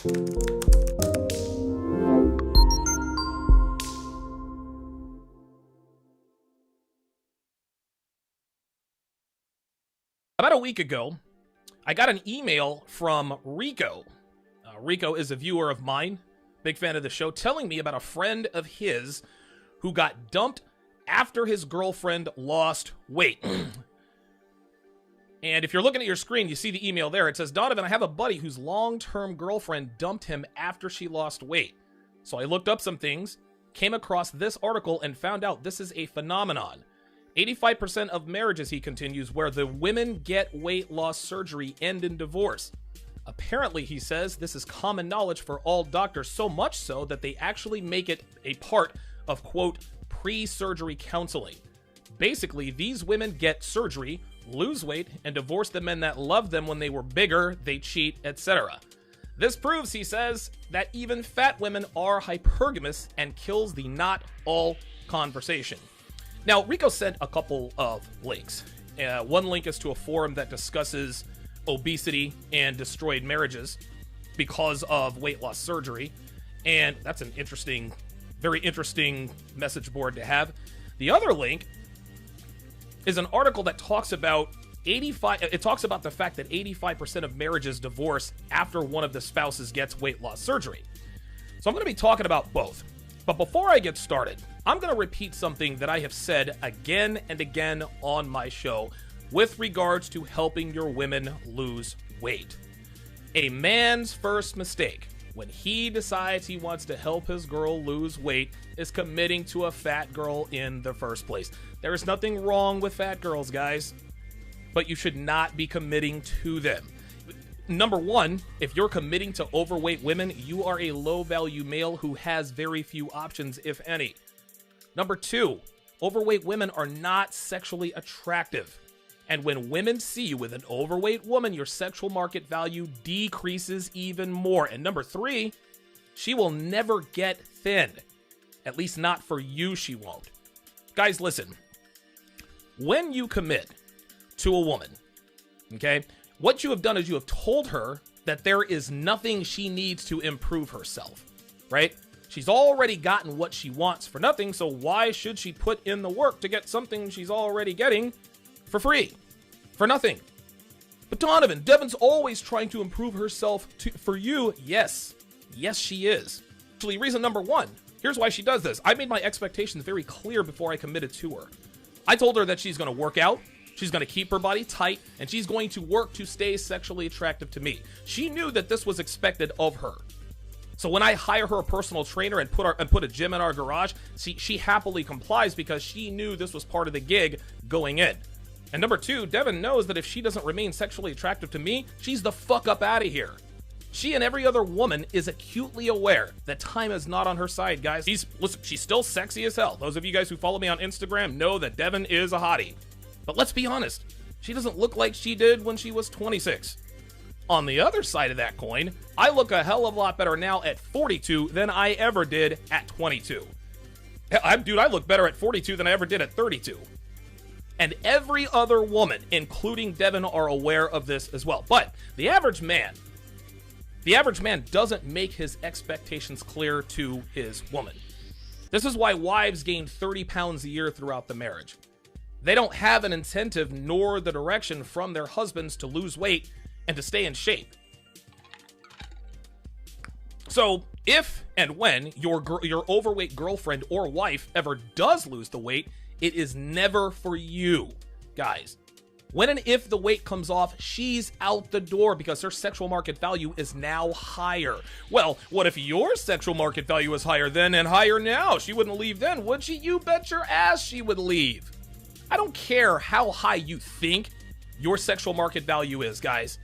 About a week ago, I got an email from Rico. Rico is a viewer of mine, big fan of the show, telling me about a friend of his who got dumped after his girlfriend lost weight. And if you're looking at your screen, you see the email there. It says, Donovan, I have a buddy whose long-term girlfriend dumped him after she lost weight. So I looked up some things, came across this article, and found out this is a phenomenon. 85% of marriages, he continues, where the women get weight loss surgery end in divorce. Apparently, he says, this is common knowledge for all doctors, so much so that they actually make it a part of, quote, pre-surgery counseling. Basically, these women get surgery, lose weight, and divorce the men that loved them when they were bigger, they cheat, etc. This proves, he says, that even fat women are hypergamous and kills the not all conversation. Now, Rico sent a couple of links. One link is to a forum that discusses obesity and destroyed marriages because of weight loss surgery. And that's an interesting, very interesting message board to have. The other link is an article that talks about it talks about the fact that 85% of marriages divorce after one of the spouses gets weight loss surgery. So I'm going to be talking about both. But before I get started, I'm going to repeat something that I have said again and again on my show with regards to helping your women lose weight. A man's first mistake when he decides he wants to help his girl lose weight is committing to a fat girl in the first place. There is nothing wrong with fat girls, guys, but you should not be committing to them. Number one, if you're committing to overweight women, you are a low-value male who has very few options, if any. Number two, overweight women are not sexually attractive. And when women see you with an overweight woman, your sexual market value decreases even more. And number three, she will never get thin. At least not for you, she won't. Guys, listen. When you commit to a woman, okay, what you have done is you have told her that there is nothing she needs to improve herself, right? She's already gotten what she wants for nothing, so why should she put in the work to get something she's already getting for free, for nothing? But Donovan, Devon's always trying to improve herself for you. Yes, she is. Actually, reason number one, here's why she does this. I made my expectations very clear before I committed to her. I told her that she's going to work out, she's going to keep her body tight, and she's going to work to stay sexually attractive to me. She knew that this was expected of her. So when I hire her a personal trainer and put a gym in our garage, she happily complies because she knew this was part of the gig going in. And number two, Devon knows that if she doesn't remain sexually attractive to me, she's the fuck up out of here. She and every other woman is acutely aware that time is not on her side, guys. Listen, she's still sexy as hell. Those of you guys who follow me on Instagram know that Devon is a hottie. But let's be honest, she doesn't look like she did when she was 26. On the other side of that coin, I look a hell of a lot better now at 42 than I ever did at 22. Dude, I look better at 42 than I ever did at 32. And every other woman, including Devon, are aware of this as well. But the average man doesn't make his expectations clear to his woman. This is why wives gain 30 pounds a year throughout the marriage. They don't have an incentive nor the direction from their husbands to lose weight and to stay in shape. So if and when your overweight girlfriend or wife ever does lose the weight, it is never for you, guys. When and if the weight comes off, she's out the door because her sexual market value is now higher. Well, what if your sexual market value is higher then and higher now? She wouldn't leave then, would she? You bet your ass she would leave. I don't care how high you think your sexual market value is, guys.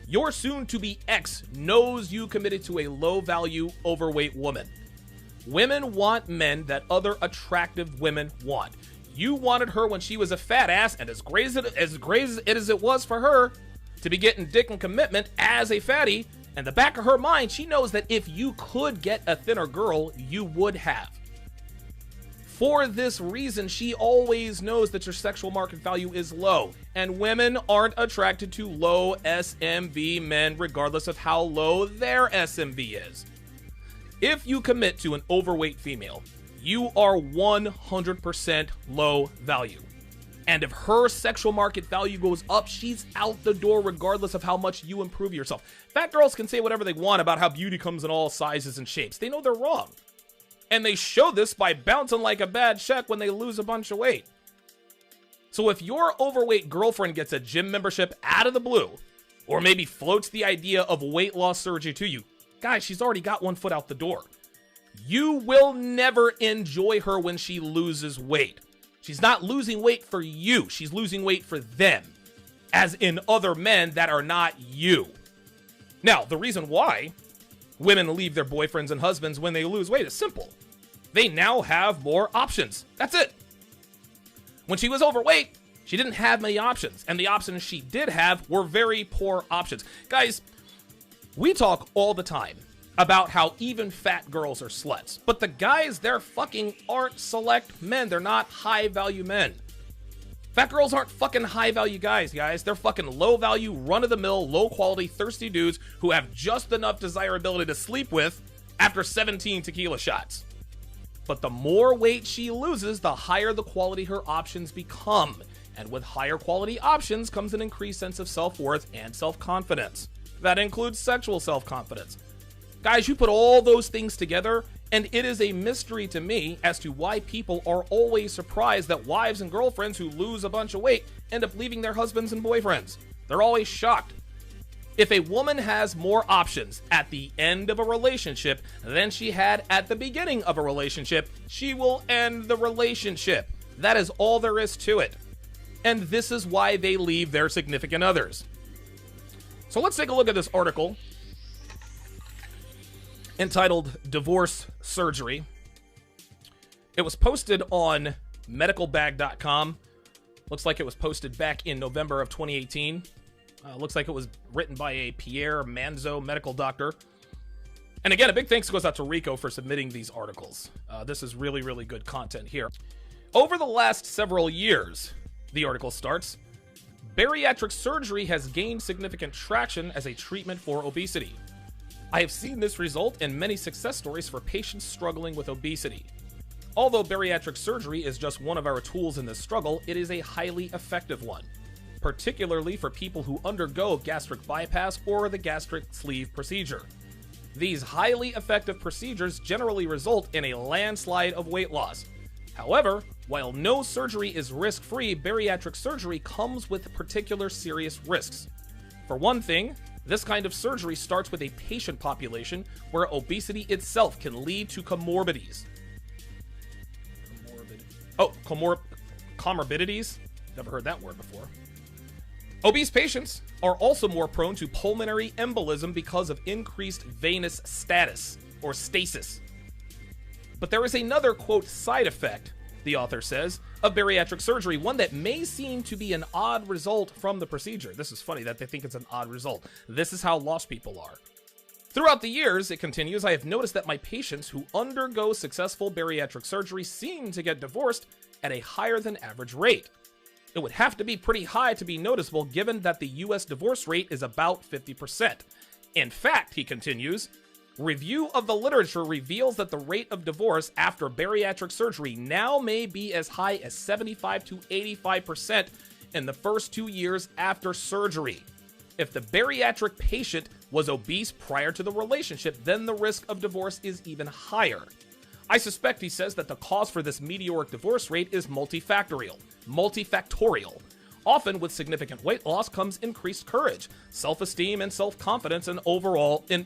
Your soon-to-be ex knows you committed to a low-value, overweight woman. Women want men that other attractive women want. You wanted her when she was a fat ass, and as great as it was for her to be getting dick and commitment as a fatty, in the back of her mind, she knows that if you could get a thinner girl, you would have. For this reason, she always knows that your sexual market value is low, and women aren't attracted to low SMV men regardless of how low their SMV is. If you commit to an overweight female, you are 100% low value. And if her sexual market value goes up, she's out the door regardless of how much you improve yourself. Fat girls can say whatever they want about how beauty comes in all sizes and shapes. They know they're wrong. And they show this by bouncing like a bad check when they lose a bunch of weight. So if your overweight girlfriend gets a gym membership out of the blue, or maybe floats the idea of weight loss surgery to you, guys, she's already got one foot out the door. You will never enjoy her when she loses weight. She's not losing weight for you. She's losing weight for them, as in other men that are not you. Now, the reason why women leave their boyfriends and husbands when they lose weight is simple. They now have more options. That's it. When she was overweight, she didn't have many options, and the options she did have were very poor options. Guys, we talk all the time about how even fat girls are sluts, but the guys they're fucking aren't select men. They're not high value men. Fat girls aren't fucking high value guys. They're fucking low value, run of the mill, low quality, thirsty dudes who have just enough desirability to sleep with after 17 tequila shots. But the more weight she loses, the higher the quality her options become. And with higher quality options comes an increased sense of self-worth and self-confidence. That includes sexual self-confidence. Guys, you put all those things together, and it is a mystery to me as to why people are always surprised that wives and girlfriends who lose a bunch of weight end up leaving their husbands and boyfriends. They're always shocked. If a woman has more options at the end of a relationship than she had at the beginning of a relationship, she will end the relationship. That is all there is to it. And this is why they leave their significant others. So let's take a look at this article entitled Divorce Surgery. It was posted on medicalbag.com. Looks like it was posted back in November of 2018. Looks like it was written by a Pierre Manzo medical doctor. And again, a big thanks goes out to Rico for submitting these articles. This is really, really good content here. Over the last several years, the article starts, bariatric surgery has gained significant traction as a treatment for obesity. I have seen this result in many success stories for patients struggling with obesity. Although bariatric surgery is just one of our tools in this struggle, it is a highly effective one, particularly for people who undergo gastric bypass or the gastric sleeve procedure. These highly effective procedures generally result in a landslide of weight loss. However, while no surgery is risk-free, bariatric surgery comes with particular serious risks. For one thing, this kind of surgery starts with a patient population where obesity itself can lead to comorbidities. Comorbidities? Never heard that word before. Obese patients are also more prone to pulmonary embolism because of increased venous status, or stasis. But there is another, quote, side effect, the author says, of bariatric surgery, one that may seem to be an odd result from the procedure. This is funny that they think it's an odd result. This is how lost people are. Throughout the years, it continues, I have noticed that my patients who undergo successful bariatric surgery seem to get divorced at a higher than average rate. It would have to be pretty high to be noticeable given that the US divorce rate is about 50%. In fact, he continues, review of the literature reveals that the rate of divorce after bariatric surgery now may be as high as 75 to 85% in the first 2 years after surgery. If the bariatric patient was obese prior to the relationship, then the risk of divorce is even higher. I suspect, he says, that the cause for this meteoric divorce rate is multifactorial. Often with significant weight loss comes increased courage, self-esteem, and self-confidence, and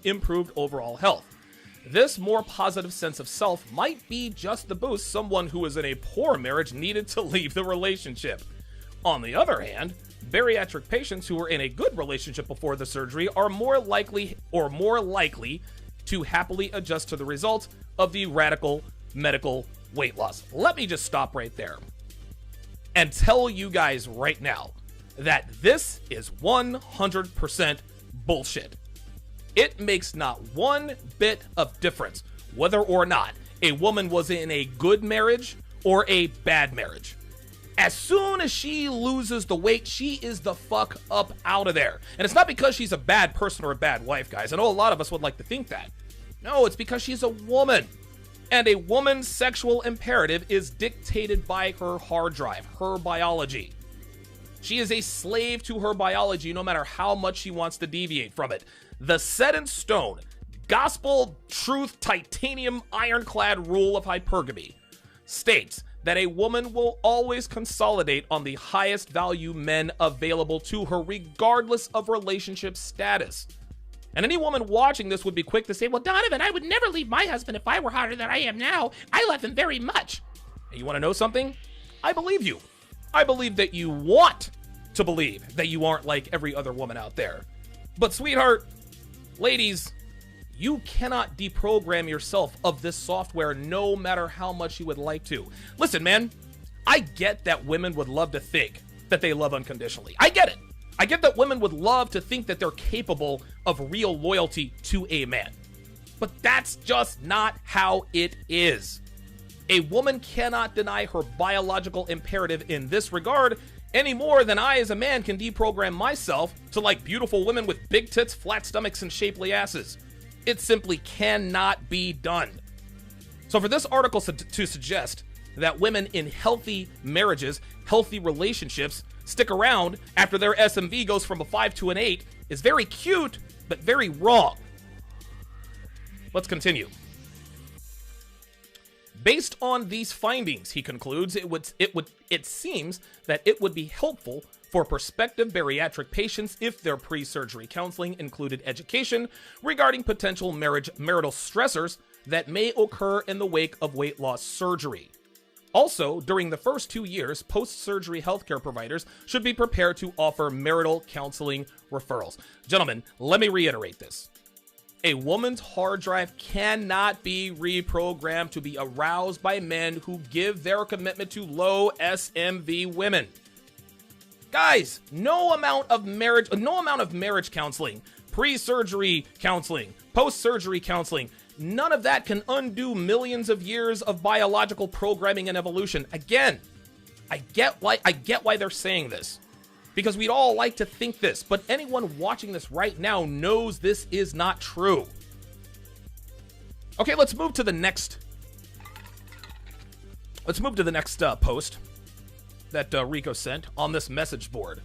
improved overall health. This more positive sense of self might be just the boost someone who is in a poor marriage needed to leave the relationship. On the other hand, bariatric patients who were in a good relationship before the surgery are more likely to happily adjust to the results of the radical medical weight loss. Let me just stop right there and tell you guys right now that this is 100% bullshit. It makes not one bit of difference whether or not a woman was in a good marriage or a bad marriage. As soon as she loses the weight, she is the fuck up out of there. And it's not because she's a bad person or a bad wife, guys. I know a lot of us would like to think that. No, it's because she's a woman. And a woman's sexual imperative is dictated by her hard drive, her biology. She is a slave to her biology no matter how much she wants to deviate from it. The set in stone, gospel truth, titanium, ironclad rule of hypergamy states that a woman will always consolidate on the highest value men available to her, regardless of relationship status. And any woman watching this would be quick to say, well, Donovan, I would never leave my husband if I were hotter than I am now. I love him very much. And you want to know something? I believe you. I believe that you want to believe that you aren't like every other woman out there. But sweetheart, ladies, you cannot deprogram yourself of this software no matter how much you would like to. Listen, man, I get that women would love to think that they love unconditionally. I get it. I get that women would love to think that they're capable of real loyalty to a man. But that's just not how it is. A woman cannot deny her biological imperative in this regard any more than I as a man can deprogram myself to like beautiful women with big tits, flat stomachs, and shapely asses. It simply cannot be done. So for this article to suggest that women in healthy marriages, healthy relationships, stick around after their SMV goes from a 5 to an 8 is very cute, but very wrong. Let's continue. Based on these findings, he concludes, it seems that it would be helpful for prospective bariatric patients if their pre-surgery counseling included education regarding potential marital stressors that may occur in the wake of weight loss surgery. Also, during the first 2 years, post-surgery healthcare providers should be prepared to offer marital counseling referrals. Gentlemen, let me reiterate this. A woman's hard drive cannot be reprogrammed to be aroused by men who give their commitment to low SMV women. Guys, no amount of marriage counseling, pre-surgery counseling, post-surgery counseling, none of that can undo millions of years of biological programming and evolution. Again, I get why they're saying this, because we'd all like to think this, but anyone watching this right now knows this is not true. Okay, let's move to the next post that Rico sent on this message board.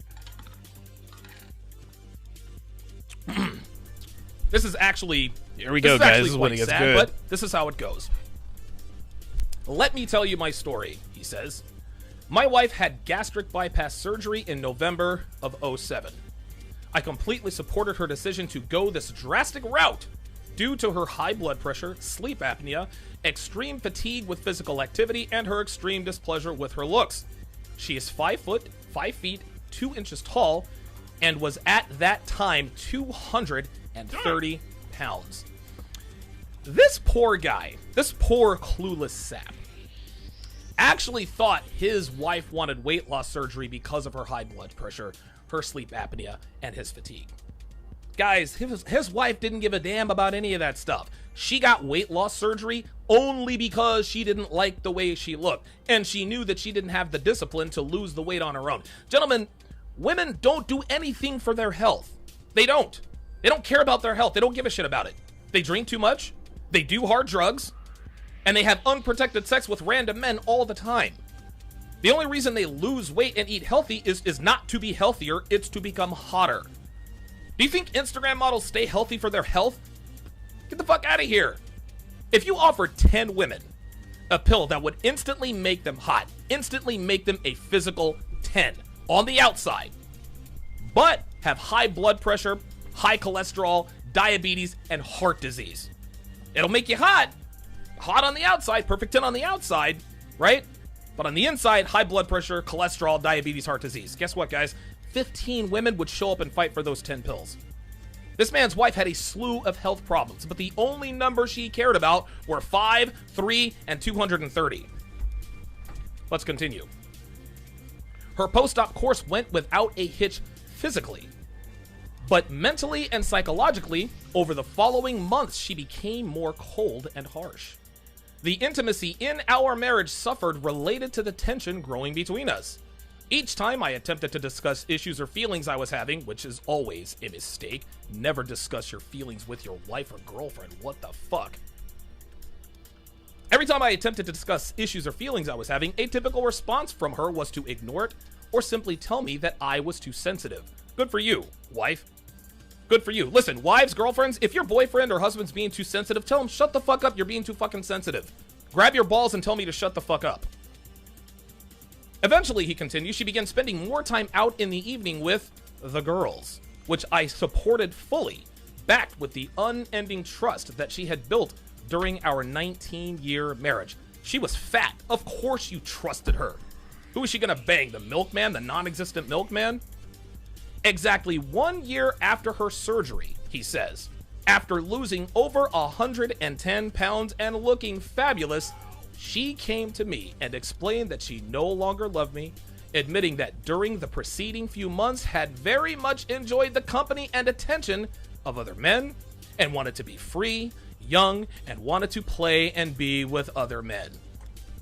This is actually, here we go, guys. This is when it gets good. But this is how it goes. Let me tell you my story, he says. My wife had gastric bypass surgery in November of 2007. I completely supported her decision to go this drastic route due to her high blood pressure, sleep apnea, extreme fatigue with physical activity, and her extreme displeasure with her looks. She is 5 feet, 2 inches tall, and was at that time 230 pounds. This poor guy, this poor clueless sap, actually thought his wife wanted weight loss surgery because of her high blood pressure, her sleep apnea, and his fatigue. Guys, his wife didn't give a damn about any of that stuff. She got weight loss surgery only because she didn't like the way she looked, and she knew that she didn't have the discipline to lose the weight on her own. Gentlemen, women don't do anything for their health. They don't. They don't care about their health. They don't give a shit about it. They drink too much, they do hard drugs, and they have unprotected sex with random men all the time. The only reason they lose weight and eat healthy is not to be healthier, it's to become hotter. Do you think Instagram models stay healthy for their health? Get the fuck out of here. If you offered 10 women a pill that would instantly make them hot, instantly make them a physical 10 on the outside, but have high blood pressure, high cholesterol, diabetes, and heart disease, it'll make you hot on the outside, perfect 10 on the outside, right? But on the inside, high blood pressure, cholesterol, diabetes, heart disease. Guess what, guys? 15 women would show up and fight for those 10 pills. This man's wife had a slew of health problems, but the only number she cared about were 5, 3, and 230. Let's continue. Her post-op course went without a hitch physically, but mentally and psychologically, over the following months, she became more cold and harsh. The intimacy in our marriage suffered related to the tension growing between us. Each time I attempted to discuss issues or feelings I was having, which is always a mistake. Never discuss your feelings with your wife or girlfriend. What the fuck? Every time I attempted to discuss issues or feelings I was having, a typical response from her was to ignore it or simply tell me that I was too sensitive. Good for you, wife. Good for you. Listen, wives, girlfriends, if your boyfriend or husband's being too sensitive, tell him, shut the fuck up, you're being too fucking sensitive. Grab your balls and tell me to shut the fuck up. Eventually, he continues, she began spending more time out in the evening with the girls, which I supported fully, backed with the unending trust that she had built during our 19-year marriage. She was fat. Of course you trusted her. Who is she gonna bang? The milkman? The non-existent milkman? Exactly 1 year after her surgery, he says, after losing over 110 pounds and looking fabulous, she came to me and explained that she no longer loved me, admitting that during the preceding few months had very much enjoyed the company and attention of other men and wanted to be free, young, and wanted to play and be with other men.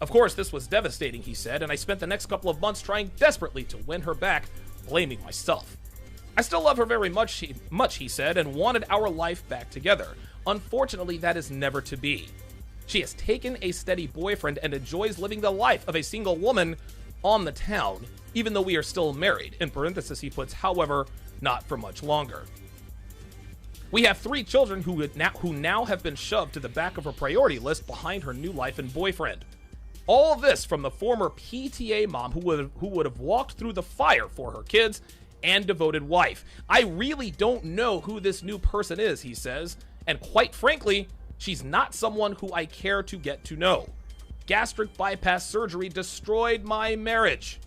Of course, this was devastating, he said, and I spent the next couple of months trying desperately to win her back, blaming myself. I still love her very much, he said, and wanted our life back together. Unfortunately, that is never to be. She has taken a steady boyfriend and enjoys living the life of a single woman on the town, even though we are still married. In parentheses, he puts, however, not for much longer. We have 3 children who now have been shoved to the back of her priority list behind her new life and boyfriend. All of this from the former PTA mom who would have walked through the fire for her kids and devoted wife. I really don't know who this new person is, he says, and quite frankly, she's not someone who I care to get to know. Gastric bypass surgery destroyed my marriage.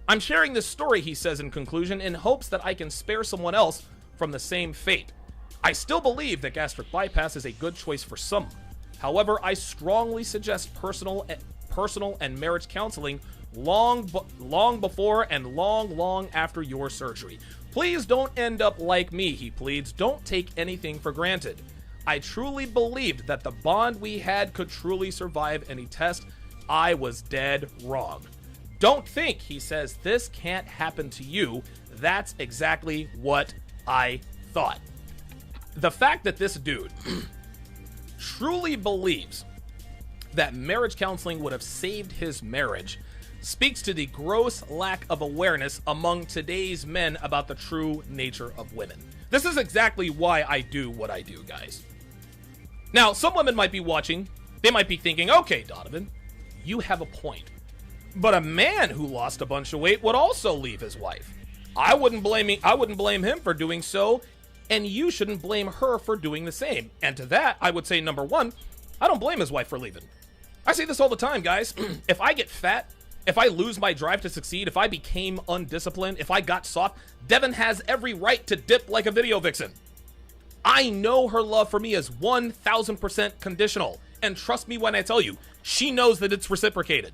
I'm sharing this story, he says in conclusion, in hopes that I can spare someone else from the same fate. I still believe that gastric bypass is a good choice for some. However, I strongly suggest personal and marriage counseling long before and long after your surgery. Please don't end up like me, he pleads. Don't take anything for granted. I truly believed that the bond we had could truly survive any test. I was dead wrong. Don't think, he says, this can't happen to you. That's exactly what I thought. The fact that this dude truly believes that marriage counseling would have saved his marriage speaks to the gross lack of awareness among today's men about the true nature of women. This is exactly why I do what I do, guys. Now, some women might be watching. They might be thinking, okay, Donovan, you have a point. But a man who lost a bunch of weight would also leave his wife. I wouldn't blame him for doing so, and you shouldn't blame her for doing the same. And to that, I would say, number one, I don't blame his wife for leaving. I say this all the time, guys. If I get fat, if I lose my drive to succeed, if I became undisciplined, if I got soft, Devin has every right to dip like a video vixen. I know her love for me is 1,000% conditional. And trust me when I tell you, she knows that it's reciprocated.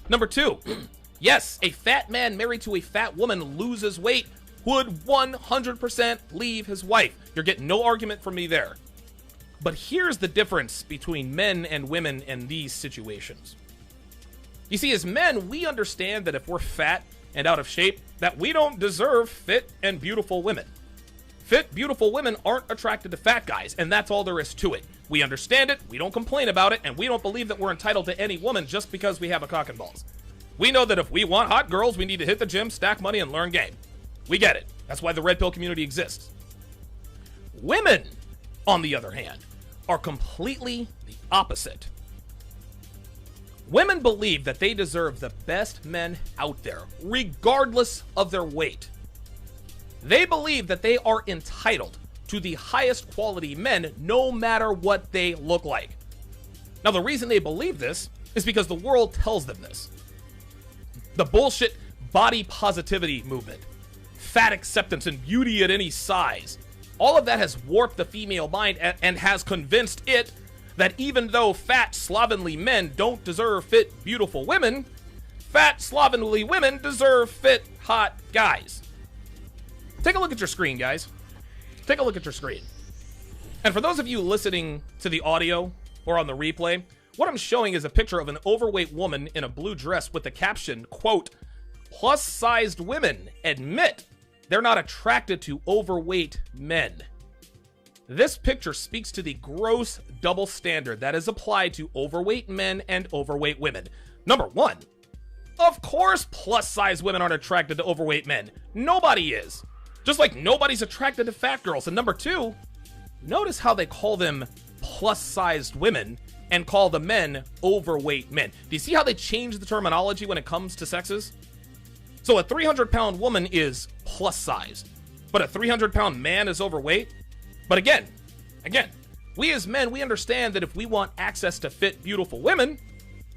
Number two, yes, a fat man married to a fat woman loses weight would 100% leave his wife. You're getting no argument from me there. But here's the difference between men and women in these situations. You see, as men, we understand that if we're fat and out of shape, that we don't deserve fit and beautiful women. Fit, beautiful women aren't attracted to fat guys, and that's all there is to it. We understand it, we don't complain about it, and we don't believe that we're entitled to any woman just because we have a cock and balls. We know that if we want hot girls, we need to hit the gym, stack money, and learn game. We get it. That's why the red pill community exists. Women, on the other hand, are completely the opposite. Women believe that they deserve the best men out there, regardless of their weight. They believe that they are entitled to the highest quality men, no matter what they look like. Now, the reason they believe this is because the world tells them this. The bullshit body positivity movement, fat acceptance, and beauty at any size, all of that has warped the female mind and has convinced it that even though fat, slovenly men don't deserve fit, beautiful women, fat, slovenly women deserve fit, hot guys. Take a look at your screen, guys. Take a look at your screen. And for those of you listening to the audio or on the replay, What I'm showing is a picture of an overweight woman in a blue dress with the caption, quote, "Plus-sized women admit they're not attracted to overweight men." This picture speaks to the gross double standard that is applied to overweight men and overweight women. Number one, of course plus-size women aren't attracted to overweight men. Nobody is. Just like nobody's attracted to fat girls. And number two, notice how they call them plus-sized women and call the men overweight men. Do you see how they change the terminology when it comes to sexes? So a 300-pound woman is plus-sized, but a 300-pound man is overweight? But again, we as men, we understand that if we want access to fit, beautiful women,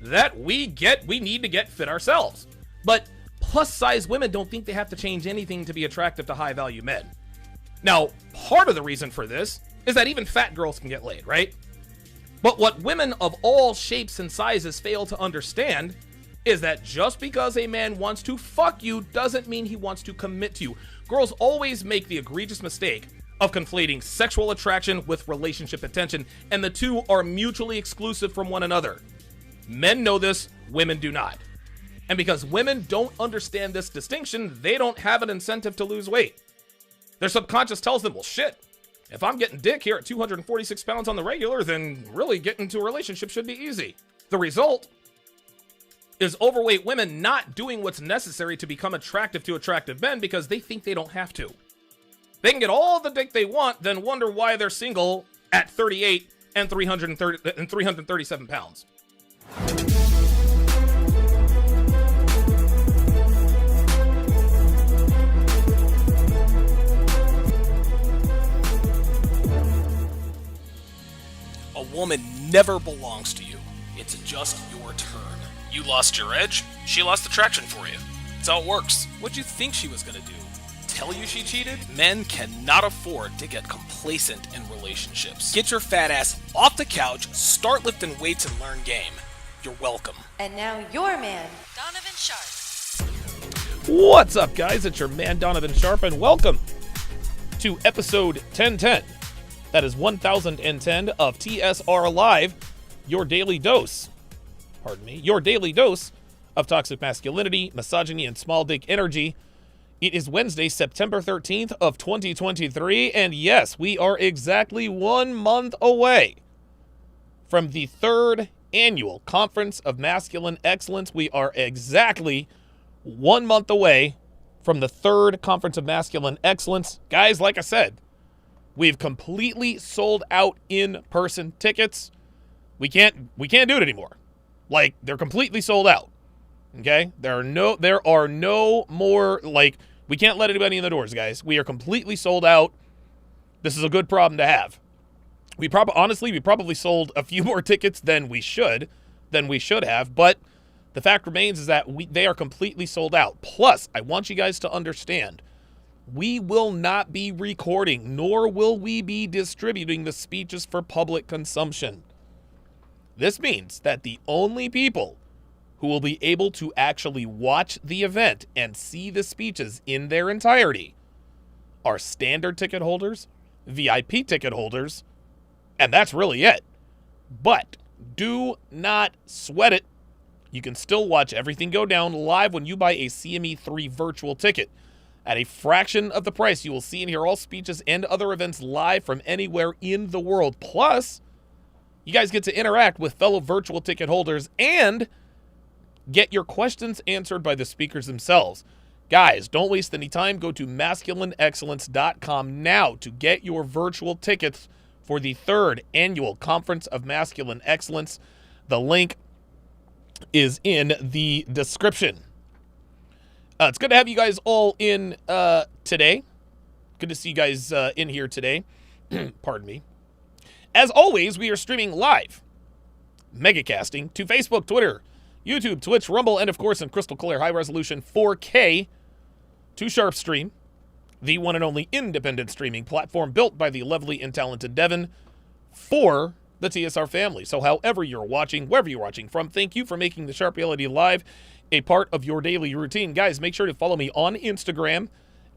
that we need to get fit ourselves. But plus-size women don't think they have to change anything to be attractive to high-value men. Now, part of the reason for this is that even fat girls can get laid, right? But what women of all shapes and sizes fail to understand is that just because a man wants to fuck you doesn't mean he wants to commit to you. Girls always make the egregious mistake of conflating sexual attraction with relationship intention, and the two are mutually exclusive from one another. Men know this, women do not. And because women don't understand this distinction, they don't have an incentive to lose weight. Their subconscious tells them, well, shit, if I'm getting dick here at 246 pounds on the regular, then really getting into a relationship should be easy. The result is overweight women not doing what's necessary to become attractive to attractive men because they think they don't have to. They can get all the dick they want, then wonder why they're single at 38 and 337 pounds. A woman never belongs to you. It's just your turn. You lost your edge, she lost attraction for you. That's how it works. What'd you think she was gonna do? Tell you she cheated? Men cannot afford to get complacent in relationships. Get your fat ass off the couch, start lifting weights, and learn game. You're welcome. And now your man, Donovan Sharpe. What's up, guys? It's your man, Donovan Sharpe, and welcome to episode 1010. That is 1010 of TSR Live, your daily dose of toxic masculinity, misogyny, and small dick energy. It is Wednesday, September 13th of 2023, and yes, we are exactly 1 month away from the third annual Conference of Masculine Excellence. We are exactly 1 month away from the third Conference of Masculine Excellence. Guys, like I said, we've completely sold out in-person tickets. We can't do it anymore. Like, they're completely sold out. Okay? There are no more, like, we can't let anybody in the doors, guys. We are completely sold out. This is a good problem to have. We probably sold a few more tickets than we should have, but the fact remains is that they are completely sold out. Plus, I want you guys to understand, we will not be recording, nor will we be distributing the speeches for public consumption. This means that the only people who will be able to actually watch the event and see the speeches in their entirety are standard ticket holders, VIP ticket holders, and that's really it. But do not sweat it. You can still watch everything go down live when you buy a CME3 virtual ticket. At a fraction of the price, you will see and hear all speeches and other events live from anywhere in the world. Plus, you guys get to interact with fellow virtual ticket holders and get your questions answered by the speakers themselves. Guys, don't waste any time. Go to masculineexcellence.com now to get your virtual tickets for the third annual Conference of Masculine Excellence. The link is in the description. It's good to have you guys all in today. Good to see you guys in here today. Pardon me. As always, we are streaming live, megacasting, to Facebook, Twitter, YouTube, Twitch, Rumble, and of course in crystal clear high-resolution 4K to Sharpe Stream, the one and only independent streaming platform built by the lovely and talented Devin for the TSR family. So however you're watching, wherever you're watching from, thank you for making the Sharpe Reality Live a part of your daily routine. Guys, make sure to follow me on Instagram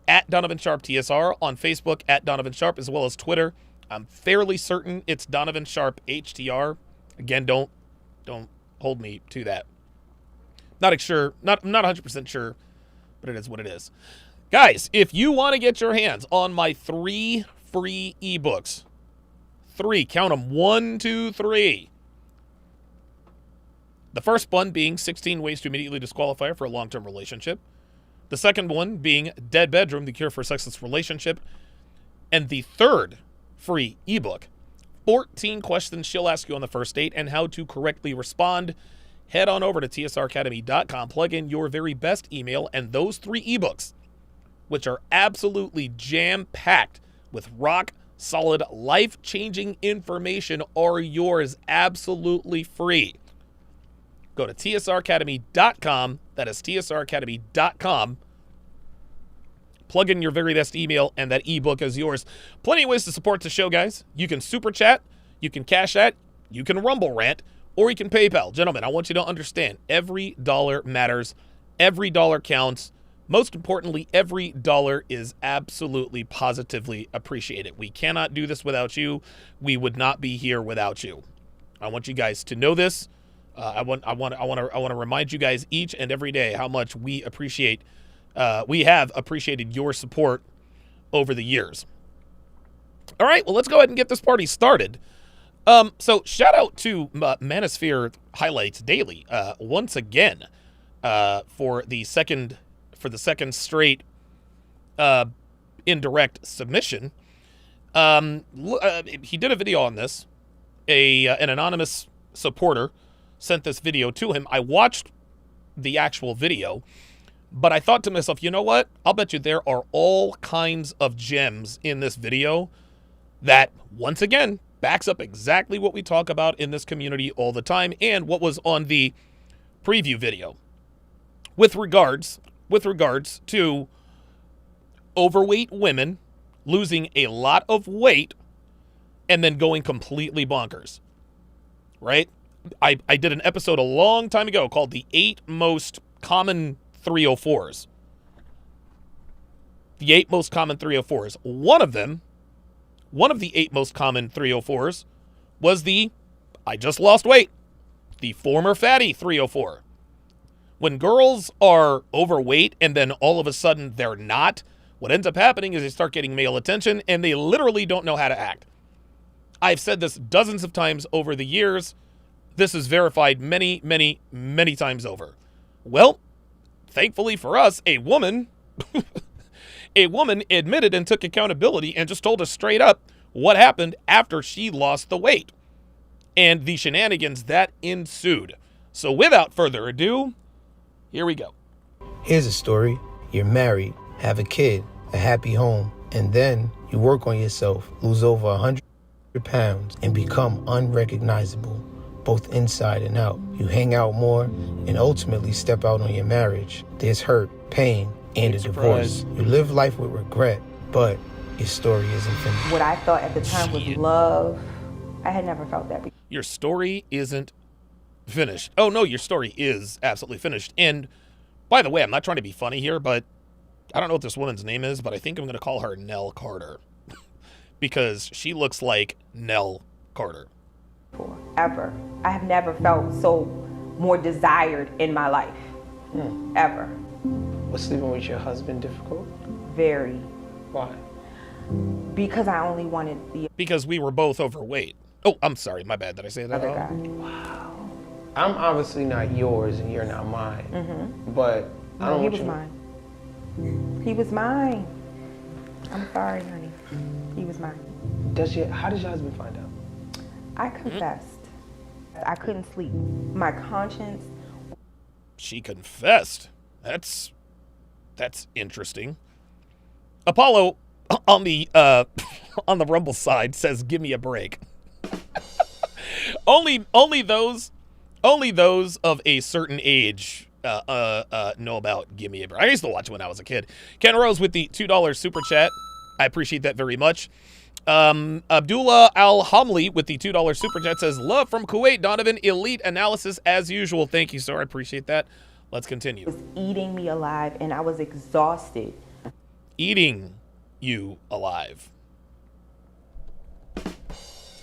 at Donovan Sharpe TSR, on Facebook at Donovan Sharpe, as well as Twitter. I'm fairly certain it's Donovan Sharpe HTR. Again, don't Don't hold me to that. Not sure, not 100% sure, but it is what it is. Guys, if you want to get your hands on my 3 free ebooks, 3, count them, 1, 2, 3. The first one being 16 Ways to Immediately Disqualify Her for a Long-Term Relationship. The second one being Dead Bedroom, The Cure for a Sexless Relationship. And the third free ebook, 14 questions she'll ask you on the first date and how to correctly respond. Head on over to tsracademy.com, plug in your very best email, and those 3 ebooks, which are absolutely jam-packed with rock-solid, life-changing information, are yours absolutely free. Go to tsracademy.com. That is tsracademy.com. Plug in your very best email, and that ebook is yours. Plenty of ways to support the show, guys. You can super chat, you can cash at, you can rumble rant, or you can PayPal. Gentlemen, I want you to understand, every dollar matters. Every dollar counts. Most importantly, every dollar is absolutely positively appreciated. We cannot do this without you. We would not be here without you. I want you guys to know this. I want to remind you guys each and every day how much we appreciate. We have appreciated your support over the years. All right, well, let's go ahead and get this party started. So shout out to Manosphere Highlights Daily once again for the second straight indirect submission. He did a video on this. An anonymous supporter sent this video to him. I watched the actual video, but I thought to myself, you know what? I'll bet you there are all kinds of gems in this video that, once again, backs up exactly what we talk about in this community all the time and what was on the preview video. With regards to overweight women losing a lot of weight and then going completely bonkers, right? I did an episode a long time ago called The 8 Most Common 304s. The 8 Most Common 304s. One of the 8 most common 304s was the I just lost weight, the former fatty 304. When girls are overweight and then all of a sudden they're not, what ends up happening is they start getting male attention and they literally don't know how to act. I've said this dozens of times over the years. This is verified many, many, many times over. Well, thankfully for us, a woman admitted and took accountability and just told us straight up what happened after she lost the weight and the shenanigans that ensued. So without further ado, here we go. Here's a story. You're married, have a kid, a happy home, and then you work on yourself, lose over 100 pounds, and become unrecognizable, both inside and out. You hang out more and ultimately step out on your marriage. There's hurt, pain, and a divorce. You live life with regret, but your story isn't finished. What I thought at the time was love, I had never felt that before. Your story isn't finished. Oh, no, your story is absolutely finished. And by the way, I'm not trying to be funny here, but I don't know what this woman's name is, but I think I'm going to call her Nell Carter because she looks like Nell Carter. Ever. I have never felt so more desired in my life. Ever. Was sleeping with your husband difficult? Very. Why? Because I only wanted the Because we were both overweight. Oh, I'm sorry. My bad. Did I say that? other guy. Wow. I'm obviously not yours and you're not mine. But I don't want He was you mine. He was mine. I'm sorry, honey. He was mine. How does your husband find out? I confessed. I couldn't sleep. My conscience. She confessed. That's interesting. Apollo on the Rumble side says, "Give me a break." only those of a certain age know about "Give me a break." I used to watch it when I was a kid. Ken Rose with the $2 super chat. I appreciate that very much. Abdullah Al-Hamli with the $2 super chat says, "Love from Kuwait, Donovan. Elite analysis as usual." Thank you, sir. I appreciate that. Let's continue. Was eating me alive and I was exhausted. Eating you alive.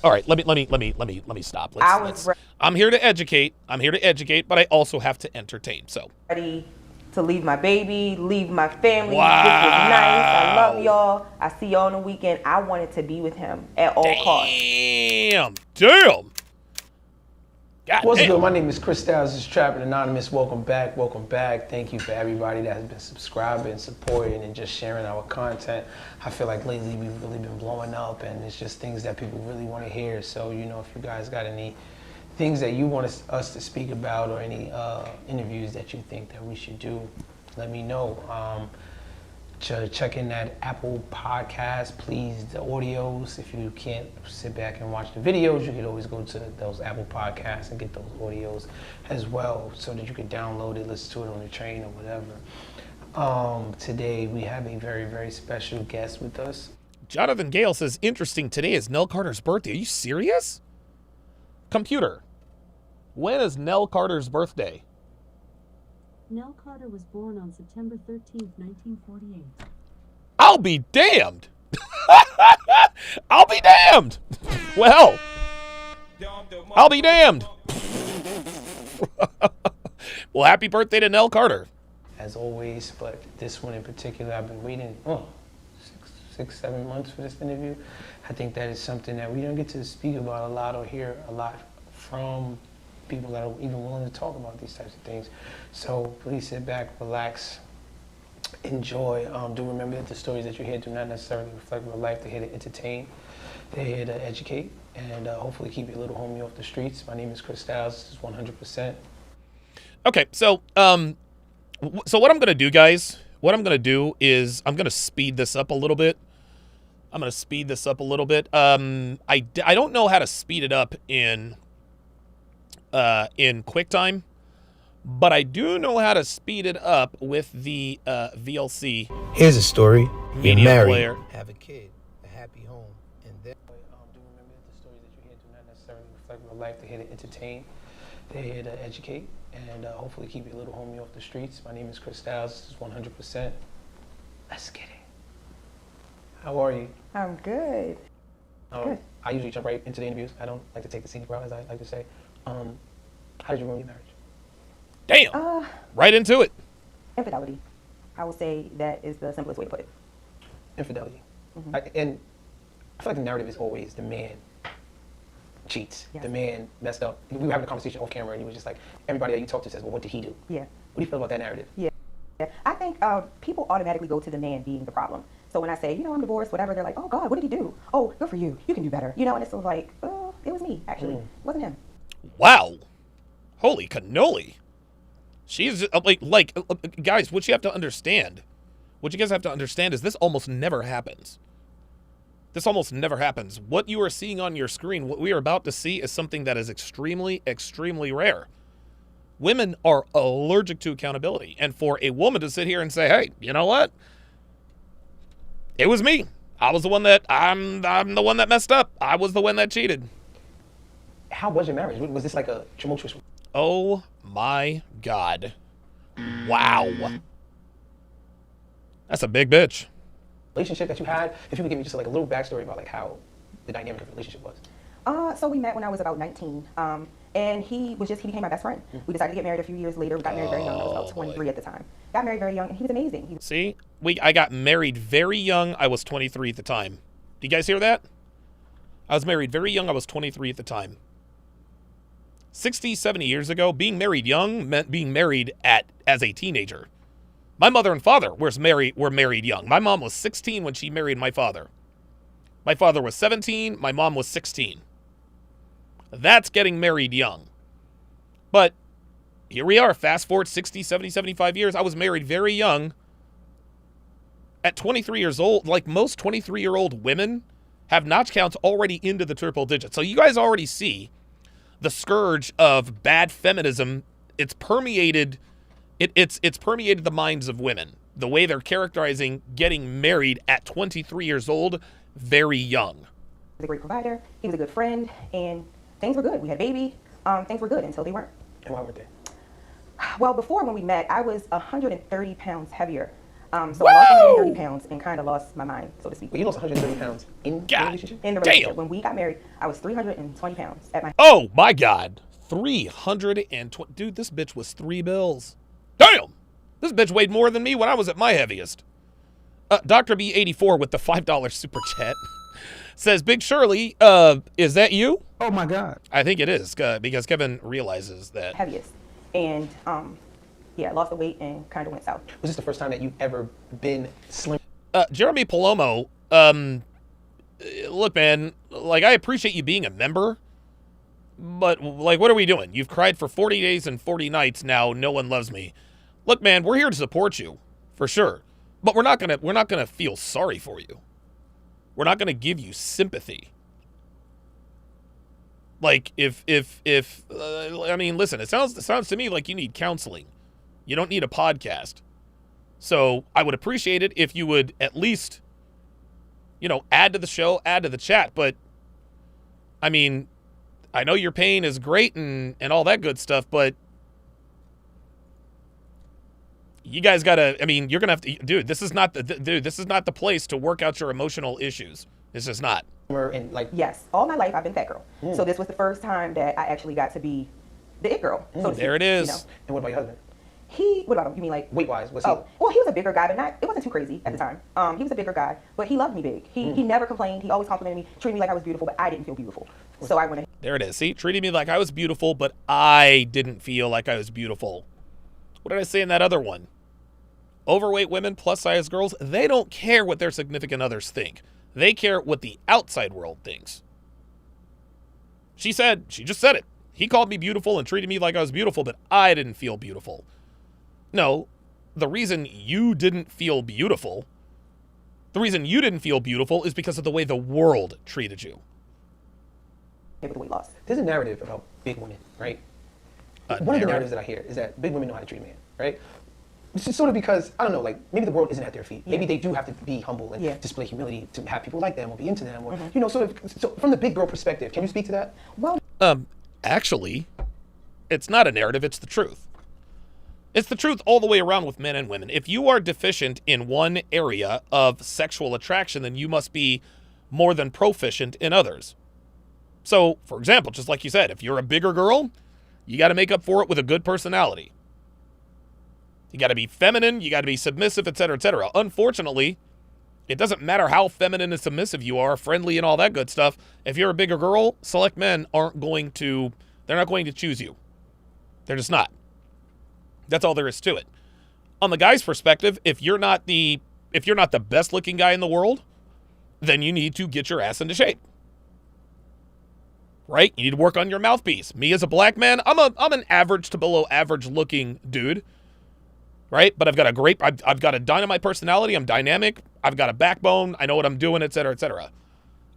All right, let me stop. I was I'm here to educate. But I also have to entertain. So ready to leave my baby, leave my family. Wow. This was nice. I love y'all. I see y'all on the weekend. I wanted to be with him at all costs. Damn. God What's damn. good? My name is Chris Styles. This is Trapping Anonymous. Welcome back. Thank you for everybody that has been subscribing, supporting, and just sharing our content. I feel like lately we've really been blowing up, and it's just things that people really want to hear. So, you know, if you guys got any things that you want us to speak about or any interviews that you think that we should do, let me know. Check in that Apple Podcast, please, the audios. If you can't sit back and watch the videos, you can always go to those Apple Podcasts and get those audios as well so that you can download it, listen to it on the train or whatever. Today we have a very, very special guest with us. Jonathan Gale says, interesting, today is Nell Carter's birthday. Are you serious? Computer, when is Nell Carter's birthday? Nell Carter was born on September 13th, 1948. I'll be damned. I'll be damned. Well, I'll be damned. Well, happy birthday to Nell Carter. As always, but this one in particular, I've been waiting 6-7 months for this interview. I think that is something that we don't get to speak about a lot or hear a lot from people that are even willing to talk about these types of things. So please sit back, relax, enjoy. Do remember that the stories that you hear do not necessarily reflect real life. They're here to entertain, they're here to educate, and hopefully keep your little homie off the streets. My name is Chris Styles. This is 100%. Okay, so what I'm gonna do, guys, is I'm gonna speed this up a little bit. I don't know how to speed it up in QuickTime, but I do know how to speed it up with the VLC. Here's a story. You're Media married, player. have a kid, a happy home, and then do remember that the stories that you hear do not necessarily reflect real life. They're here to entertain, they're here to educate, and hopefully keep your little homie off the streets. My name is Chris Styles. This is 100%. Let's get it. How are you? I'm good. Good. I usually jump right into the interviews. I don't like to take the scenic route, as I like to say. How did you ruin your marriage? Damn. Right into it. Infidelity. I will say that is the simplest way to put it. Infidelity. Mm-hmm. And I feel like the narrative is always the man cheats. Yes. The man messed up. We were having a conversation off camera, and you was just like, everybody that you talk to says, well, what did he do? Yeah. What do you feel about that narrative? Yeah. I think people automatically go to the man being the problem. So when I say, I'm divorced, whatever, they're like, oh, God, what did he do? Oh, good for you. You can do better. And it's sort of like, oh, it was me, actually. It wasn't him. Wow. Holy cannoli. She's guys, what you have to understand, what you guys have to understand is this almost never happens. What you are seeing on your screen, what we are about to see, is something that is extremely, extremely rare. Women are allergic to accountability. And for a woman to sit here and say, hey, you know what? It was me. I'm the one that messed up. I was the one that cheated. How was your marriage? Was this like a tumultuous? Oh my God. Wow. That's a big bitch. Relationship that you had, if you could give me just like a little backstory about like how the dynamic of the relationship was. So we met when I was about 19. And he became my best friend. We decided to get married a few years later. We got married very young. I was about 23 at the time. Got married very young, and he was amazing. See? I got married very young. I was 23 at the time. Do you guys hear that? I was married very young. I was 23 at the time. 60, 70 years ago, being married young meant being married as a teenager. My mother and father were married young. My mom was 16 when she married my father. My father was 17. My mom was 16. That's getting married young. But here we are, fast forward 60, 70, 75 years. I was married very young. At 23 years old, like most 23-year-old women, have notch counts already into the triple digits. So you guys already see the scourge of bad feminism. It's permeated it's permeated the minds of women. The way they're characterizing getting married at 23 years old, very young. He was a great provider. He was a good friend, and things were good. We had a baby. Things were good until they weren't. And why were they? Well, before when we met, I was 130 pounds heavier So I lost 130 pounds and kind of lost my mind, so to speak. But you lost 130 pounds in the relationship? In the relationship. When we got married, I was 320 pounds at my... Oh, my God. 320. Dude, this bitch was $3. Damn! This bitch weighed more than me when I was at my heaviest. Dr. B84 with the $5 super chat says, Big Shirley, is that you? Oh, my God. I think it is, because Kevin realizes that. Heaviest. And, yeah, lost the weight and kind of went south. Was this the first time that you've ever been slim? Jeremy Palomo, look, man, like, I appreciate you being a member, but, like, what are we doing? You've cried for 40 days and 40 nights now. No one loves me. Look, man, we're here to support you, for sure. But we're not gonna feel sorry for you. We're not gonna give you sympathy. Like, I mean, listen, it sounds to me like you need counseling. You don't need a podcast. So I would appreciate it if you would at least, add to the show, add to the chat. But, I mean, I know your pain is great and all that good stuff, but you guys gotta, I mean, you're gonna have to, dude, this is not the place to work out your emotional issues. This is not. And like, yes, all my life I've been that girl. So this was the first time that I actually got to be the it girl. So to there speak, it is. And what about your husband? What about him? You mean like weight-wise? What's well, he was a bigger guy, but it wasn't too crazy at the time. He was a bigger guy, but he loved me big. He never complained. He always complimented me, treated me like I was beautiful, but I didn't feel beautiful. So I went ahead. There it is. See, treating me like I was beautiful, but I didn't feel like I was beautiful. What did I say in that other one? Overweight women, plus-size girls, they don't care what their significant others think. They care what the outside world thinks. She just said it. He called me beautiful and treated me like I was beautiful, but I didn't feel beautiful. No, the reason you didn't feel beautiful is because of the way the world treated you. With the weight loss. There's a narrative about big women, right? One of the narratives that I hear is that big women know how to treat a man, right? This is sort of because, I don't know, like, maybe the world isn't at their feet. Maybe they do have to be humble and display humility to have people like them or be into them. Or, so from the big girl perspective, can you speak to that? Well, actually, it's not a narrative, it's the truth. It's the truth all the way around with men and women. If you are deficient in one area of sexual attraction, then you must be more than proficient in others. So, for example, just like you said, if you're a bigger girl, you got to make up for it with a good personality. You got to be feminine, you got to be submissive, etc., etc. Unfortunately, it doesn't matter how feminine and submissive you are, friendly and all that good stuff. If you're a bigger girl, select men they're not going to choose you. They're just not. That's all there is to it. On the guy's perspective, if you're not the best looking guy in the world, then you need to get your ass into shape. Right? You need to work on your mouthpiece. Me as a black man, I'm an average to below average looking dude. Right? But I've got a dynamite personality. I'm dynamic. I've got a backbone. I know what I'm doing, etc., etc.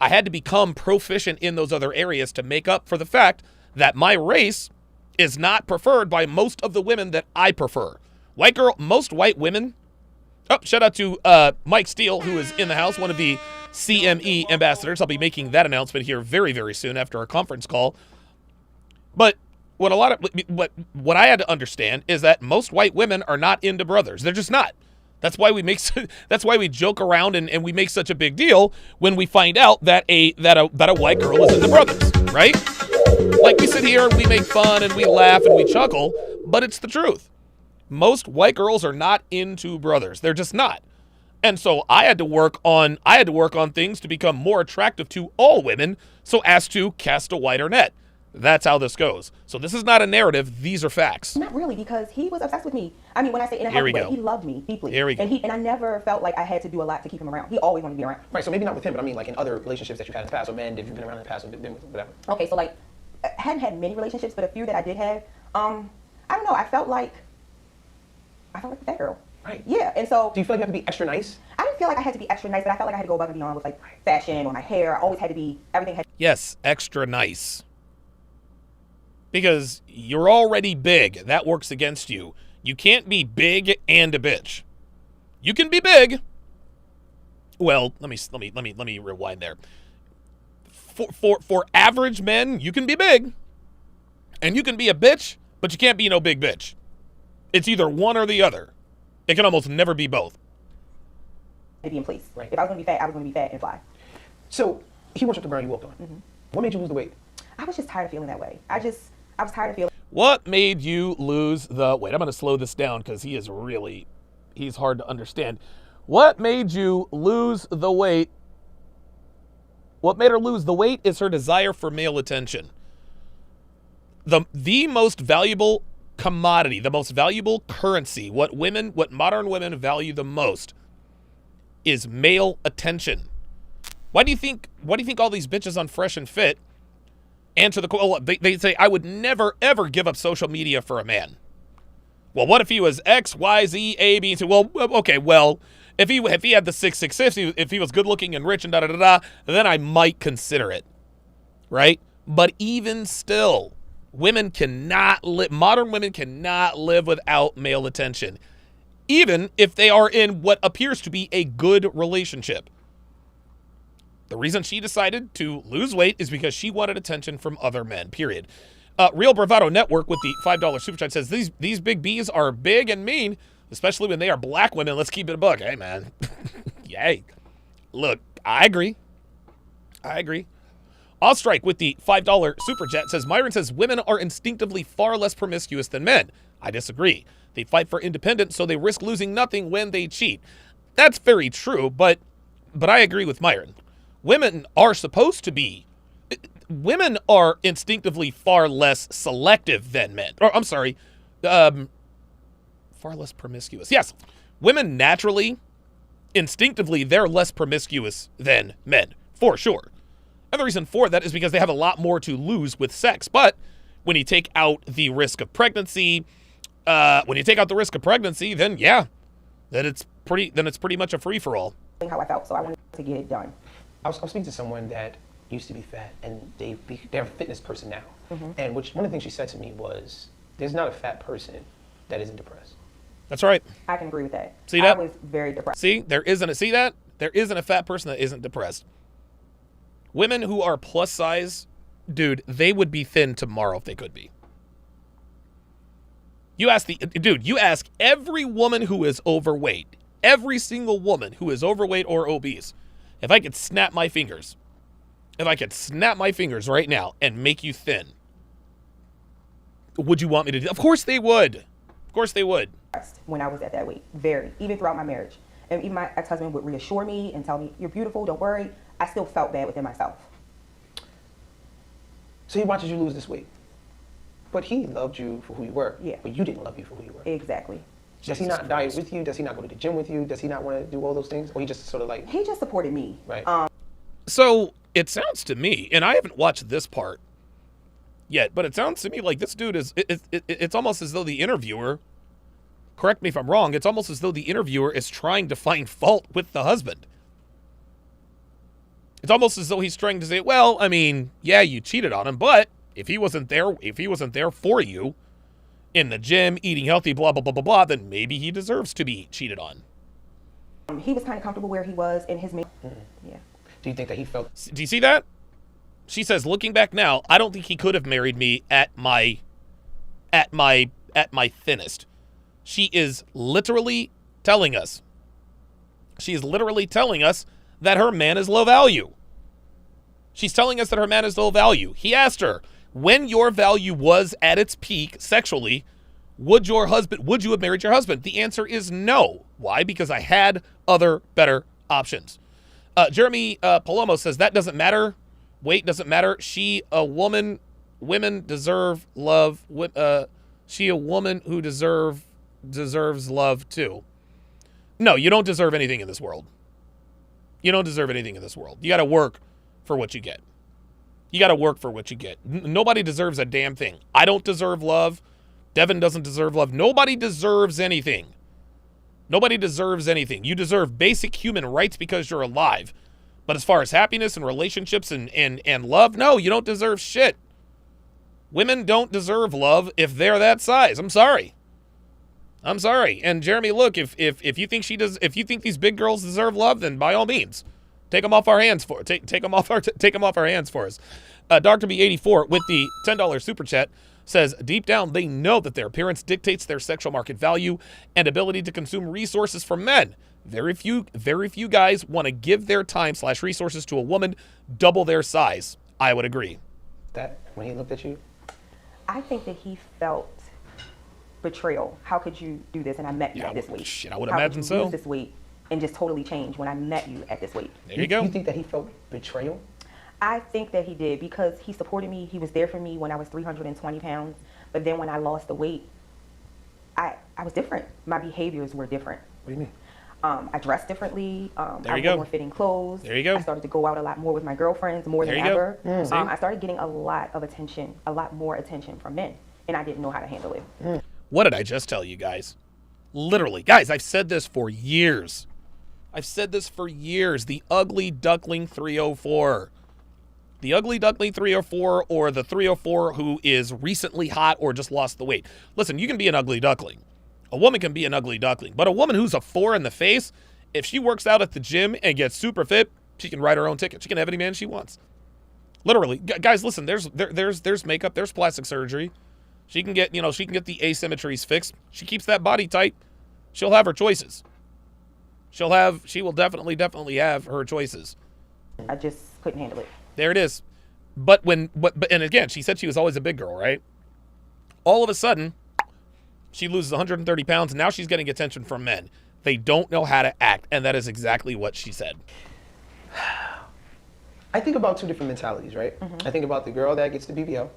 I had to become proficient in those other areas to make up for the fact that my race is not preferred by most of the women that I prefer. Most white women. Oh, shout out to Mike Steele, who is in the house, one of the CME ambassadors. I'll be making that announcement here very, very soon after our conference call. But what I had to understand is that most white women are not into brothers. They're just not. That's why we joke around and we make such a big deal when we find out that a white girl is into brothers, right? Like, we sit here and we make fun and we laugh and we chuckle, but it's the truth. Most white girls are not into brothers. They're just not. And so I had to work on things to become more attractive to all women so as to cast a wider net. That's how this goes. So this is not a narrative. These are facts. Not really, because he was obsessed with me. I mean, when I say in a healthy way, he loved me deeply. Here we go. And I never felt like I had to do a lot to keep him around. He always wanted to be around. Right, so maybe not with him, but I mean like in other relationships that you've had in the past, or men that you've been around in the past, or been with, whatever. Okay, so like, I hadn't had many relationships, but a few that I did have, I don't know, I felt like that girl. Right. Yeah, and so... Do you feel like you have to be extra nice? I didn't feel like I had to be extra nice, but I felt like I had to go above and beyond with like fashion or my hair. I always had to be, everything had... Yes, extra nice. Because you're already big. That works against you. You can't be big and a bitch. You can be big. Well, let me rewind there. For average men, you can be big. And you can be a bitch, but you can't be no big bitch. It's either one or the other. It can almost never be both. to be in place. Right. If I was going to be fat, I was going to be fat and fly. So he worshiped the ground you walked on. Mm-hmm. What made you lose the weight? I was just tired of feeling that way. I was tired of feeling. What made you lose the weight? I'm going to slow this down because he's hard to understand. What made you lose the weight? What made her lose the weight is her desire for male attention. The most valuable commodity, the most valuable currency, what modern women value the most is male attention. Why do you think all these bitches on Fresh and Fit answer the call? They say, I would never, ever give up social media for a man. Well, what if he was X, Y, Z, A, B, and C? Well, okay, well, if he had the 666, if he was good looking and rich and da-da-da-da, then I might consider it, right? But even still, modern women cannot live without male attention, even if they are in what appears to be a good relationship. The reason she decided to lose weight is because she wanted attention from other men, period. Real Bravado Network with the $5 super chat says, these big B's are big and mean, especially when they are black women. Let's keep it a buck. Hey, man. Yay. Look, I agree. I'll strike with the $5 super chat says, Myron says women are instinctively far less promiscuous than men. I disagree. They fight for independence, so they risk losing nothing when they cheat. That's very true, but I agree with Myron. Women are instinctively far less selective than men. Or, I'm sorry, far less promiscuous. Yes, women naturally, instinctively, they're less promiscuous than men, for sure. And the reason for that is because they have a lot more to lose with sex. But when you take out the risk of pregnancy, then yeah, then it's pretty much a free-for-all. How I felt, so I wanted to get it done. I was speaking to someone that used to be fat, and they're a fitness person now. Mm-hmm. And one of the things she said to me was, there's not a fat person that isn't depressed. That's right. I can agree with that. See that? I was very depressed. There isn't a fat person that isn't depressed. Women who are plus size, dude, they would be thin tomorrow if they could be. You ask every woman who is overweight, every single woman who is overweight or obese, if I could snap my fingers right now and make you thin, would you want me to do that? Of course they would. When I was at that weight, even throughout my marriage. And even my ex-husband would reassure me and tell me, you're beautiful, don't worry. I still felt bad within myself. So he watches you lose this weight. But he loved you for who you were. Yeah. But you didn't love you for who you were. Exactly. Does he not diet with you? Does he not go to the gym with you? Does he not want to do all those things? Or he just sort of like... He just supported me. Right. So it sounds to me, and I haven't watched this part yet, but it sounds to me like this dude is... It's almost as though the interviewer... Correct me if I'm wrong. It's almost as though the interviewer is trying to find fault with the husband. It's almost as though he's trying to say, well, I mean, yeah, you cheated on him, but if he wasn't there for you in the gym, eating healthy, blah, blah, blah, blah, blah, then maybe he deserves to be cheated on. He was kind of comfortable where he was in his... Yeah. Do you think that he felt... Do you see that? She says, looking back now, I don't think he could have married me at my thinnest. She is literally telling us that her man is low value. She's telling us that her man is low value. He asked her, when your value was at its peak sexually, would you have married your husband? The answer is no. Why? Because I had other better options. Jeremy Palomo says that doesn't matter. Weight doesn't matter. Women deserve love. She a woman who deserves love too. No, you don't deserve anything in this world. You don't deserve anything in this world. You got to work for what you get. Nobody deserves a damn thing. I don't deserve love. Devin doesn't deserve love. Nobody deserves anything. You deserve basic human rights because you're alive. But as far as happiness and relationships and love, no, you don't deserve shit. Women don't deserve love if they're that size. I'm sorry. And Jeremy, look, if you think these big girls deserve love, then by all means, take them off our hands for our hands for us. Dr. B84 with the $10 super chat says, deep down, they know that their appearance dictates their sexual market value and ability to consume resources from men. Very few guys want to give their time/resources to a woman double their size. I would agree. That when he looked at you, I think that he felt betrayal. How could you do this? And I met you at this weight. Shit, I would How could imagine you so. lose this weight and just totally change when I met you at this weight? There you go. You think that he felt betrayal? I think that he did because he supported me. He was there for me when I was 320 pounds. But then when I lost the weight, I was different. My behaviors were different. What do you mean? I dressed differently. There I you wore go. more fitting clothes. There you go. I started to go out a lot more with my girlfriends, more There than you go. ever. See? I started getting a lot of attention, a lot more attention from men, and I didn't know how to handle it. What did I just tell you guys? Literally, guys, I've said this for years. The ugly duckling 304. The ugly duckling 304 or the 304 who is recently hot or just lost the weight. Listen, you can be an ugly duckling. A woman can be an ugly duckling. But a woman who's a 4 in the face, if she works out at the gym and gets super fit, she can write her own ticket. She can have any man she wants. Literally. Guys, listen, there's makeup, there's plastic surgery. She can get, she can get the asymmetries fixed. She keeps that body tight. She'll have her choices. She will definitely have her choices. I just couldn't handle it. There it is. But and again, she said she was always a big girl, right? All of a sudden, she loses 130 pounds, and now she's getting attention from men. They don't know how to act, and that is exactly what she said. I think about two different mentalities, right? Mm-hmm. I think about the girl that gets the BBL.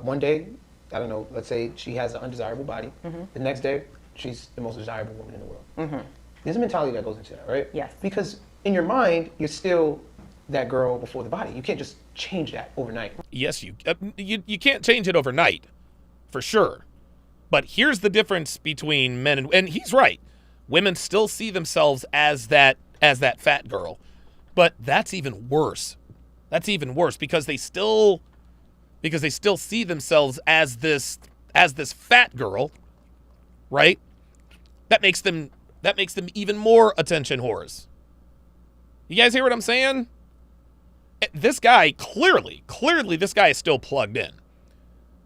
One day, I don't know, let's say she has an undesirable body. Mm-hmm. The next day, she's the most desirable woman in the world. There's a mentality that goes into that, right? Yes. Because in your mind, you're still that girl before the body. You can't just change that overnight. Yes, you can't change it overnight, for sure. But here's the difference between men and he's right. Women still see themselves as that fat girl. But that's even worse. That's even worse because they still see themselves as this fat girl, right? That makes them even more attention whores. You guys hear what I'm saying? This guy clearly this guy is still plugged in.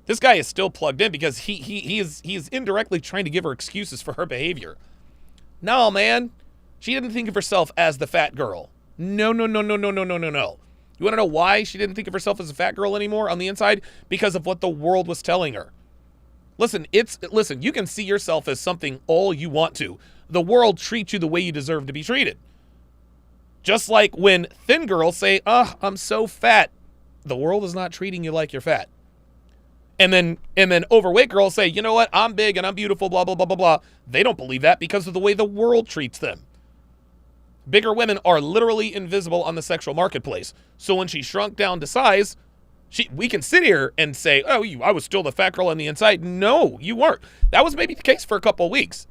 This guy is still plugged in because he is indirectly trying to give her excuses for her behavior. No, man. She didn't think of herself as the fat girl. No. You want to know why she didn't think of herself as a fat girl anymore on the inside? Because of what the world was telling her. Listen, you can see yourself as something all you want to. The world treats you the way you deserve to be treated. Just like when thin girls say, I'm so fat. The world is not treating you like you're fat. And then overweight girls say, you know what? I'm big and I'm beautiful, blah, blah, blah, blah, blah. They don't believe that because of the way the world treats them. Bigger women are literally invisible on the sexual marketplace. So when she shrunk down to size, we can sit here and say, I was still the fat girl on the inside. No, you weren't. That was maybe the case for a couple of weeks.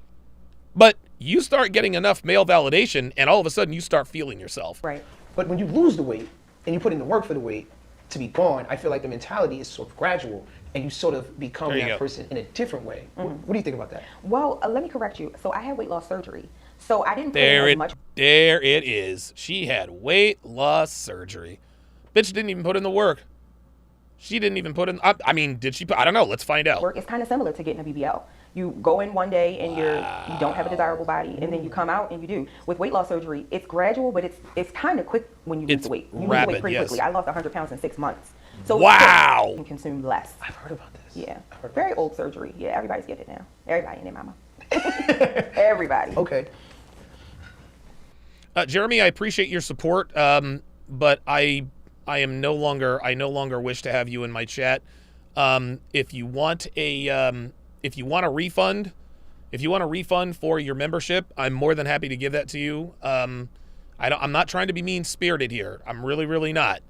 But you start getting enough male validation and all of a sudden you start feeling yourself. Right. But when you lose the weight and you put in the work for the weight to be gone, I feel like the mentality is sort of gradual and you sort of become that person in a different way. What do you think about that? Well, let me correct you. So I had weight loss surgery. So I didn't put in as much. There it is. She had weight loss surgery. Bitch didn't even put in the work. She didn't even put in. I mean, did she? I don't know. Let's find out. Work is kind of similar to getting a BBL. You go in one day and you don't have a desirable body, and then you come out and you do. With weight loss surgery, it's gradual, but it's kind of quick when you lose the weight. You lose the weight pretty quickly. I lost 100 pounds in 6 months. So wow. You can consume less. I've heard about this. Yeah. Very old surgery. Yeah, everybody's getting it now. Everybody and their mama. Everybody. Okay. Jeremy, I appreciate your support, but I no longer wish to have you in my chat. If you want a refund for your membership, I'm more than happy to give that to you. I'm not trying to be mean-spirited here. I'm really not.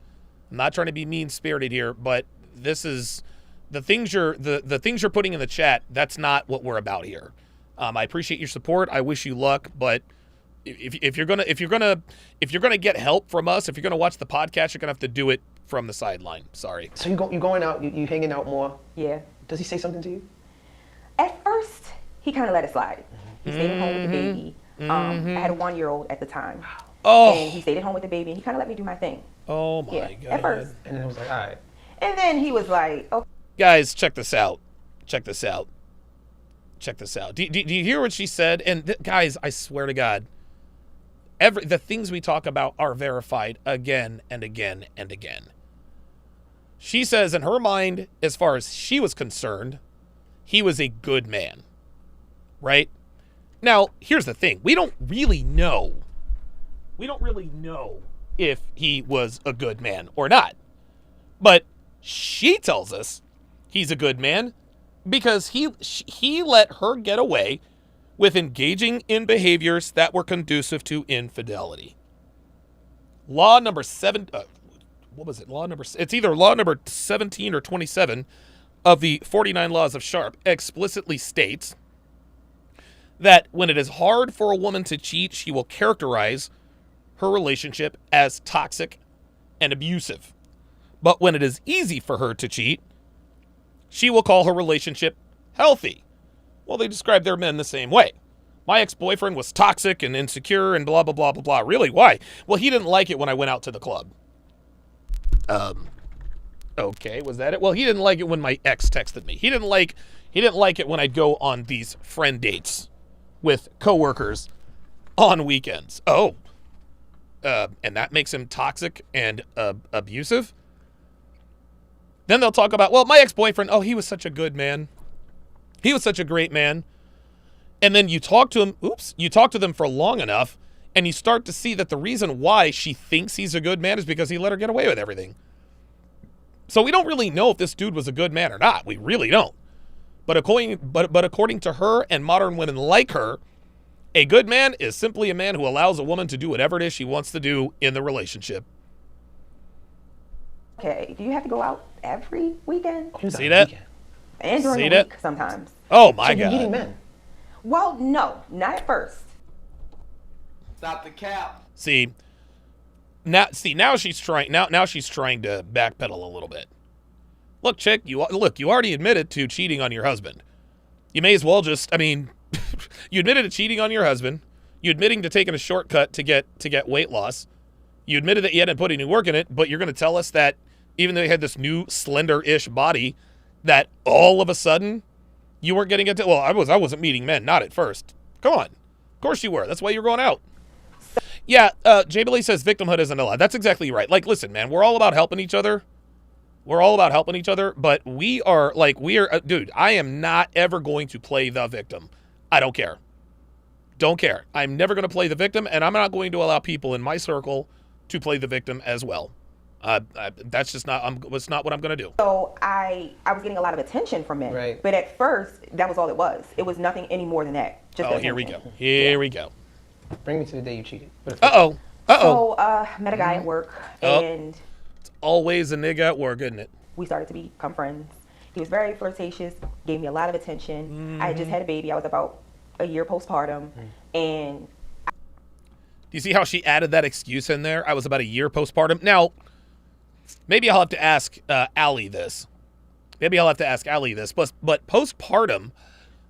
I'm not trying to be mean-spirited here, but this is the things you're putting in the chat. That's not what we're about here. I appreciate your support. I wish you luck, but if you're gonna get help from us, if you're gonna watch the podcast, you're gonna have to do it from the sideline. Sorry. So you going out, you hanging out more? Yeah. Does he say something to you? At first, he kind of let it slide. He stayed at home with the baby. I had a 1-year-old at the time. Oh. And he stayed at home with the baby, and he kind of let me do my thing. Oh my yeah, god. At first. And then it was like, all right. And then he was like, okay. Guys, check this out. check this out. Do you hear what she said? And guys, I swear to God, the things we talk about are verified again and again and again. She says in her mind, as far as she was concerned, he was a good man, right? Now, here's the thing. We don't really know if he was a good man or not. But she tells us he's a good man because he let her get away with engaging in behaviors that were conducive to infidelity. Law number 7, what was it? It's either law number 17 or 27 of the 49 laws of Sharpe explicitly states that when it is hard for a woman to cheat, she will characterize her relationship as toxic and abusive. But when it is easy for her to cheat, she will call her relationship healthy. Well, they describe their men the same way. My ex-boyfriend was toxic and insecure and blah, blah, blah, blah, blah. Really? Why? Well, he didn't like it when I went out to the club. Okay, was that it? Well, he didn't like it when my ex texted me. He didn't like it when I'd go on these friend dates with coworkers on weekends. Oh. And that makes him toxic and abusive? Then they'll talk about, well, my ex-boyfriend, oh, he was such a good man. He was such a great man. And then you talk to them for long enough, and you start to see that the reason why she thinks he's a good man is because he let her get away with everything. So we don't really know if this dude was a good man or not. We really don't. But according to her and modern women like her, a good man is simply a man who allows a woman to do whatever it is she wants to do in the relationship. Okay, do you have to go out every weekend? See that? And during See the that? week sometimes. Oh my So God. you're meeting men. Well, no, not at first. Stop the cap. Now she's trying to backpedal a little bit. Look, chick, you already admitted to cheating on your husband. You may as well just, you admitted to cheating on your husband. You admitting to taking a shortcut to get weight loss. You admitted that you hadn't put any work in it, but you're going to tell us that even though you had this new slender-ish body, that all of a sudden you weren't getting it. Well, I wasn't meeting men, not at first. Come on, of course you were. That's why you're going out. Yeah, Jay Billy says victimhood isn't allowed. That's exactly right. Like, listen, man, we're all about helping each other. But dude, I am not ever going to play the victim. I don't care. I'm never going to play the victim, and I'm not going to allow people in my circle to play the victim as well. That's just not what I'm going to do. So I was getting a lot of attention from men. Right. But at first, that was all it was. It was nothing any more than that. Just here we go. Here we go. Bring me to the day you cheated. So, met a guy at work, and it's always a nigga at work, isn't it? we started to become friends. He was very flirtatious, gave me a lot of attention. I had just had a baby. I was about a year postpartum, and do you see how she added that excuse in there? I was about a year postpartum. Now, maybe I'll have to ask Allie this. But postpartum,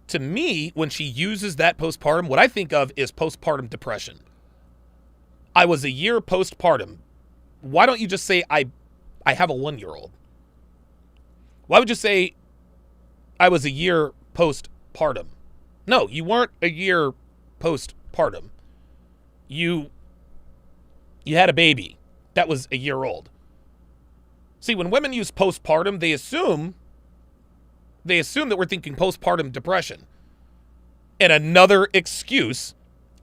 to me, when she uses that postpartum, what I think of is postpartum depression. I was a year postpartum. Why don't you just say I have a 1-year-old? Why would you say I was a year postpartum? No, you weren't a year postpartum. You had a baby that was a year old. See, when women use postpartum, they assume that we're thinking postpartum depression. And another excuse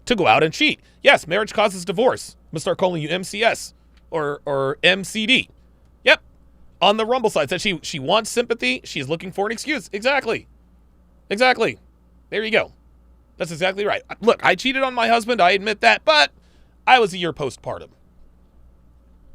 to go out and cheat. Yes, marriage causes divorce. I'm going to start calling you MCS or MCD. Yep. On the Rumble side, said she wants sympathy. She's looking for an excuse. Exactly. There you go. That's exactly right. Look, I cheated on my husband. I admit that. But I was a year postpartum.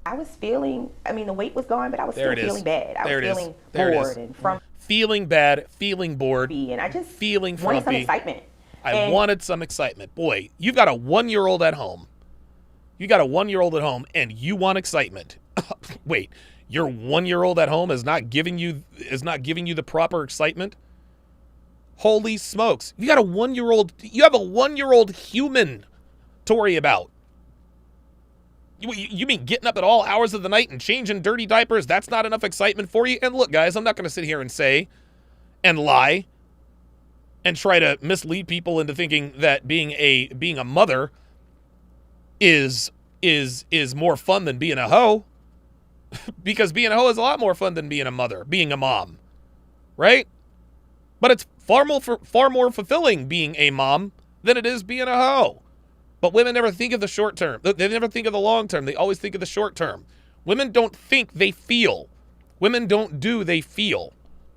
I was feeling, the weight was gone, but I was still feeling bad. I was feeling bored and frumpy. Feeling bad, feeling bored, and I just feeling wanted frumpy. some excitement. I wanted some excitement. Boy, you've got a 1-year-old at home. And you want excitement. Wait, your 1-year-old at home is not giving you the proper excitement? Holy smokes. You have a 1-year-old human to worry about. You mean getting up at all hours of the night and changing dirty diapers? That's not enough excitement for you? And look, guys, I'm not going to sit here and say and lie and try to mislead people into thinking that being a mother is more fun than being a hoe. Because being a hoe is a lot more fun than being a mother, being a mom, right? But it's far more fulfilling being a mom than it is being a hoe. But women never think of the short term. They never think of the long term. They always think of the short term. Women don't think, they feel. Women don't do, they feel.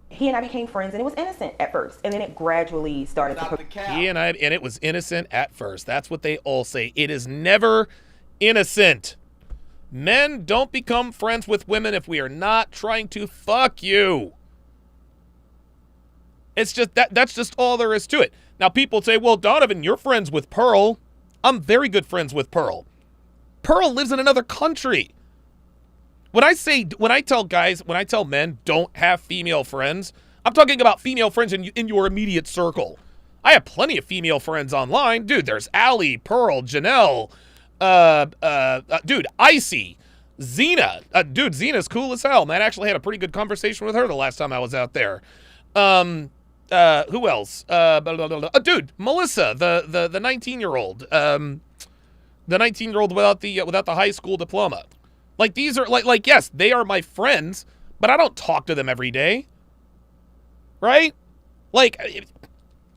He and I became friends, and it was innocent at first, and then it gradually started to... And it was innocent at first. That's what they all say. It is never innocent. Men don't become friends with women if we are not trying to fuck you. It's just that's just all there is to it. Now people say, well, Donovan, you're friends with Pearl. I'm very good friends with Pearl. Pearl lives in another country. When I tell men don't have female friends, I'm talking about female friends in your immediate circle. I have plenty of female friends online. Dude, there's Allie, Pearl, Janelle, dude, Icy, Xena. Dude, Xena's cool as hell, man. I actually had a pretty good conversation with her the last time I was out there. Who else? Dude, Melissa, the 19-year-old. The 19-year-old without the high school diploma. Like, these are like yes, they are my friends, but I don't talk to them every day. Right? Like,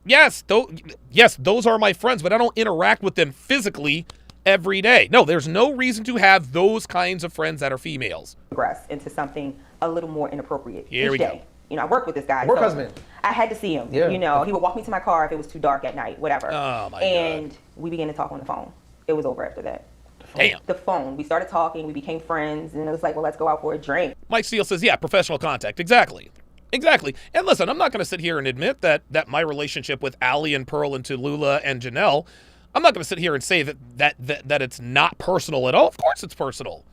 yes, those are my friends, but I don't interact with them physically every day. No, there's no reason to have those kinds of friends that are females. Progress into something a little more inappropriate Here we go. You know, I work with this guy. Work husband. I had to see him. Yeah. You know, he would walk me to my car if it was too dark at night, whatever. Oh, my and God. we began to talk on the phone. It was over after that. Damn. The phone. We started talking. We became friends. And it was like, well, let's go out for a drink. Mike Steele says, yeah, professional contact. Exactly. And listen, I'm not going to sit here and admit that my relationship with Allie and Pearl and Tallulah and Janelle, I'm not going to sit here and say that it's not personal at all. Of course it's personal.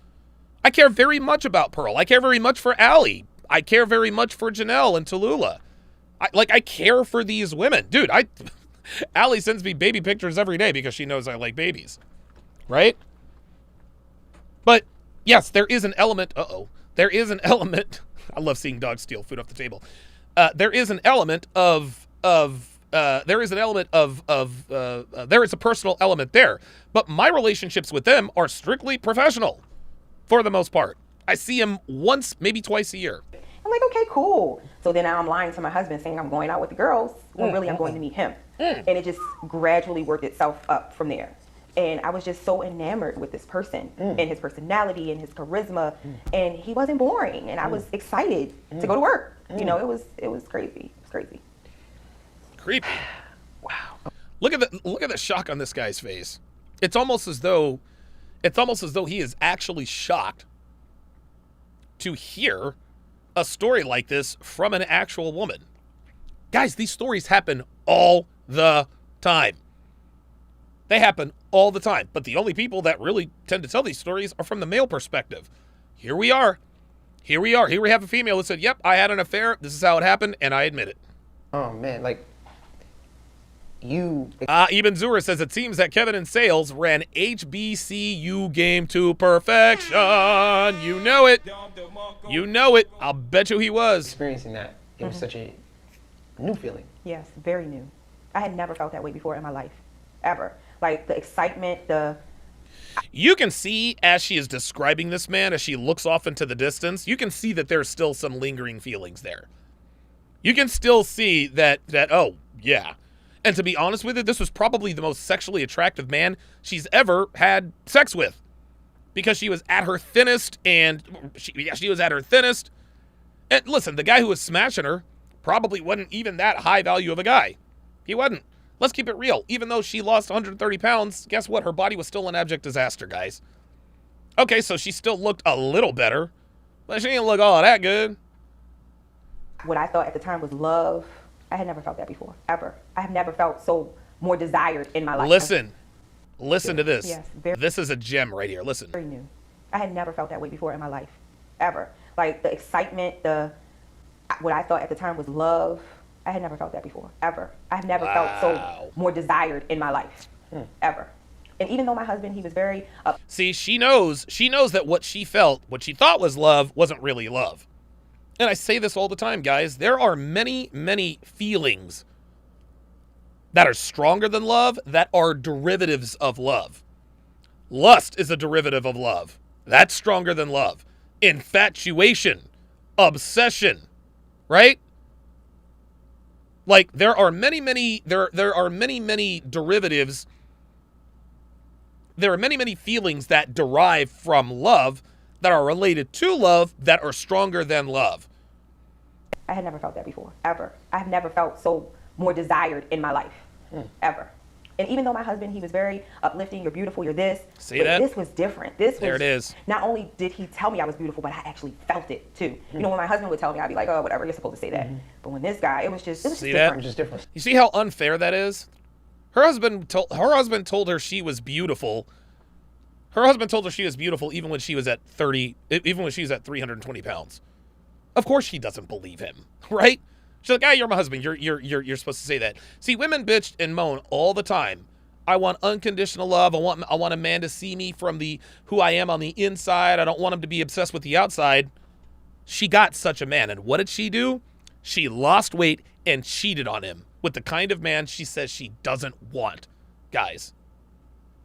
I care very much about Pearl. I care very much for Allie. I care very much for Janelle and Tallulah. I care for these women. Dude, Allie sends me baby pictures every day because she knows I like babies. Right? But, yes, there is an element... There is an element... I love seeing dogs steal food off the table. There is an element there is a personal element there. But my relationships with them are strictly professional, for the most part. I see him once, maybe twice a year. I'm like, okay, cool. So then now I'm lying to my husband saying I'm going out with the girls when really I'm going to meet him. And it just gradually worked itself up from there. And I was just so enamored with this person and his personality and his charisma. And he wasn't boring. And I was excited to go to work. You know, it was crazy. It was crazy. Creepy. Wow. Look at the shock on this guy's face. It's almost as though he is actually shocked to hear a story like this from an actual woman. Guys, these stories happen all the time. They happen all the time. But the only people that really tend to tell these stories are from the male perspective. Here we are. Here we have a female that said, yep, I had an affair. This is how it happened, and I admit it. Oh, man, like, you... Ibn Zura says, it seems that Kevin and Sales ran HBCU game to perfection. You know it. You know it. I'll bet you he was. Experiencing that, it was such a new feeling. Yes, very new. I had never felt that way before in my life, ever. Like, the excitement, You can see, as she is describing this man, as she looks off into the distance, you can see that there's still some lingering feelings there. You can still see that oh, yeah. And to be honest with you, this was probably the most sexually attractive man she's ever had sex with. Because she was at her thinnest, and she was at her thinnest. And listen, the guy who was smashing her probably wasn't even that high value of a guy. He wasn't. Let's keep it real. Even though she lost 130 pounds, guess what? Her body was still an abject disaster, guys. Okay, so she still looked a little better, but she didn't look all that good. What I thought at the time was love. I had never felt that before, ever. I have never felt so more desired in my life. Listen to this. Yes, this is a gem right here. Listen. Very new. I had never felt that way before in my life, ever. Like, the excitement, what I thought at the time was love. I had never felt that before, ever. I have never felt so more desired in my life, ever. And even though my husband, he was very... See, she knows that what she thought was love, wasn't really love. And I say this all the time, guys. There are many, many feelings that are stronger than love, that are derivatives of love. Lust is a derivative of love. That's stronger than love. Infatuation, obsession, right? Like there are many derivatives. There are many feelings that derive from love that are related to love that are stronger than love. I had never felt that before, ever. I've never felt so more desired in my life, ever. And even though my husband, he was very uplifting, you're beautiful, you're this. See that? This was different. This was, there it is. Not only did he tell me I was beautiful, but I actually felt it too. You know, when my husband would tell me, I'd be like, oh, whatever, you're supposed to say that. But when this guy, it was just different. It was just different. You see how unfair that is? Her husband told her she was beautiful. Her husband told her she was beautiful even when she was at 320 pounds. Of course she doesn't believe him, right? She's like, you're my husband. You're supposed to say that. See, women bitch and moan all the time. I want unconditional love. I want a man to see me from who I am on the inside. I don't want him to be obsessed with the outside. She got such a man, and what did she do? She lost weight and cheated on him with the kind of man she says she doesn't want. Guys,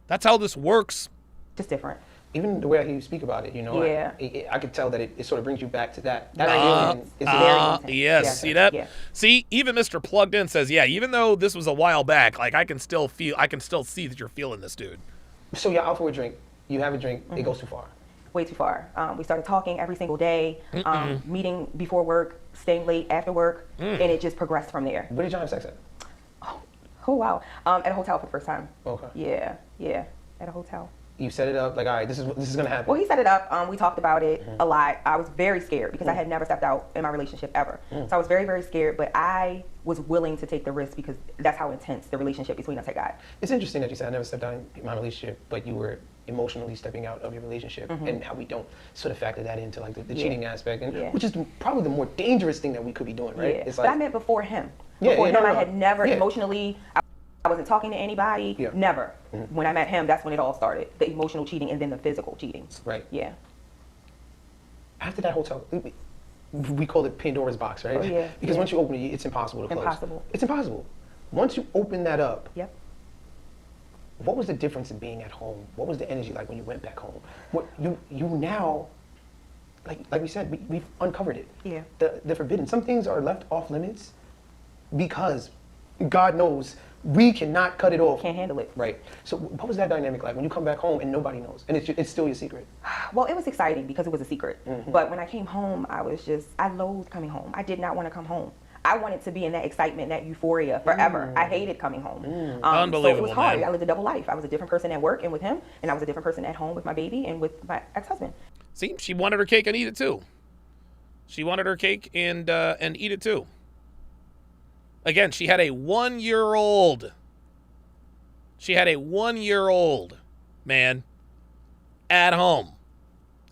that's how this works. Just different. Even the way you speak about it, you know, yeah. I could tell that it sort of brings you back to that. That alien is very intense. Yes, see that? Yeah. See, even Mr. Plugged In says, yeah, even though this was a while back, like I can still see that you're feeling this, dude. So you're out for a drink, you have a drink, it goes too far. Way too far. We started talking every single day, meeting before work, staying late after work, and it just progressed from there. Where did y'all have sex at? Oh wow. At a hotel for the first time. Okay. Yeah, at a hotel. You set it up like, all right, this is gonna happen. Well, he set it up. We talked about it a lot. I was very scared because I had never stepped out in my relationship ever. So I was very, very scared, but I was willing to take the risk because that's how intense the relationship between us had got. It's interesting that you said I never stepped out in my relationship, but you were emotionally stepping out of your relationship, and how we don't sort of factor that into like the cheating aspect, and which is probably the more dangerous thing that we could be doing, right? Yeah. It's but like, I meant before him. Before him, I had never emotionally. I wasn't talking to anybody, never. When I met him, that's when it all started. The emotional cheating and then the physical cheating. Right. Yeah. After that hotel, we call it Pandora's box, right? Oh, yeah. Because once you open it, it's impossible to close. Impossible. It's impossible. Once you open that up, yep. What was the difference in being at home? What was the energy like when you went back home? What you now, like we said, we've uncovered it. Yeah. The forbidden. Some things are left off limits because God knows we cannot cut it off. Can't handle it. Right. So what was that dynamic like when you come back home and nobody knows, and it's still your secret? Well, it was exciting because it was a secret. But when I came home, I loathed coming home. I did not want to come home. I wanted to be in that excitement, that euphoria forever. I hated coming home. Unbelievable, so it was hard. man. I lived a double life. I was a different person at work and with him, and I was a different person at home with my baby and with my ex-husband. See, she wanted her cake and eat it too. She wanted her cake and eat it too. Again, she had a 1-year-old. She had a 1-year-old man at home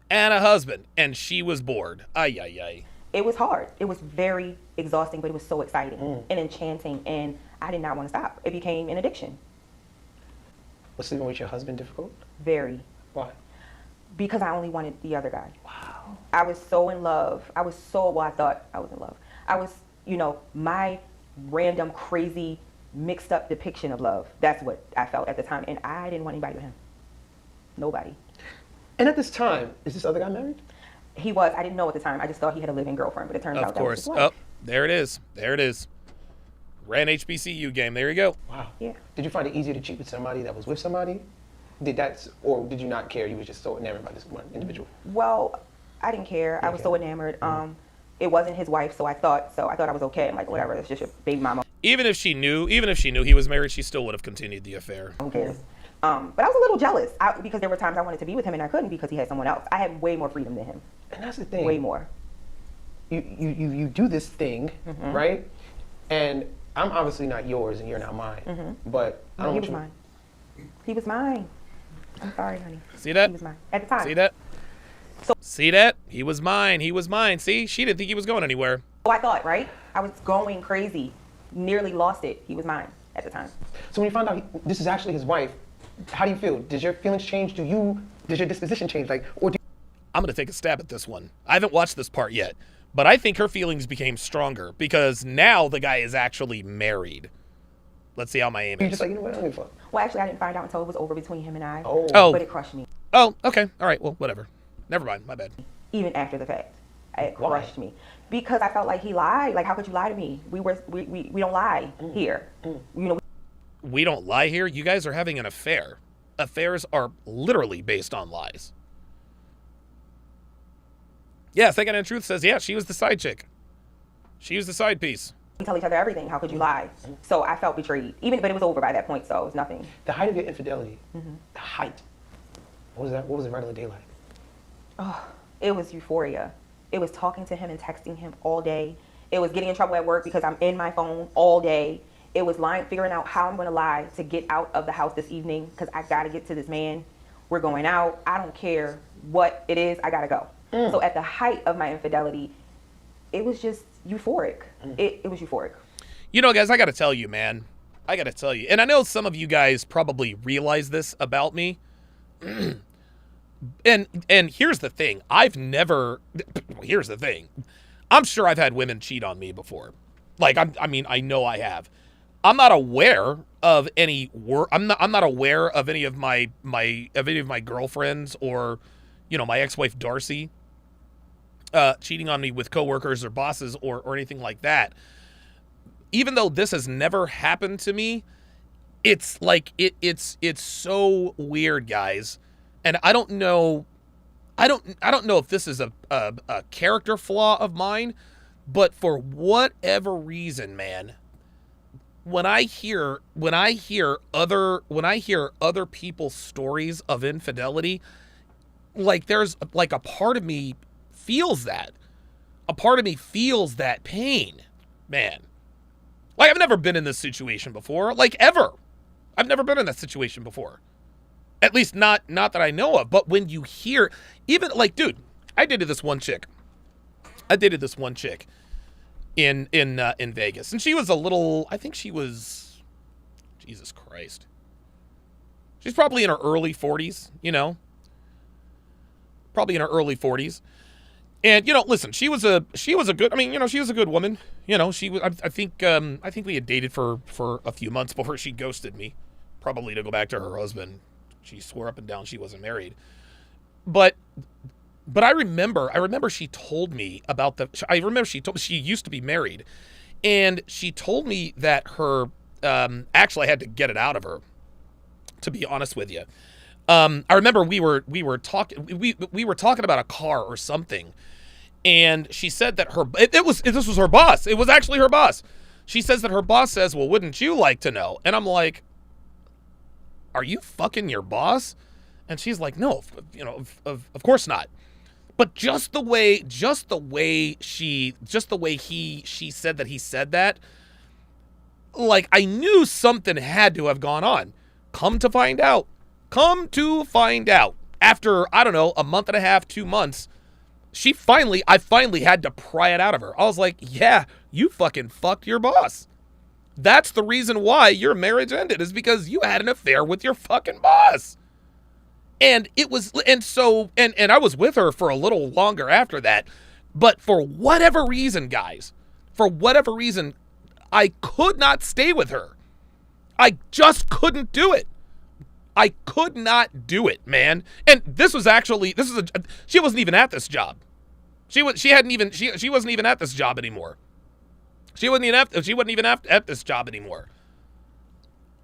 and a husband, and she was bored. Ay, ay, ay. It was hard. It was very exhausting, but it was so exciting and enchanting, and I did not want to stop. It became an addiction. Was sleeping with your husband difficult? Very. Why? Because I only wanted the other guy. Wow. I was so in love. I thought I was in love. I was, my random, crazy, mixed up depiction of love. That's what I felt at the time, and I didn't want anybody but him. Nobody. And at this time, is this other guy married? He was. I didn't know at the time. I just thought he had a living girlfriend, but it turns out that was his wife. Oh, there it is. There it is. Ran HBCU game. There you go. Wow. Yeah. Did you find it easier to cheat with somebody that was with somebody? Or did you not care? You were just so enamored by this one individual? Well, I didn't care. I was so enamored. It wasn't his wife, so I thought I was okay. I'm like, whatever. It's just your baby mama. Even if she knew he was married, she still would have continued the affair. Who cares? But I was a little jealous because there were times I wanted to be with him and I couldn't because he had someone else. I had way more freedom than him. And that's the thing. Way more. You do this thing, right? And I'm obviously not yours and you're not mine. But I don't want you. Mine. He was mine. I'm sorry, honey. See that? He was mine at the time. See that? See that? He was mine. He was mine. See? She didn't think he was going anywhere. So I thought, right? I was going crazy. Nearly lost it. He was mine at the time. So when you found out this is actually his wife, how do you feel? Did your feelings change? Did your disposition change? I'm going to take a stab at this one. I haven't watched this part yet, but I think her feelings became stronger because now the guy is actually married. Let's see how my aim You're is. just like, you know what, I don't give a fuck. Well, actually, I didn't find out until it was over between him and I. Oh. But it crushed me. Oh, okay. All right. Well, whatever. Never mind. My bad. Even after the fact, it crushed me because I felt like he lied. Like, how could you lie to me? We don't lie here. You know. We don't lie here. You guys are having an affair. Affairs are literally based on lies. Yeah, Second and Truth says, yeah, she was the side chick. She was the side piece. We tell each other everything. How could you lie? So I felt betrayed. But it was over by that point, so it was nothing. The height of your infidelity, the height. What was that? What was the regular day like? Oh, it was euphoria. It was talking to him and texting him all day. It was getting in trouble at work because I'm in my phone all day. It was figuring out how I'm going to lie to get out of the house this evening because I got to get to this man. We're going out. I don't care what it is. I got to go. So at the height of my infidelity, it was just euphoric. It was euphoric. You know, guys, I got to tell you, man. I got to tell you. And I know some of you guys probably realize this about me. And here's the thing. Here's the thing. I'm sure I've had women cheat on me before. Like, I know I have. I'm not aware of any I'm not aware of any of my girlfriends or, you know, my ex-wife Darcy cheating on me with coworkers or bosses or anything like that. Even though this has never happened to me, it's like it's so weird, guys. And I don't know if this is a character flaw of mine, but for whatever reason, man, when I hear other people's stories of infidelity, like there's like a part of me feels that. A part of me feels that pain, man. Like I've never been in this situation before, like ever. I've never been in that situation before. At least not that I know of. But when you hear, even like, dude, I dated this one chick in Vegas, and she was a little. I think she was, Jesus Christ. She's probably in her early 40s. You know, probably in her early 40s. And you know, listen, she was a good. I mean, you know, she was a good woman. You know, she was. I think we had dated for a few months before she ghosted me, probably to go back to her husband. She swore up and down she wasn't married. But I remember she told me about she used to be married, and she told me that her actually I had to get it out of her, to be honest with you. I remember we were talking about a car or something, and she said that this was her boss. It was actually her boss. She says that her boss says, "Well, wouldn't you like to know?" And I'm like, "Are you fucking your boss?" And she's like, "No, you know, of course not." But just the way she said that he said that, like I knew something had to have gone on. Come to find out, after, I don't know, a month and a half, 2 months, I finally had to pry it out of her. I was like, yeah, you fucking fucked your boss. That's the reason why your marriage ended, is because you had an affair with your fucking boss. And I was with her for a little longer after that. But for whatever reason, guys, I could not stay with her. I just couldn't do it. I could not do it, man. And she wasn't even at this job. She wasn't even at this job anymore. She wasn't even at this job anymore.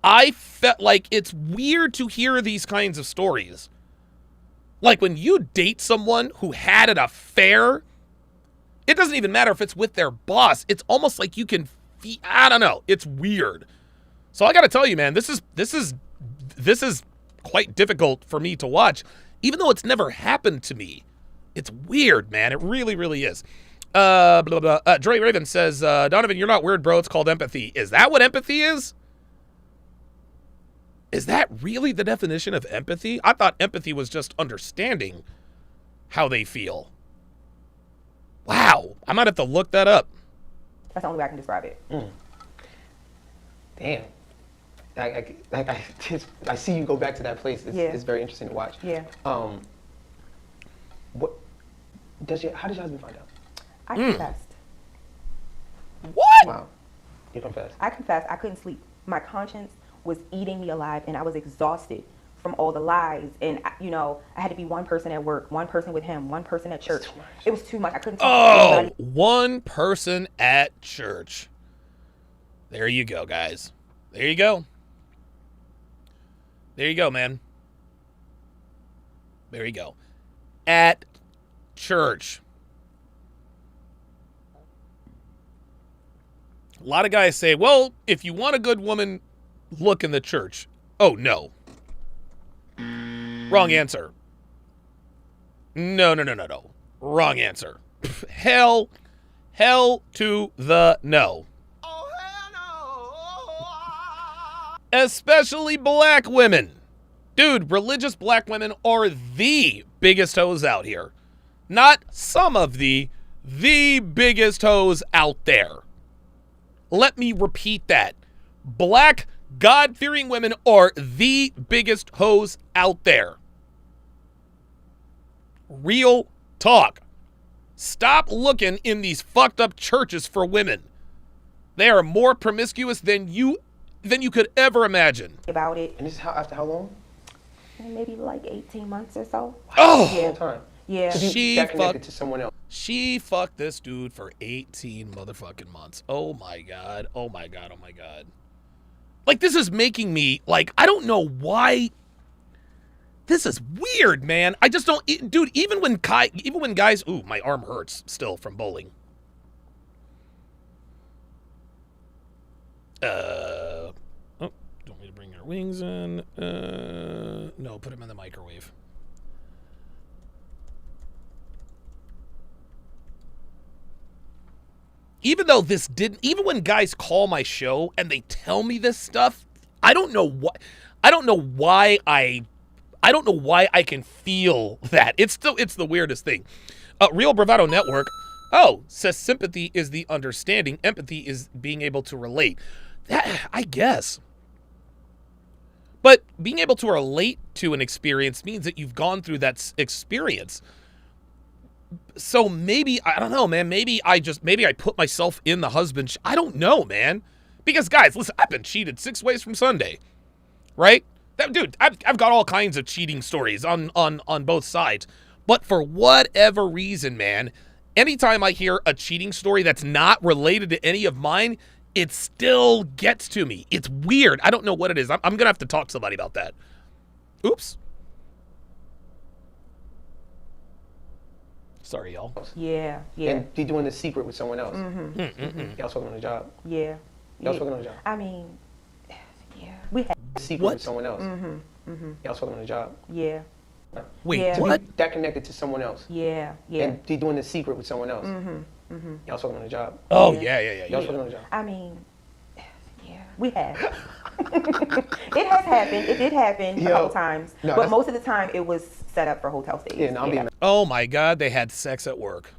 I felt like it's weird to hear these kinds of stories. Like when you date someone who had an affair, it doesn't even matter if it's with their boss. It's almost like you can I don't know. It's weird. So I got to tell you, man, this is quite difficult for me to watch, even though it's never happened to me. It's weird, man. It really, really is. Dre Raven says, Donovan, you're not weird, bro. It's called empathy. Is that what empathy is? Is that really the definition of empathy? I thought empathy was just understanding how they feel. Wow. I might have to look that up. That's the only way I can describe it. Damn. I see you go back to that place. It's very interesting to watch. Yeah. How did your husband find out? I confessed. What? Wow. You confessed? I confessed. I couldn't sleep. My conscience was eating me alive, and I was exhausted from all the lies. And, you know, I had to be one person at work, one person with him, one person at church. It was too much. I couldn't talk to anybody. One person at church. There you go, guys. There you go. There you go, man. There you go. At church. A lot of guys say, well, if you want a good woman, look in the church. Oh, no. Wrong answer. No. Wrong answer. Hell to the no. Oh, hell no. Especially black women. Dude, religious black women are the biggest hoes out here. Not some of the biggest hoes out there. Let me repeat that. Black, God-fearing women are the biggest hoes out there. Real talk. Stop looking in these fucked up churches for women. They are more promiscuous than you could ever imagine. About it. And this is after how long? Maybe like 18 months or so. Oh! Yeah. Time. Yeah. She connected to someone else. She fucked this dude for 18 motherfucking months. Oh my god. Oh my god. Oh my god. Like, this is making me, like, I don't know why. This is weird, man. I just don't, dude, even when guys, ooh, my arm hurts still from bowling. Oh, don't need to bring your wings in. No, put them in the microwave. Even though this didn't, even when guys call my show and they tell me this stuff, I don't know why I can feel that. It's the weirdest thing. Real Bravado Network, says sympathy is the understanding. Empathy is being able to relate. That, I guess. But being able to relate to an experience means that you've gone through that experience. So maybe, I don't know, man. Maybe I put myself in the husband. I don't know, man. Because, guys, listen, I've been cheated 6 ways from Sunday. Right? Dude, I've got all kinds of cheating stories on both sides. But for whatever reason, man, anytime I hear a cheating story that's not related to any of mine, it still gets to me. It's weird. I don't know what it is. I'm going to have to talk to somebody about that. Oops. Sorry, y'all. Yeah. And you're doing the secret with someone else. Y'all talking on the job. Yeah. Y'all talking on the job. I mean, yeah. We had The secret with someone else. Y'all talking on the job. Yeah. Wait, Yeah. what? That connected to someone else. Yeah. And you're doing the secret with someone else. Y'all talking on the job. Oh, yeah. Y'all talking on the job. I mean, yeah. We have. It has happened. It did happen a couple times. No, but most of the time, it was set up for hotel stays. Yeah, no, I'm being. Oh, my God. They had sex at work.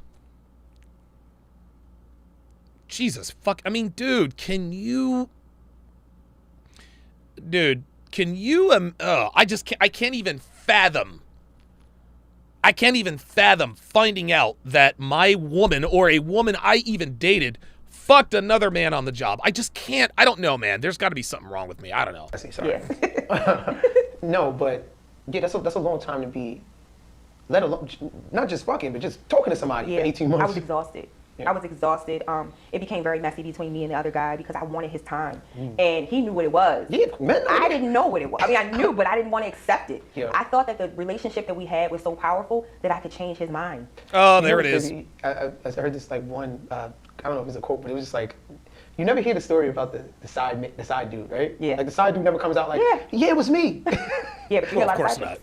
Jesus, fuck. I mean, dude, can you... Dude, can you... I can't even fathom... I can't even fathom finding out that my woman or a woman I even dated fucked another man on the job. I just can't. I don't know, man. There's got to be something wrong with me. I don't know. I see, sorry. Yeah. No, but yeah, that's a long time to be, let alone, not just fucking, but just talking to somebody for 18 months. I was exhausted. Yeah. I was exhausted. It became very messy between me and the other guy because I wanted his time. And he knew what it was. Yeah, man, I didn't know what it was. I mean, I knew, but I didn't want to accept it. Yeah. I thought that the relationship that we had was so powerful that I could change his mind. Oh, there it is. I heard this like one, I don't know if it's a quote, but it was just like, you never hear the story about the side dude, right? Yeah. Like the side dude never comes out like, yeah, it was me. Yeah, but you Well, realize of course I not.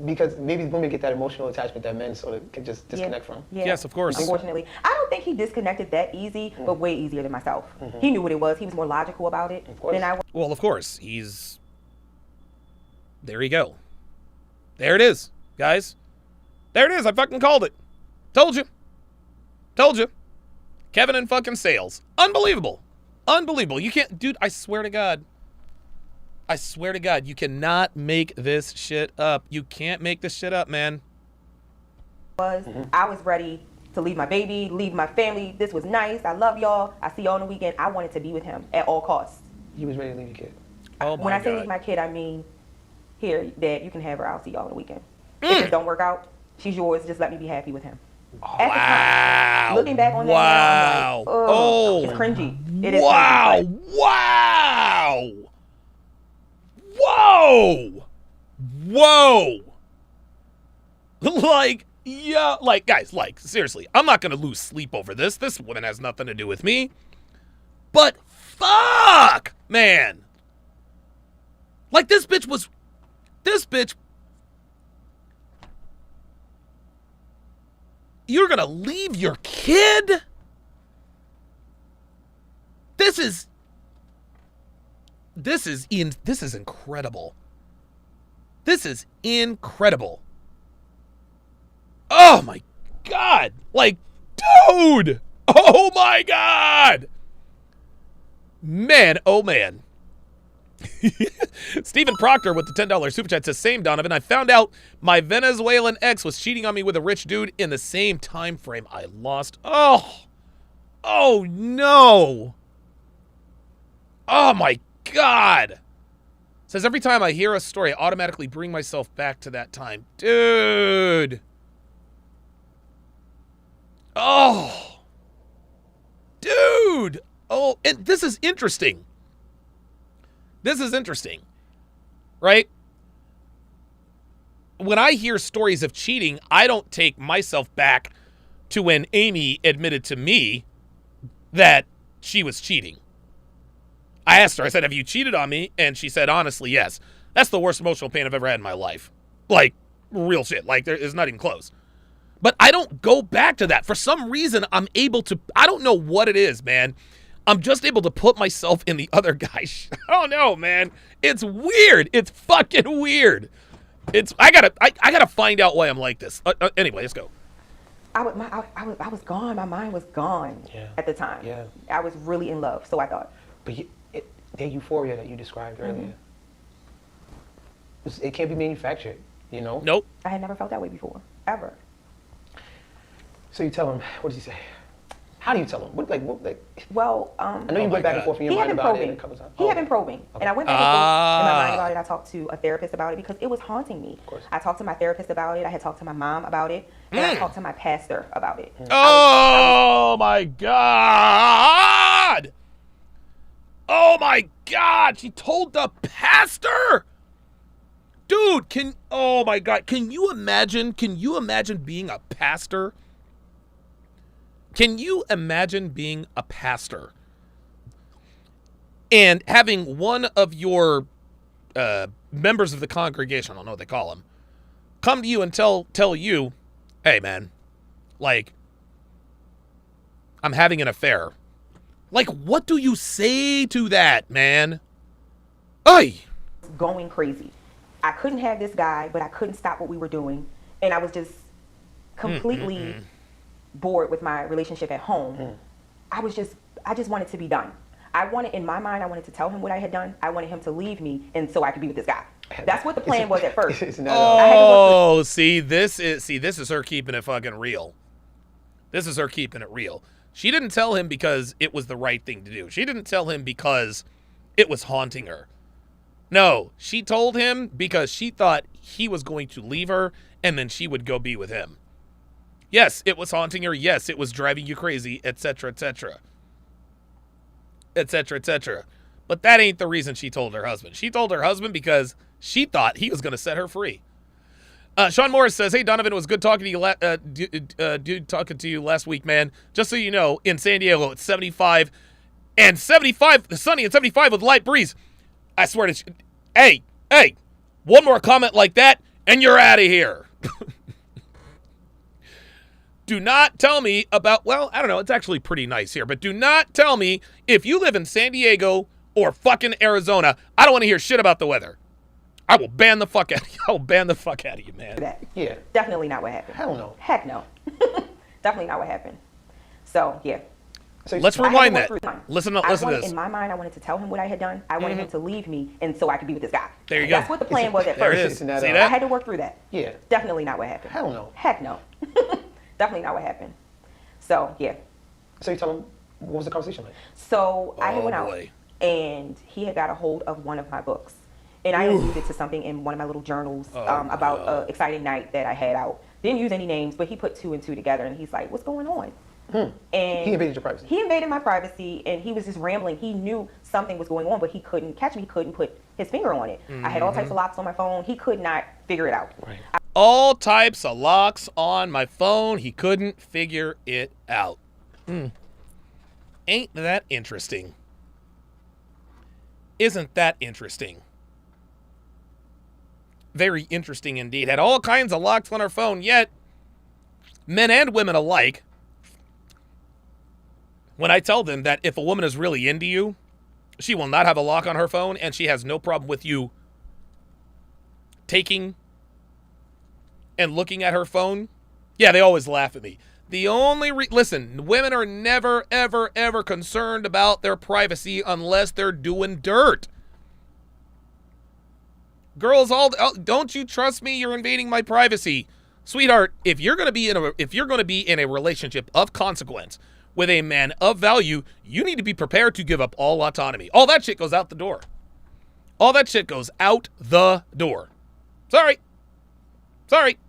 Because maybe women get that emotional attachment that men sort of can just disconnect from. Yeah. Yes, of course. Unfortunately. I don't think he disconnected that easy, but way easier than myself. He knew what it was. He was more logical about it than I was. Well, of course. He's... There you go. There it is, guys. There it is. I fucking called it. Told you. Told you. Kevin in fucking sales. Unbelievable. Unbelievable. You can't... Dude, I swear to God. I swear to God, you cannot make this shit up. You can't make this shit up, man. I was ready to leave my baby, leave my family. This was nice. I love y'all. I see y'all on the weekend. I wanted to be with him at all costs. You was ready to leave your kid. Oh my When I say God. leave my kid, I mean, here, Dad, you can have her. I'll see y'all on the weekend. If it don't work out, she's yours. Just let me be happy with him. At the time, looking back on that now, I'm like, oh, it's cringy. It is wow. cringy, Wow. Whoa. Whoa. Like, yeah, like, guys, like, seriously, I'm not going to lose sleep over this. This woman has nothing to do with me. But fuck, man. Like, this bitch, you're going to leave your kid? This is incredible. This is incredible. Oh my God. Like, dude. Oh my God. Man, oh man. Stephen Proctor with the $10 super chat says, same Donovan. I found out my Venezuelan ex was cheating on me with a rich dude in the same time frame. I lost. Oh no. Oh my God. Says every time I hear a story, I automatically bring myself back to that time. Dude. Oh. Dude. Oh, and this is interesting. This is interesting, right? When I hear stories of cheating, I don't take myself back to when Amy admitted to me that she was cheating. I asked her, I said, have you cheated on me? And she said, honestly, yes. That's the worst emotional pain I've ever had in my life. Like, real shit. Like, it's not even close. But I don't go back to that. For some reason, I'm able to, I don't know what it is, man. I'm just able to put myself in the other guy's. I don't know, man. It's weird. It's fucking weird. I gotta find out why I'm like this. Anyway, let's go. I was gone. My mind was gone at the time. Yeah. I was really in love, so I thought. But the euphoria that you described earlier, it can't be manufactured, you know? Nope. I had never felt that way before, ever. So you tell him, what does he say? How do you tell him? Well, I know you went back and forth in your mind about it a couple times. He had been probing. And I went back and forth in my mind about it. I talked to a therapist about it because it was haunting me. Of course. I talked to my therapist about it. I had talked to my mom about it. And I talked to my pastor about it. Oh, my God. Oh, my God. She told the pastor. Dude, oh, my God. Can you imagine being a pastor? Can you imagine being a pastor and having one of your members of the congregation, I don't know what they call them, come to you and tell you, hey, man, like, I'm having an affair. Like, what do you say to that, man? Oy! Going crazy. I couldn't have this guy, but I couldn't stop what we were doing. And I was just completely bored with my relationship at home. I just wanted to be done. In my mind, I wanted to tell him what I had done. I wanted him to leave me, and so I could be with this guy. That's what the plan was at first. See, this is her keeping it fucking real. This is her keeping it real. She didn't tell him because it was the right thing to do. She didn't tell him because it was haunting her. No, she told him because she thought he was going to leave her, and then she would go be with him. Yes, it was haunting her. Yes, it was driving you crazy, etc., etc., etc., etc. But that ain't the reason she told her husband. She told her husband because she thought he was going to set her free. Sean Morris says, hey, Donovan, it was good talking to you, talking to you last week, man. Just so you know, in San Diego, it's 75 and 75, sunny and 75 with light breeze. I swear to you. Hey, one more comment like that, and you're out of here. Do not tell me about, well, I don't know, it's actually pretty nice here, but do not tell me if you live in San Diego or fucking Arizona, I don't want to hear shit about the weather. I will ban the fuck out of you. I will ban the fuck out of you, man. Yeah. Definitely not what happened. Hell no. Heck no. Definitely not what happened. So, yeah. So let's rewind that. Listen to this. In my mind, I wanted to tell him what I had done. I wanted him to leave me, and so I could be with this guy. There you go. That's what the plan was at there first. It is. See that? I had to work through that. Yeah. Definitely not what happened. Hell no. Heck no. Definitely not what happened. So, yeah. So you tell him, what was the conversation like? So I went out, and he had got a hold of one of my books. And I alluded to something in one of my little journals about an exciting night that I had out. Didn't use any names, but he put 2 and 2 together, and he's like, what's going on? And he invaded your privacy. He invaded my privacy, and he was just rambling. He knew something was going on, but he couldn't catch me. He couldn't put his finger on it. I had all types of locks on my phone. He could not figure it out. Right. All types of locks on my phone. He couldn't figure it out. Ain't that interesting? Isn't that interesting? Very interesting indeed. Had all kinds of locks on her phone, yet men and women alike, when I tell them that if a woman is really into you, she will not have a lock on her phone, and she has no problem with you taking and looking at her phone, yeah, they always laugh at me. The only listen, women are never, ever, ever concerned about their privacy unless they're doing dirt. Girls, don't you trust me? You're invading my privacy, sweetheart. If you're gonna be in a relationship of consequence with a man of value, you need to be prepared to give up all autonomy. All that shit goes out the door. All that shit goes out the door. Sorry.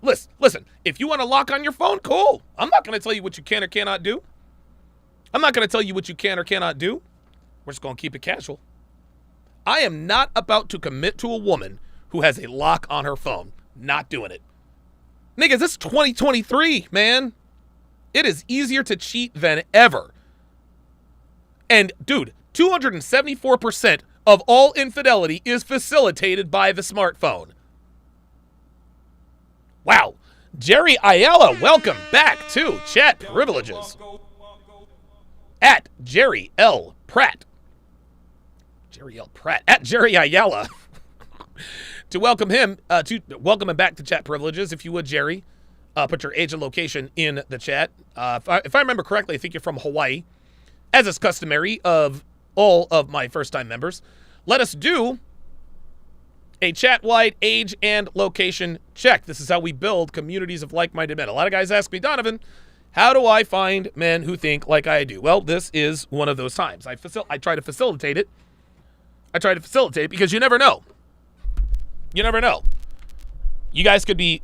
Listen. If you want to lock on your phone, cool. I'm not gonna tell you what you can or cannot do. I'm not gonna tell you what you can or cannot do. We're just gonna keep it casual. I am not about to commit to a woman who has a lock on her phone. Not doing it. Niggas, this is 2023, man. It is easier to cheat than ever. And, dude, 274% of all infidelity is facilitated by the smartphone. Wow. Jerry Ayala, welcome back to Chat Privileges. At Jerry L. Pratt. Jerry L. Pratt. At Jerry Ayala. To welcome him back to Chat Privileges, if you would, Jerry. Put your age and location in the chat. If I remember correctly, I think you're from Hawaii. As is customary of all of my first-time members, let us do a chat-wide age and location check. This is how we build communities of like-minded men. A lot of guys ask me, Donovan, how do I find men who think like I do? Well, this is one of those times. I try to facilitate it. Because you never know. You never know. You guys could be...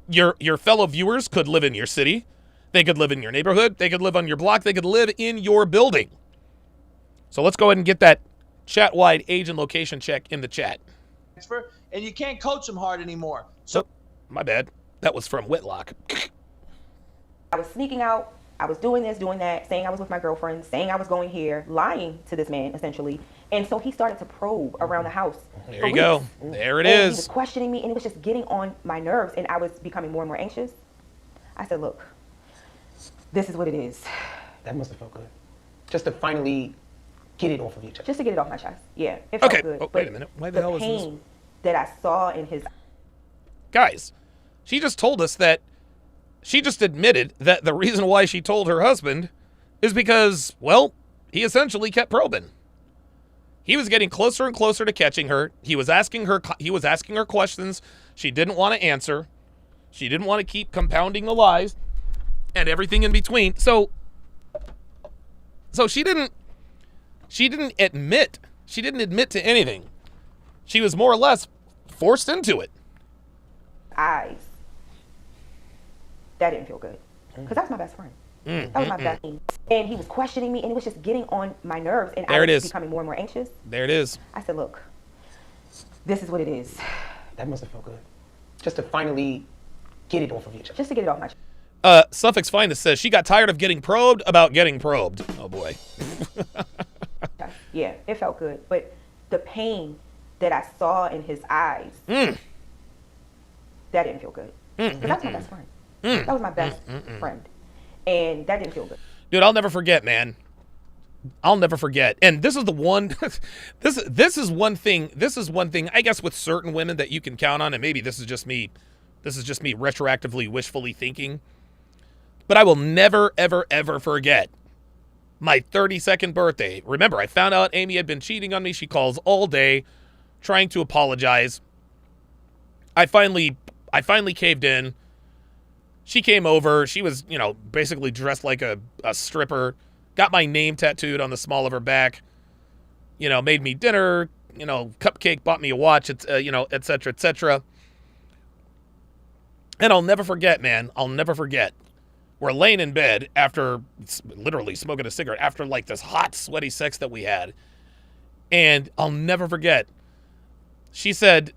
Your fellow viewers could live in your city. They could live in your neighborhood. They could live on your block. They could live in your building. So let's go ahead and get that chat-wide age and location check in the chat. And you can't coach them hard anymore. So, my bad. That was from Whitlock. I was sneaking out. I was doing this, doing that, saying I was with my girlfriend, saying I was going here, lying to this man, essentially. And so he started to probe around the house. There you go. There it is. He was questioning me, and it was just getting on my nerves, and I was becoming more and more anxious. I said, look, this is what it is. That must have felt good. Just to finally get it off of your chest. Just to get it off my chest. Yeah, it felt good. Oh, wait a minute. Why the hell is this? The pain that I saw in his... Guys, she just told us that she just admitted that the reason why she told her husband is because, well, he essentially kept probing. He was getting closer and closer to catching her. He was asking her questions she didn't want to answer. She didn't want to keep compounding the lies and everything in between. So she didn't admit to anything. She was more or less forced into it. Eyes. That didn't feel good. Because that was my best friend. That was my best friend. And he was questioning me, and it was just getting on my nerves. And I was becoming more and more anxious. There it is. I said, look, this is what it is. That must have felt good. Just to finally get it off of your chest. Just to get it off my chest. Suffix Finest says she got tired of getting probed about getting probed. Oh, boy. Yeah, it felt good. But the pain that I saw in his eyes, that didn't feel good. Because that's my best friend. That was my best friend. And that didn't feel good. Dude, I'll never forget, man. I'll never forget. And this is the one, this is one thing, I guess, with certain women that you can count on, and maybe this is just me retroactively, wishfully thinking. But I will never, ever, ever forget my 32nd birthday. Remember, I found out Amy had been cheating on me. She calls all day trying to apologize. I finally caved in. She came over. She was, basically dressed like a stripper. Got my name tattooed on the small of her back. made me dinner, cupcake, bought me a watch, et cetera, et cetera. And I'll never forget, man. I'll never forget. We're laying in bed after literally smoking a cigarette after like this hot, sweaty sex that we had. And I'll never forget. She said,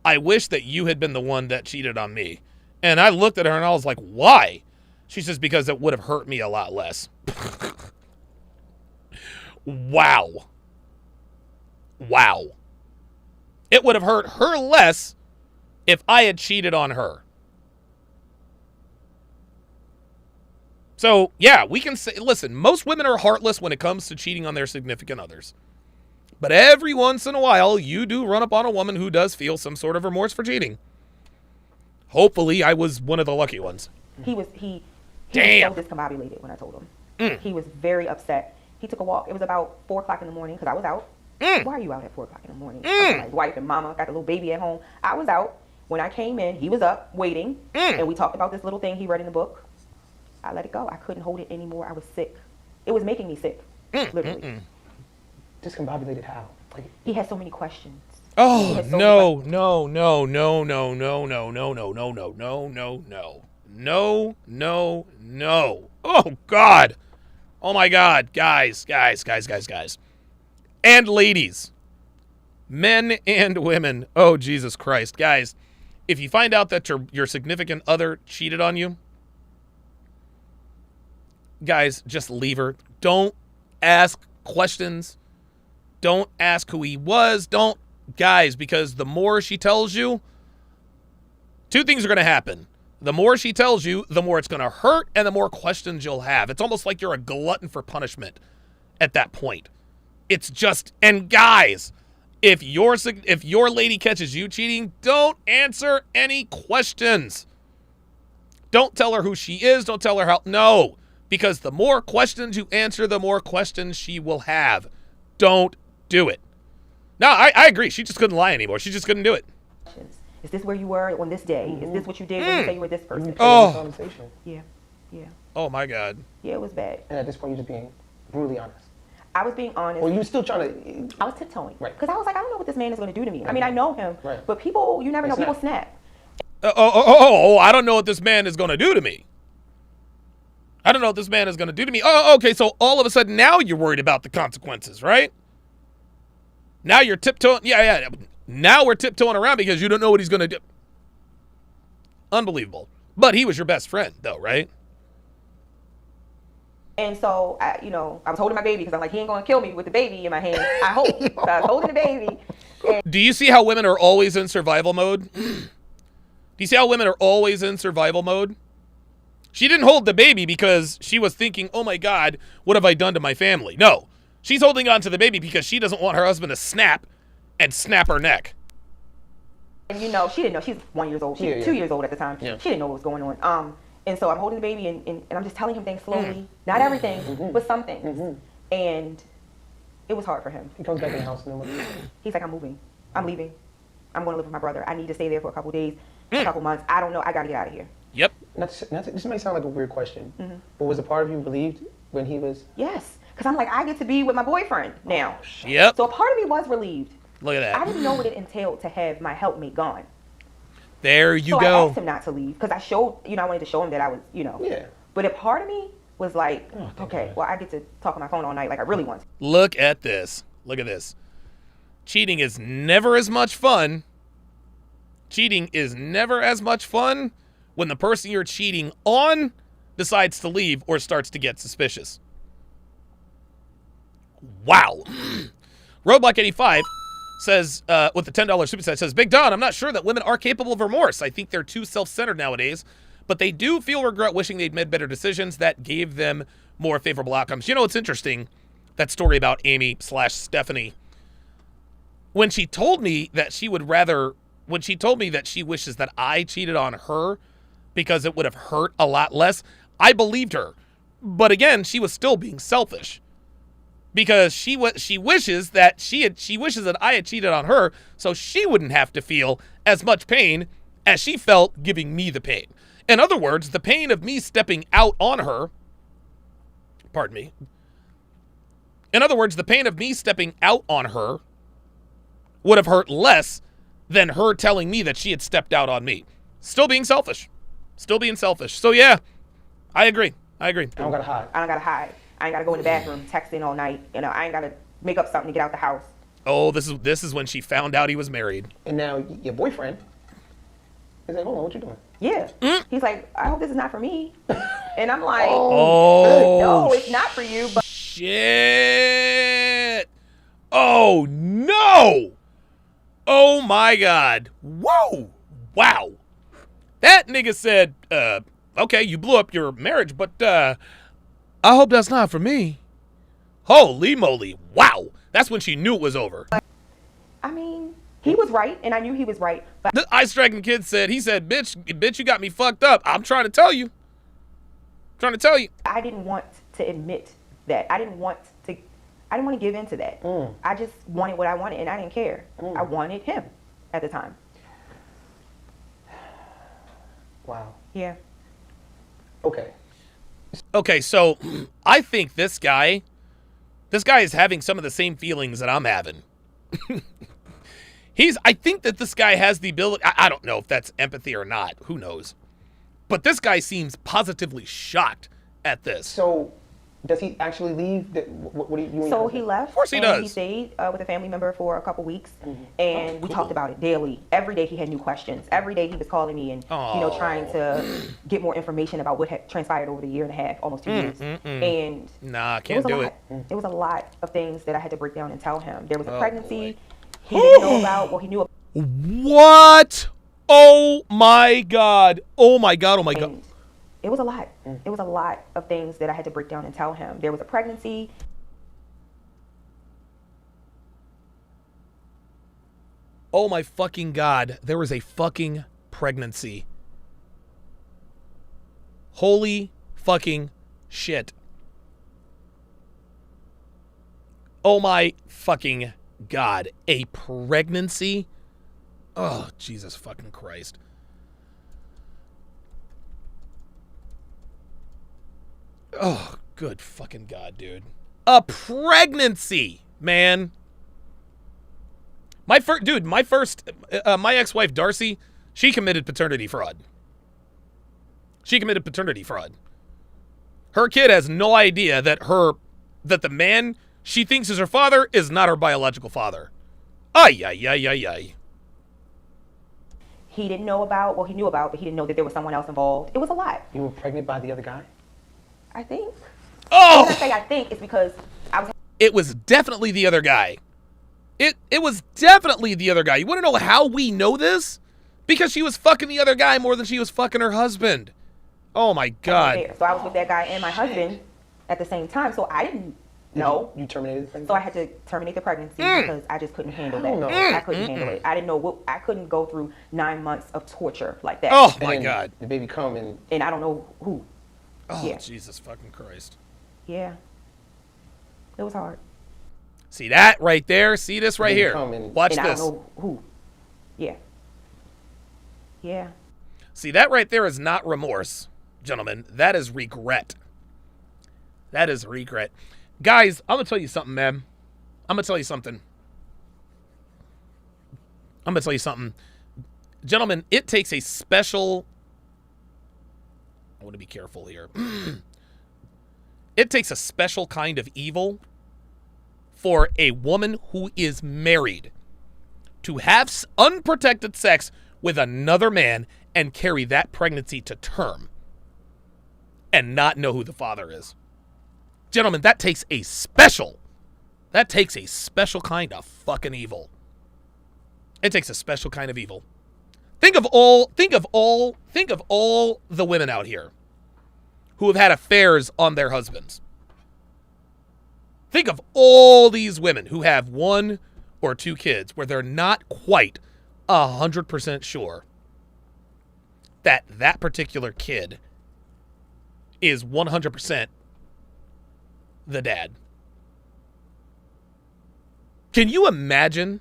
I wish that you had been the one that cheated on me. And I looked at her and I was like, why? She says, because it would have hurt me a lot less. Wow. Wow. It would have hurt her less if I had cheated on her. So, yeah, we can say, listen, most women are heartless when it comes to cheating on their significant others. But every once in a while, you do run up on a woman who does feel some sort of remorse for cheating. Hopefully, I was one of the lucky ones. He was so discombobulated when I told him. He was very upset. He took a walk. It was about 4 o'clock in the morning because I was out. Why are you out at 4 o'clock in the morning? My wife and mama got the little baby at home. I was out. When I came in, he was up waiting. And we talked about this little thing he read in the book. I let it go. I couldn't hold it anymore. I was sick. It was making me sick, literally. Discombobulated how? He had so many questions. Oh, no. Oh, God. Oh, my God. Guys. And ladies. Men and women. Oh, Jesus Christ. Guys, if you find out that your significant other cheated on you, guys, just leave her. Don't ask questions. Don't ask who he was. Guys, because the more she tells you, two things are going to happen. The more she tells you, the more it's going to hurt and the more questions you'll have. It's almost like you're a glutton for punishment at that point. It's just, and guys, if your lady catches you cheating, don't answer any questions. Don't tell her who she is. Don't tell her how. No, because the more questions you answer, the more questions she will have. Don't do it. No, I agree. She just couldn't lie anymore. She just couldn't do it. Is this where you were on this day? Is this what you did when you say you were this person? Oh. Yeah. Oh, my God. Yeah, it was bad. And at this point, you're just being brutally honest. I was being honest. Well, you were still trying to... I was tiptoeing. Right. Because I was like, I don't know what this man is going to do to me. Right. I mean, I know him. Right. But people, you never know. People snap. I don't know what this man is going to do to me. I don't know what this man is going to do to me. Oh, okay, so all of a sudden now you're worried about the consequences, right? Now you're tiptoeing. Yeah. Now we're tiptoeing around because you don't know what he's going to do. Unbelievable. But he was your best friend, though, right? And so, I was holding my baby because I'm like, he ain't going to kill me with the baby in my hand. I hope. So I was holding the baby. Do you see how women are always in survival mode? Do you see how women are always in survival mode? She didn't hold the baby because she was thinking, oh, my God, what have I done to my family? No. She's holding on to the baby because she doesn't want her husband to snap her neck. And she didn't know. She's 1 year old. She was 2 years old at the time. Yeah. She didn't know what was going on. And so I'm holding the baby and I'm just telling him things slowly. Not everything, but some things. And it was hard for him. He comes back in the house and then he's like, I'm moving. I'm leaving. I'm going to live with my brother. I need to stay there for a couple days, a couple months. I don't know. I got to get out of here. Yep. This may sound like a weird question, but was a part of you relieved when he was? Yes. Because I'm like, I get to be with my boyfriend now. Yep. So a part of me was relieved. Look at that. I didn't know what it entailed to have my helpmate gone. There you go. So I asked him not to leave because I wanted to show him that I was, Yeah. But a part of me was like, okay, well, I get to talk on my phone all night like I really want to. Look at this. Look at this. Cheating is never as much fun. Cheating is never as much fun when the person you're cheating on decides to leave or starts to get suspicious. Wow. Roadblock85 says, with the $10 super chat, says, Big Don, I'm not sure that women are capable of remorse. I think they're too self-centered nowadays, but they do feel regret wishing they'd made better decisions that gave them more favorable outcomes. It's interesting, that story about Amy/Stephanie. When she told me that she wishes that I cheated on her because it would have hurt a lot less, I believed her. But again, she was still being selfish. Because she wishes that I had cheated on her so she wouldn't have to feel as much pain as she felt giving me the pain. In other words, the pain of me stepping out on her, In other words, the pain of me stepping out on her would have hurt less than her telling me that she had stepped out on me. Still being selfish. Still being selfish. So yeah, I agree. I agree. I don't gotta hide. I don't gotta hide. I ain't gotta go in the bathroom texting all night. You know, I ain't gotta make up something to get out the house. Oh, this is when she found out he was married. And now your boyfriend is like, hold on, what you doing? Yeah. He's like, I hope this is not for me. And I'm like, Oh, no, it's not for you. But shit. Oh, no. Oh, my God. Whoa. Wow. That nigga said, okay, you blew up your marriage, but I hope that's not for me. Holy moly. Wow. That's when she knew it was over. I mean, he was right, and I knew he was right. But The Ice Dragon Kid said, bitch, you got me fucked up. I'm trying to tell you. I didn't want to admit that. I didn't want to give in to that. I just wanted what I wanted, and I didn't care. I wanted him at the time. Wow. Yeah. Okay, so I think this guy is having some of the same feelings that I'm having. I think that this guy has the ability, I don't know if that's empathy or not, who knows. But this guy seems positively shocked at this. So, does he actually leave? What do you mean? So he left. Of course he and does. He stayed with a family member for a couple weeks, and we talked about it daily. Every day he had new questions. Every day he was calling me and trying to get more information about what had transpired over the year and a half, almost 2 years. And Nah, can't do it. It was a lot of things that I had to break down and tell him. There was a pregnancy he didn't know about. Well, he knew about. What? Oh my God. Oh my God. Oh my God. It was a lot. It was a lot of things that I had to break down and tell him. There was a pregnancy. Oh my fucking God. There was a fucking pregnancy. Holy fucking shit. Oh my fucking God. A pregnancy? Oh, Jesus fucking Christ. Oh, good fucking God, dude. A pregnancy, man. My ex-wife, Darcy, she committed paternity fraud. Her kid has no idea that the man she thinks is her father is not her biological father. Ay, ay, ay, ay, ay. He didn't know about, well, he knew about, but he didn't know that there was someone else involved. It was a lot. You were pregnant by the other guy? I think. Oh! When I say I think, it's because I was. It was definitely the other guy. It was definitely the other guy. You want to know how we know this? Because she was fucking the other guy more than she was fucking her husband. Oh my God. So I was with that guy and my husband at the same time. So I didn't know. You terminated the pregnancy? So I had to terminate the pregnancy because I just couldn't handle that. I couldn't handle it. I didn't know I couldn't go through 9 months of torture like that. Oh my God. The baby come and I don't know who. Oh, yeah. Jesus fucking Christ. Yeah. It was hard. See that right there? See this right here? Watch this. I don't know who. Yeah. Yeah. See, that right there is not remorse, gentlemen. That is regret. That is regret. Guys, I'm going to tell you something, man. I'm going to tell you something. Gentlemen, it takes a special... I want to be careful here. It takes a special kind of evil for a woman who is married to have unprotected sex with another man and carry that pregnancy to term and not know who the father is. Gentlemen, that takes a special kind of fucking evil. It takes a special kind of evil. Think of all the women out here who have had affairs on their husbands. Think of all these women who have 1 or 2 kids where they're not quite 100% sure that that particular kid is 100% the dad. Can you imagine?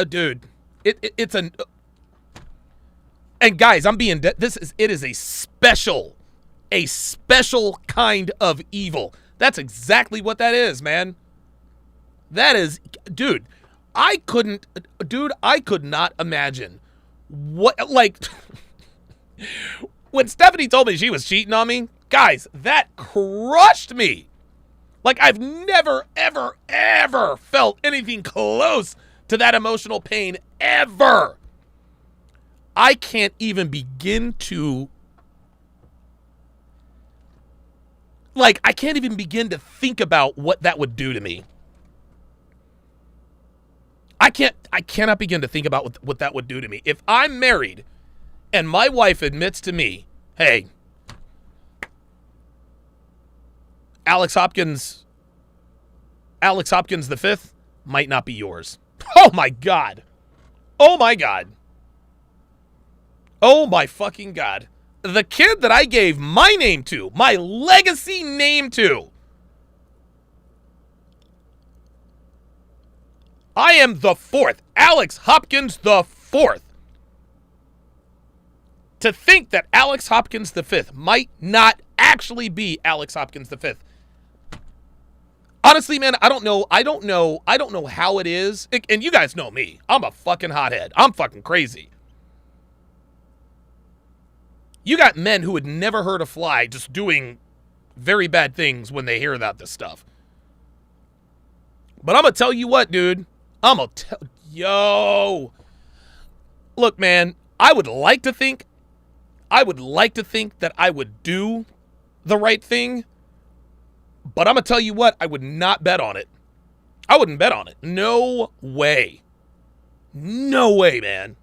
Dude, it's an. And guys, it is a a special kind of evil. That's exactly what that is, man. That is, dude, I could not imagine what, like, when Stephanie told me she was cheating on me, guys, that crushed me. Like, I've never, ever, ever felt anything close to that emotional pain, ever. I can't even begin to, like, I can't even begin to think about what that would do to me. I cannot begin to think about what that would do to me. If I'm married and my wife admits to me, hey, Alex Hopkins the fifth might not be yours. Oh my God. Oh my God. Oh my fucking God. The kid that I gave my name to, my legacy name to, I am the fourth. Alex Hopkins the fourth. To think that Alex Hopkins the fifth might not actually be Alex Hopkins the fifth. Honestly, man, I don't know how it is. And you guys know me. I'm a fucking hothead. I'm fucking crazy. You got men who would never hurt a fly just doing very bad things when they hear about this stuff. But I'm going to tell you what, dude. Look, man, I would like to think that I would do the right thing. But I'm going to tell you what, I would not bet on it. I wouldn't bet on it. No way. No way, man.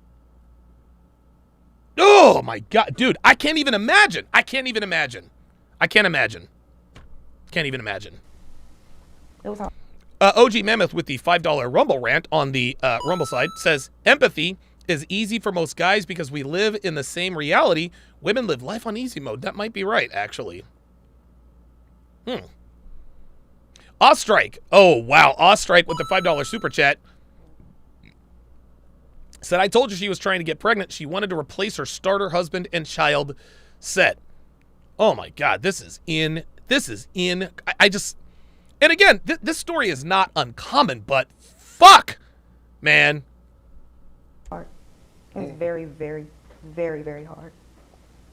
Oh, my God. Dude, I can't even imagine. Can't imagine. It was hard. OG Mammoth with the $5 Rumble rant on the Rumble side says, empathy is easy for most guys because we live in the same reality. Women live life on easy mode. That might be right, actually. Ostrike. Oh, wow. Ostrike with the $5 super chat said, I told you she was trying to get pregnant. She wanted to replace her starter husband and child set. Oh, my God. This is in. And again, this story is not uncommon, but fuck, man. Hard. It was very, very, very, very hard.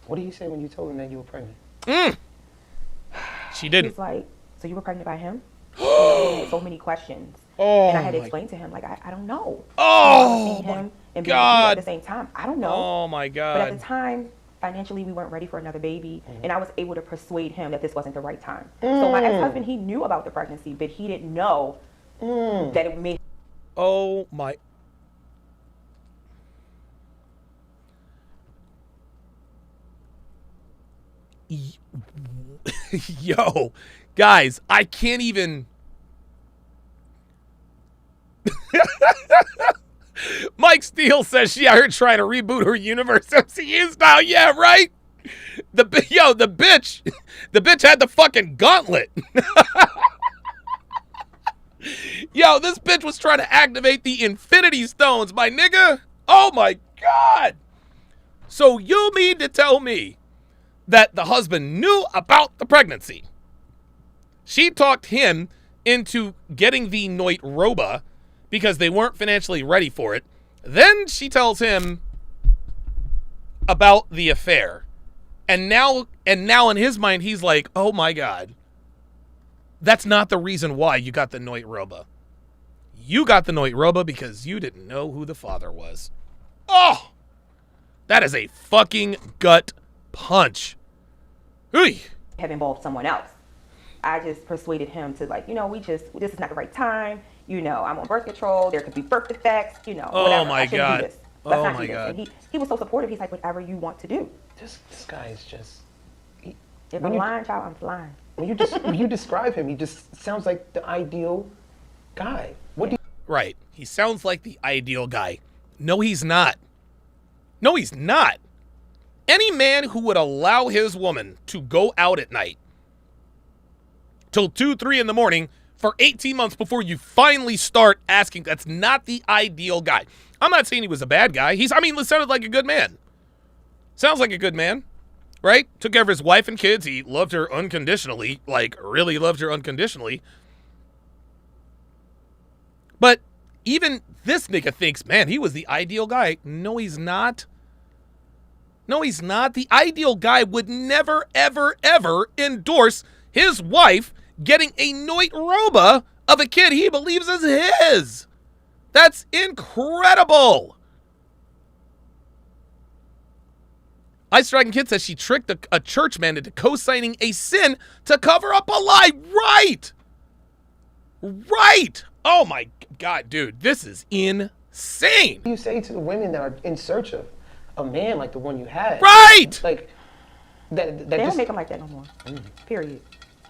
What did you say when you told him that you were pregnant? She didn't. He's like, so you were pregnant by him? So many questions. Oh, and I had to explain to him, like, I don't know. Oh, him and God. At the same time, I don't know. Oh, my God. But at the time, financially, we weren't ready for another baby, and I was able to persuade him that this wasn't the right time. So my ex-husband, he knew about the pregnancy, but he didn't know that it made. Oh my. Yo, guys, I can't even. Mike Steele says she out here trying to reboot her universe MCU style. Yeah, right. The bitch had the fucking gauntlet. Yo, this bitch was trying to activate the Infinity Stones, my nigga. Oh my God. So you mean to tell me that the husband knew about the pregnancy? She talked him into getting the Noit Roba because they weren't financially ready for it. Then she tells him about the affair. And now in his mind, he's like, oh my God, that's not the reason why you got the Noit Roba. You got the Noit Roba because you didn't know who the father was. Oh, that is a fucking gut punch. Ooh. Have involved someone else. I just persuaded him to, like, this is not the right time. I'm on birth control. There could be birth defects, whatever. Oh my I shouldn't God. do this. Let's Oh not my do this. God. And he was so supportive. He's like, whatever you want to do. This guy is just. If I'm lying, child, I'm flying. When you describe him, he just sounds like the ideal guy. What do you? Right. He sounds like the ideal guy. No, he's not. No, he's not. Any man who would allow his woman to go out at night till 2, 3 in the morning for 18 months before you finally start asking, that's not the ideal guy. I'm not saying he was a bad guy. It sounded like a good man. Sounds like a good man. right? Took care of his wife and kids. He loved her unconditionally, like really loved her unconditionally. But even this nigga thinks, man, he was the ideal guy. No, he's not. No, he's not. The ideal guy would never, ever, ever endorse his wife getting a Noit Roba of a kid he believes is his. That's incredible. Ice Dragon Kid says she tricked a church man into co-signing a sin to cover up a lie. Right. Right. Oh my God, dude, this is insane. You say to the women that are in search of a man like the one you had. Right. Like, that they just... don't make them like that no more. Period.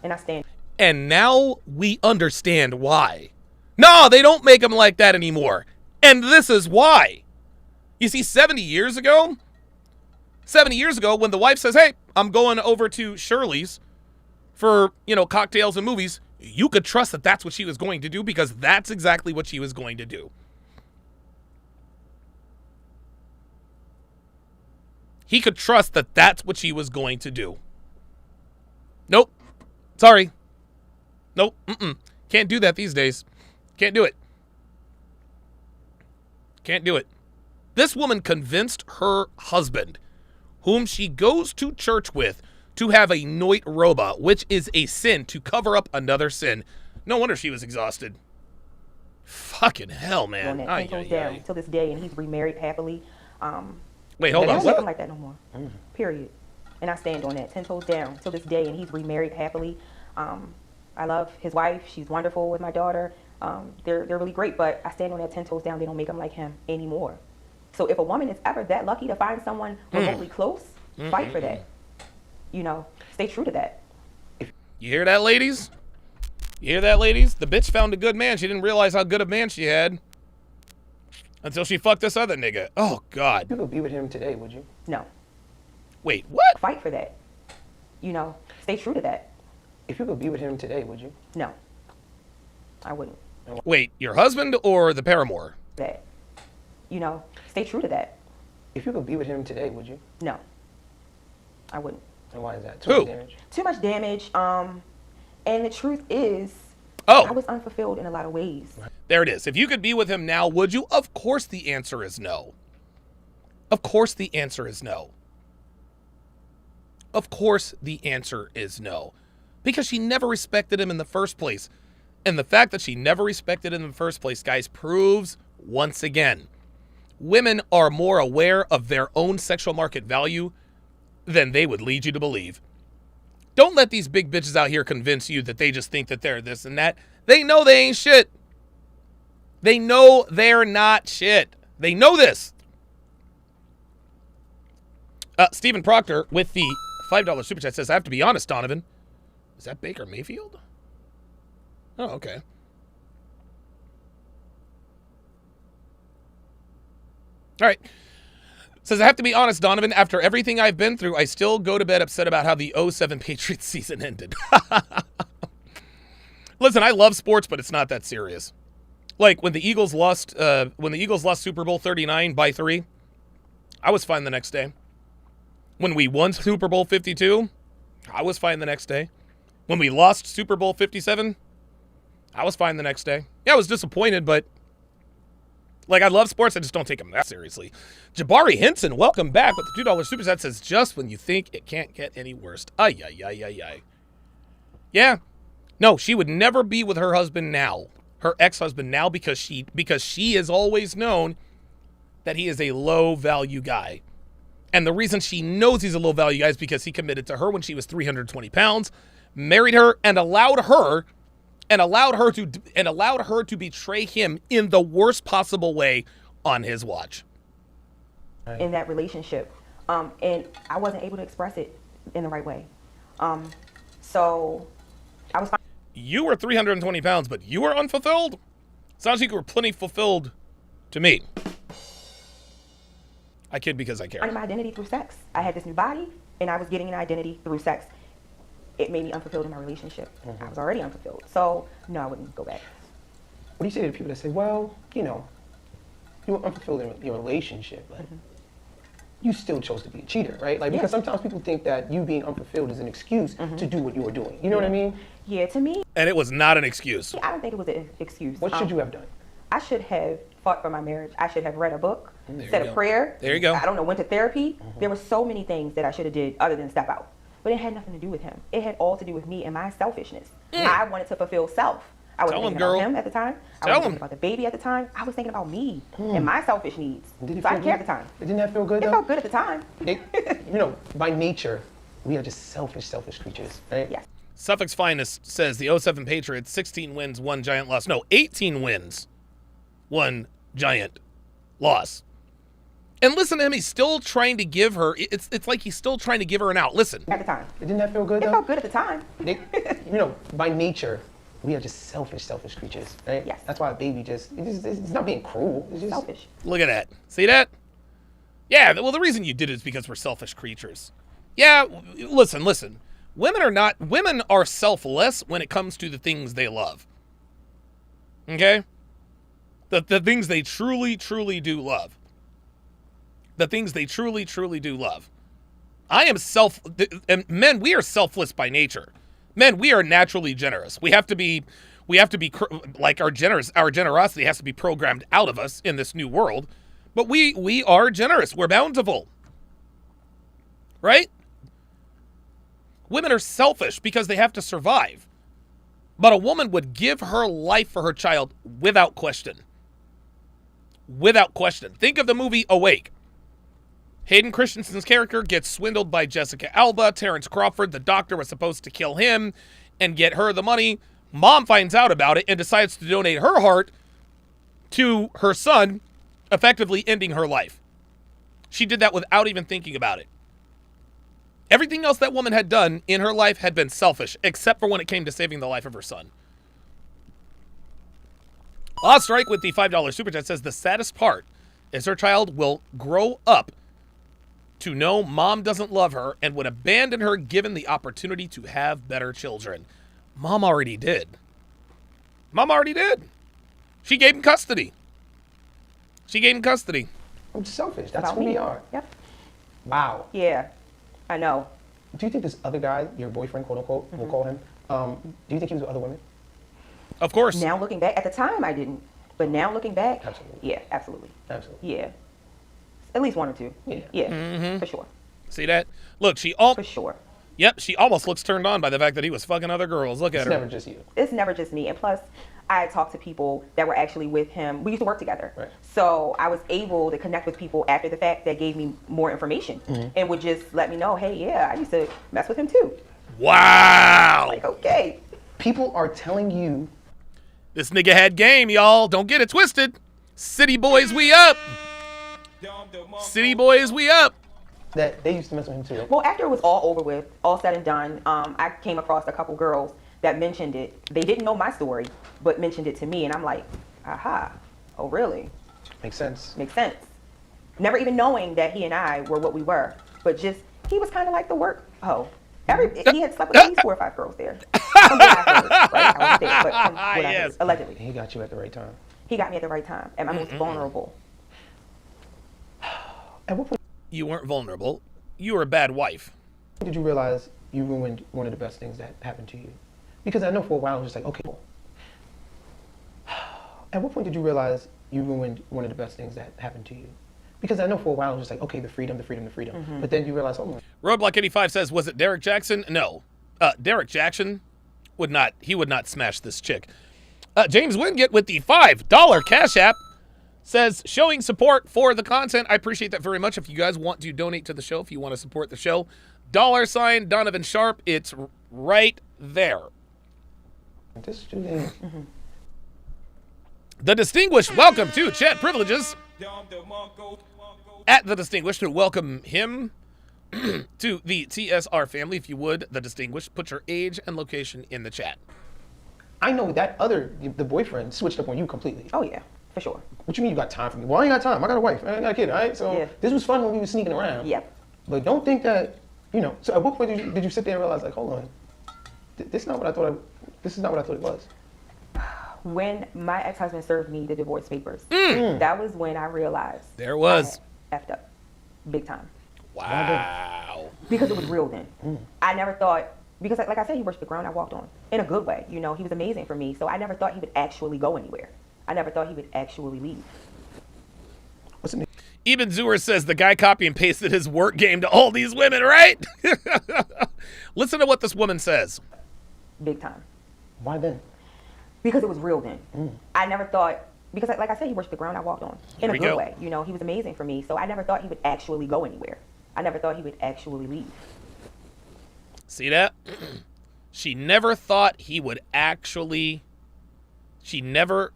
And I stand. And now we understand why. No, they don't make them like that anymore. And this is why. You see, 70 years ago, when the wife says, hey, I'm going over to Shirley's for, cocktails and movies, you could trust that that's what she was going to do because that's exactly what she was going to do. He could trust that that's what she was going to do. Nope. Sorry. Nope. Can't do that these days. Can't do it. Can't do it. This woman convinced her husband, whom she goes to church with, to have a Noit Roba, which is a sin, to cover up another sin. No wonder she was exhausted. Fucking hell, man. Down till this day, and he's remarried happily. Wait, hold on. They don't make him like that no more. Period. And I stand on that. 10 toes down till this day, and he's remarried happily. I love his wife. She's wonderful with my daughter. They're really great, but I stand on that 10 toes down. They don't make him like him anymore. So if a woman is ever that lucky to find someone remotely close, fight for that. Stay true to that. You hear that, ladies? You hear that, ladies? The bitch found a good man. She didn't realize how good a man she had until she fucked this other nigga. Oh, God. You would be with him today, would you? No. Wait, what? Fight for that. Stay true to that. If you could be with him today, would you? No. I wouldn't. Wait, your husband or the paramour? That. Stay true to that. If you could be with him today, would you? No. I wouldn't. And why is that? Too much damage? Too much damage. And the truth is, I was unfulfilled in a lot of ways. There it is. If you could be with him now, would you? Of course the answer is no. Of course the answer is no. Of course the answer is no. Because she never respected him in the first place. And the fact that she never respected him in the first place, guys, proves once again, women are more aware of their own sexual market value than they would lead you to believe. Don't let these big bitches out here convince you that they just think that they're this and that. They know they ain't shit. They know they're not shit. They know this. Stephen Proctor with the $5 super chat says, I have to be honest, Donovan. Is that Baker Mayfield? Oh, okay. All right. Says, I have to be honest, Donovan, after everything I've been through, I still go to bed upset about how the 07 Patriots season ended. Listen, I love sports, but it's not that serious. Like when the Eagles lost Super Bowl 39 by 3, I was fine the next day. When we won Super Bowl 52, I was fine the next day. When we lost Super Bowl 57, I was fine the next day. Yeah, I was disappointed, but like, I love sports, I just don't take them that seriously. Jabari Henson, welcome back with the $2 super chat, says, just when you think it can't get any worse. Ay, ay, ay, ay, ay. Yeah. No, she would never be with her husband now, her ex-husband now, because she has always known that he is a low-value guy. And the reason she knows he's a low-value guy is because he committed to her when she was 320 pounds, married her, and allowed her to betray him in the worst possible way on his watch. In that relationship, and I wasn't able to express it in the right way. So I was fine. You were 320 pounds, but you were unfulfilled? Sounds like you were plenty fulfilled to me. I kid because I care. Finding my identity through sex. I had this new body, and I was getting an identity through sex. It made me unfulfilled in my relationship. I was already unfulfilled. So, no, I wouldn't go back. What do you say to people that say, well, you were unfulfilled in your relationship, but you still chose to be a cheater, right? Like, because sometimes people think that you being unfulfilled is an excuse to do what you were doing. You know what I mean? Yeah, to me. And it was not an excuse. I don't think it was an excuse. What should you have done? I should have fought for my marriage. I should have read a book, said a prayer. There you go. I don't know, went to therapy. There were so many things that I should have did other than step out. But it had nothing to do with him. It had all to do with me and my selfishness. I wanted to fulfill self. I was thinking about him at the time. I was thinking about the baby at the time. I was thinking about me and my selfish needs. So I didn't care at the time. Didn't that feel good, though? It felt good at the time. By nature, we are just selfish creatures, right? Yes. Suffolk's Finest says the 07 Patriots, 16 wins, 1 giant loss. No, 18 wins, 1 giant loss. And listen to him, he's still trying to give her, it's like he's still trying to give her an out. Listen. At the time. Didn't that feel good, though? It felt good at the time. By nature, we are just selfish creatures, right? Yes. That's why a baby it's not being cruel. It's just selfish. Look at that. See that? Yeah, well, the reason you did it is because we're selfish creatures. Yeah, listen. Women are selfless when it comes to the things they love. Okay? The things they truly, truly do love. The things they truly, truly do love. And men, we are selfless by nature. Men, we are naturally generous. We have to be like our generosity has to be programmed out of us in this new world. But we are generous. We're bountiful. Right? Women are selfish because they have to survive. But a woman would give her life for her child without question. Without question. Think of the movie Awake. Hayden Christensen's character gets swindled by Jessica Alba. Terrence Crawford, the doctor, was supposed to kill him and get her the money. Mom finds out about it and decides to donate her heart to her son, effectively ending her life. She did that without even thinking about it. Everything else that woman had done in her life had been selfish, except for when it came to saving the life of her son. Lost Strike with the $5 super chat says the saddest part is her child will grow up to know mom doesn't love her and would abandon her given the opportunity to have better children. Mom already did. She gave him custody. I'm selfish. That's who we are. Yep. Wow. Yeah, I know. Do you think this other guy, your boyfriend, quote unquote, we'll call him, do you think he was with other women? Of course. Now looking back, at the time I didn't. But now looking back, absolutely. Yeah, absolutely. Absolutely. Yeah. At least 1 or 2. Yeah. For sure. See that? Look, for sure. Yep, she almost looks turned on by the fact that he was fucking other girls. Look at her. It's never just you. It's never just me. And plus, I talked to people that were actually with him. We used to work together. Right. So I was able to connect with people after the fact that gave me more information and would just let me know, hey, yeah, I used to mess with him too. Wow. Like, okay. People are telling you. This nigga had game, y'all. Don't get it twisted. City boys, we up. City boys, we up. That they used to mess with him too. Well, after it was all over with, all said and done, I came across a couple girls that mentioned it. They didn't know my story, but mentioned it to me, and I'm like, aha, oh really? Makes sense. Never even knowing that he and I were what we were, but just he was kind of like the work hoe. He had slept with at least 4 or 5 girls there. From what I heard, right? I wasn't there, but from what I heard, allegedly. He got you at the right time. He got me at the right time, at my most vulnerable. At what point? You weren't vulnerable. You were a bad wife. Did you realize you ruined one of the best things that happened to you? Because I know for a while I was just like, okay. At what point did you realize you ruined one of the best things that happened to you? Because I know for a while I was just like, okay, the freedom. But then you realize, oh my. Roadblock85 says, was it Derek Jackson? No. Derek Jackson would not smash this chick. James Wingate with the $5 Cash App says, showing support for the content. I appreciate that very much. If you guys want to donate to the show, if you want to support the show, $ Donovan Sharpe. It's right there. The Distinguished, welcome to Chat Privileges. At The Distinguished, to welcome him to the TSR family. If you would, The Distinguished, put your age and location in the chat. I know that the boyfriend switched up on you completely. Oh yeah, for sure. What you mean you got time for me? Well, I ain't got time. I got a wife. I ain't got a kid, all right? So This was fun when we were sneaking around. Yep. But don't think that, so at what point did you sit there and realize, like, hold on, this is not what I thought it was? When my ex-husband served me the divorce papers, that was when I realized there was I effed up. Big time. Wow. Because it was real then. I never thought, because like I said, he worshiped the ground I walked on. In a good way, you know, he was amazing for me. So I never thought he would actually go anywhere. I never thought he would actually leave. What's the name? Eben Zuer says the guy copy and pasted his work game to all these women, right? Listen to what this woman says. Big time. Why then? Because it was real then. I never thought, because like I said, he worshiped the ground I walked on. In a good way, you know, he was amazing for me. So I never thought he would actually go anywhere. I never thought he would actually leave. See that? She never thought he would actually, she never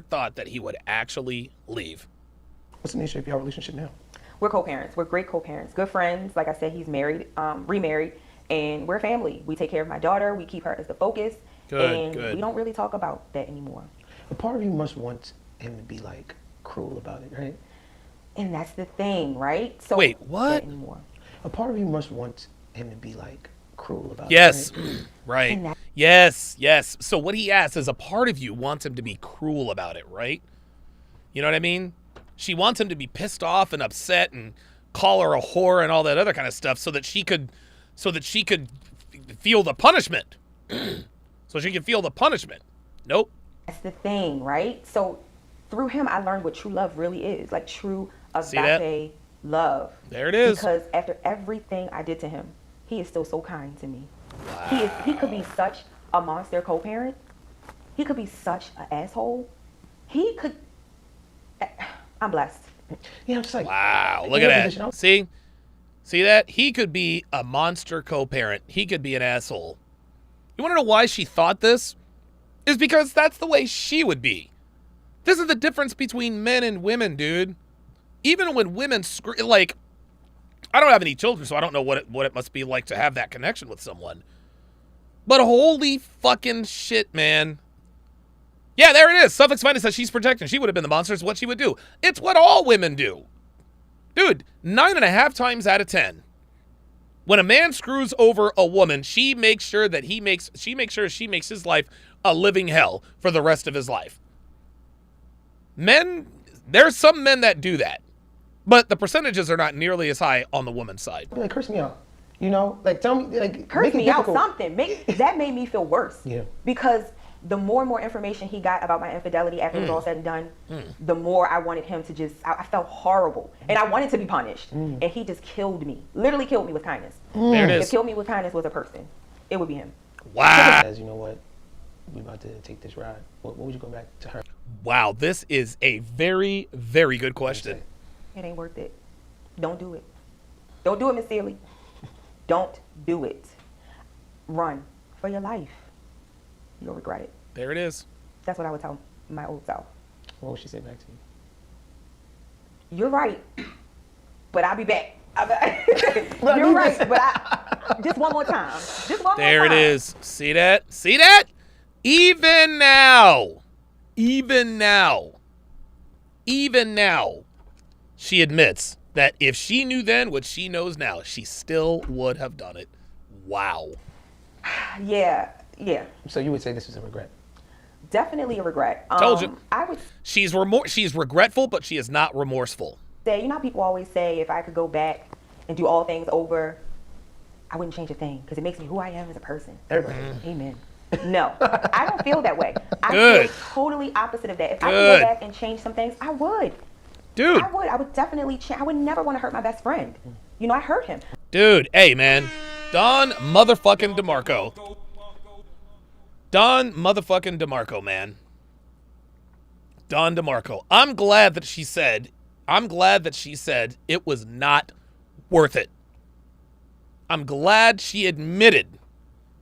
thought that he would actually leave. What's the nature of your relationship now? We're co-parents. We're great co-parents. Good friends. Like I said, he's married, remarried, and we're family. We take care of my daughter. We keep her as the focus. Good. We don't really talk about that anymore. A part of you must want him to be like cruel about it, right? And that's the thing, right? So wait, what? Anymore. A part of you must want him to be like cruel about yes. it. Right. Right. Yes. So what he asks is a part of you wants him to be cruel about it, right? You know what I mean? She wants him to be pissed off and upset and call her a whore and all that other kind of stuff so that she could feel the punishment. So she can feel the punishment. Nope. That's the thing, right? So through him, I learned what true love really is, like true agape love. There it is. Because after everything I did to him, he is still so kind to me. Wow. He could be such a monster co-parent. He could be such an asshole. He could. I'm blessed. Yeah, I'm just like, wow, look at that. See that? He could be a monster co-parent. He could be an asshole. You want to know why she thought this? Is because that's the way she would be. This is the difference between men and women, dude. Even when women like, I don't have any children, so I don't know what it must be like to have that connection with someone. But holy fucking shit, man. Yeah, there it is. Suffix Finest says she's protecting. She would have been the monster. It's what she would do. It's what all women do. Dude, 9.5 times out of 10. When a man screws over a woman, she makes sure she makes his life a living hell for the rest of his life. Men, there's some men that do that. But the percentages are not nearly as high on the woman's side. Like, curse me out. You know? Like, tell me, like, curse me out something. That made me feel worse. Yeah. Because the more and more information he got about my infidelity after it was all said and done, the more I wanted him to just, I felt horrible. And I wanted to be punished. And he just killed me. Literally killed me with kindness. There it is. If killed me with kindness was a person, it would be him. Wow. As you know what? We about to take this ride. What would you go back to her? Wow, this is a very, very good question. It ain't worth it. Don't do it. Don't do it, Miss Sealy. Don't do it. Run for your life. You'll regret it. There it is. That's what I would tell my old self. What would she say back to you? You're right, but I'll be back. You're right, but just one more time. Just one more time. There it is. See that? See that? Even now, she admits that if she knew then what she knows now, she still would have done it. Wow. Yeah. So you would say this is a regret? Definitely a regret. Told you. I would. She's regretful, but she is not remorseful. Say, you know how people always say, if I could go back and do all things over, I wouldn't change a thing because it makes me who I am as a person. Amen. No, I don't feel that way. I feel totally opposite of that. If I could go back and change some things, I would. Dude. I would definitely change. I would never want to hurt my best friend. You know, I hurt him. Dude, hey, man. Don motherfucking DeMarco. Don motherfucking DeMarco, man. Don DeMarco. I'm glad that she said it was not worth it. I'm glad she admitted.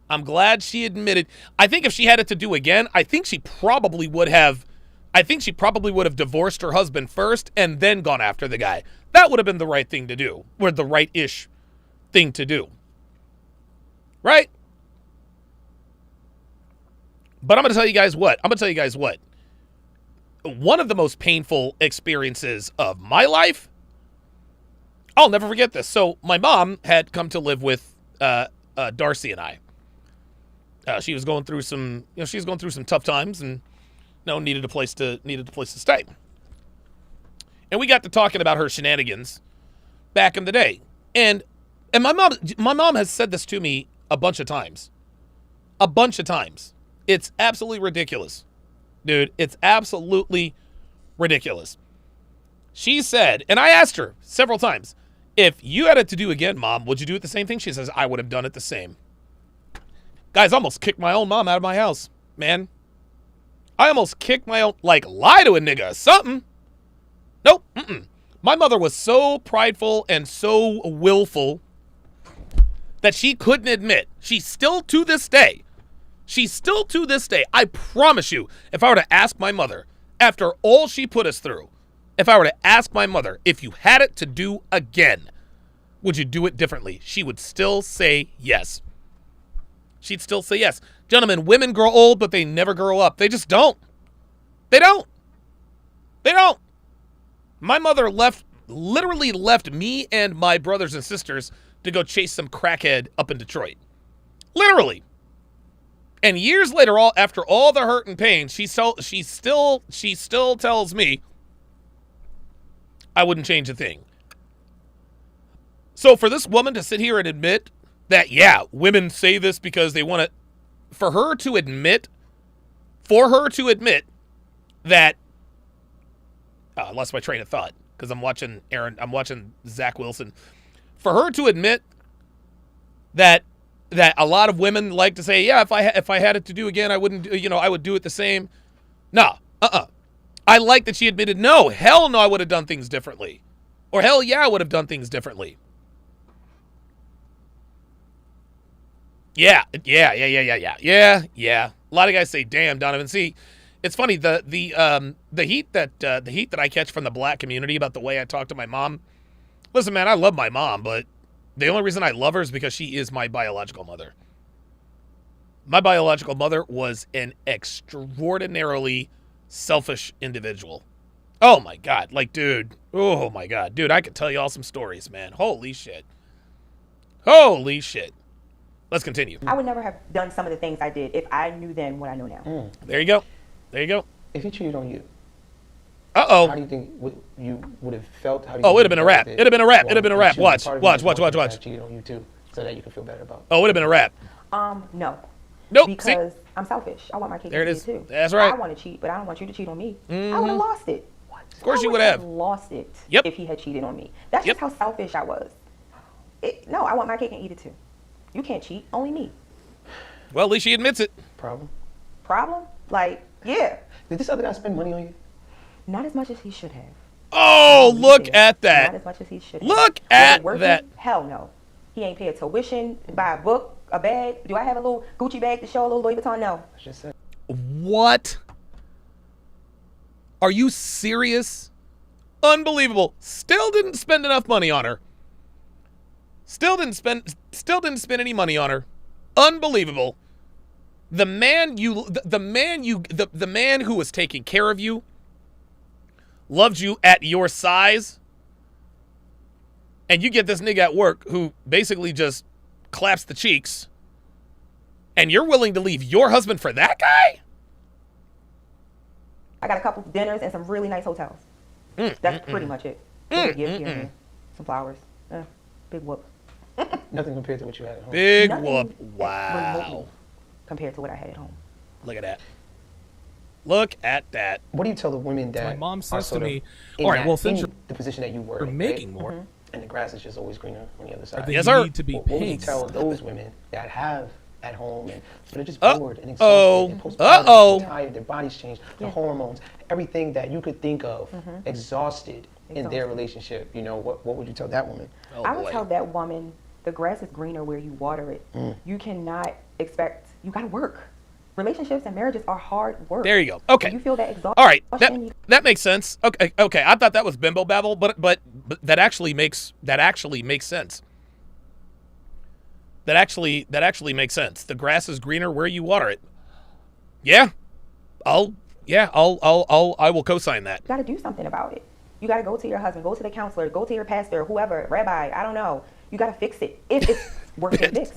I think if she had it to do again, I think she probably would have divorced her husband first and then gone after the guy. That would have been the right thing to do, or the right-ish thing to do. Right? But I'm going to tell you guys what. One of the most painful experiences of my life, I'll never forget this. So my mom had come to live with Darcy and I. She was going through some tough times and needed a place to stay. And we got to talking about her shenanigans back in the day. And my mom has said this to me a bunch of times. A bunch of times. It's absolutely ridiculous. Dude, it's absolutely ridiculous. She said, and I asked her several times, if you had it to do again, Mom, would you do it the same thing? She says, I would have done it the same. Guys, I almost kicked my own mom out of my house, man. I almost kicked my own, like, lie to a nigga or something. Nope. My mother was so prideful and so willful that she couldn't admit. She still to this day, I promise you, if I were to ask my mother, after all she put us through, if I were to ask my mother, if you had it to do again, would you do it differently? She would still say yes. She'd still say yes. Gentlemen, women grow old, but they never grow up. They just don't. They don't. My mother literally left me and my brothers and sisters to go chase some crackhead up in Detroit. Literally. And years later, after all the hurt and pain, she still tells me I wouldn't change a thing. So for this woman to sit here and admit that, yeah, women say this because they want to, for her to admit that, I lost my train of thought because I'm watching Zach Wilson. For her to admit that a lot of women like to say, yeah, if I had it to do again, I wouldn't, I would do it the same. No, I like that she admitted, no, hell no, I would have done things differently. Or hell yeah, I would have done things differently. Yeah. A lot of guys say, damn, Donovan. See, it's funny, the heat that I catch from the black community about the way I talk to my mom. Listen, man, I love my mom, but the only reason I love her is because she is my biological mother. My biological mother was an extraordinarily selfish individual. Oh my God. Like, dude. Oh my God. Dude, I could tell you all some stories, man. Holy shit. Let's continue. I would never have done some of the things I did if I knew then what I know now. There you go. If he cheated on you, uh-oh. how do you think you would have felt? How do you Oh, it'd have been a rap. It'd have been a rap. Watch. Cheated on you too, so that you can feel better about. Oh, it'd have been a rap. No. Nope. Because I'm selfish. I want my cake there it is. too. That's right. I want to cheat, but I don't want you to cheat on me. I would have lost it. Of course you would have. Lost it. Yep. If he had cheated on me. That's just how selfish I was. No, I want my cake and eat it too. You can't cheat. Only me. Well, at least she admits it. Problem? Like, yeah. Did this other guy spend money on you? Not as much as he should have. Oh, look at that. Not as much as he should have. Look at that. Hell no. He ain't pay a tuition, buy a book, a bag. Do I have a little Gucci bag to show, a little Louis Vuitton? No. What? Are you serious? Unbelievable. Still didn't spend enough money on her. Still didn't spend any money on her. Unbelievable. The man who was taking care of you, loved you at your size, and you get this nigga at work who basically just claps the cheeks, and you're willing to leave your husband for that guy? I got a couple dinners and some really nice hotels. That's pretty much it. A gift here and there. Some flowers. Big whoop. Nothing compared to what you had at home. Big Nothing whoop. Wow. Compared to what I had at home. Look at that. Look at that. What do you tell the women that my mom says to me, all right, well, since you're the position that you were making more, and the grass is just always greener on the other side. Yes, sir. Need to be What would you paid. tell those women that have at home and they're just bored and exhausted and postpartum, and tired, their bodies changed, their hormones, everything that you could think of, exhausted in their relationship? What would you tell that woman? I would tell that woman, the grass is greener where you water it. You cannot expect, you got to work. Relationships and marriages are hard work. There you go. Okay. When you feel that exhaustion. All right. That makes sense. Okay. I thought that was bimbo babble, but that actually makes sense. That actually makes sense. The grass is greener where you water it. Yeah. I will co-sign that. You got to do something about it. You got to go to your husband, go to the counselor, go to your pastor, whoever, rabbi, I don't know. You got to fix it if it's worth it fixed.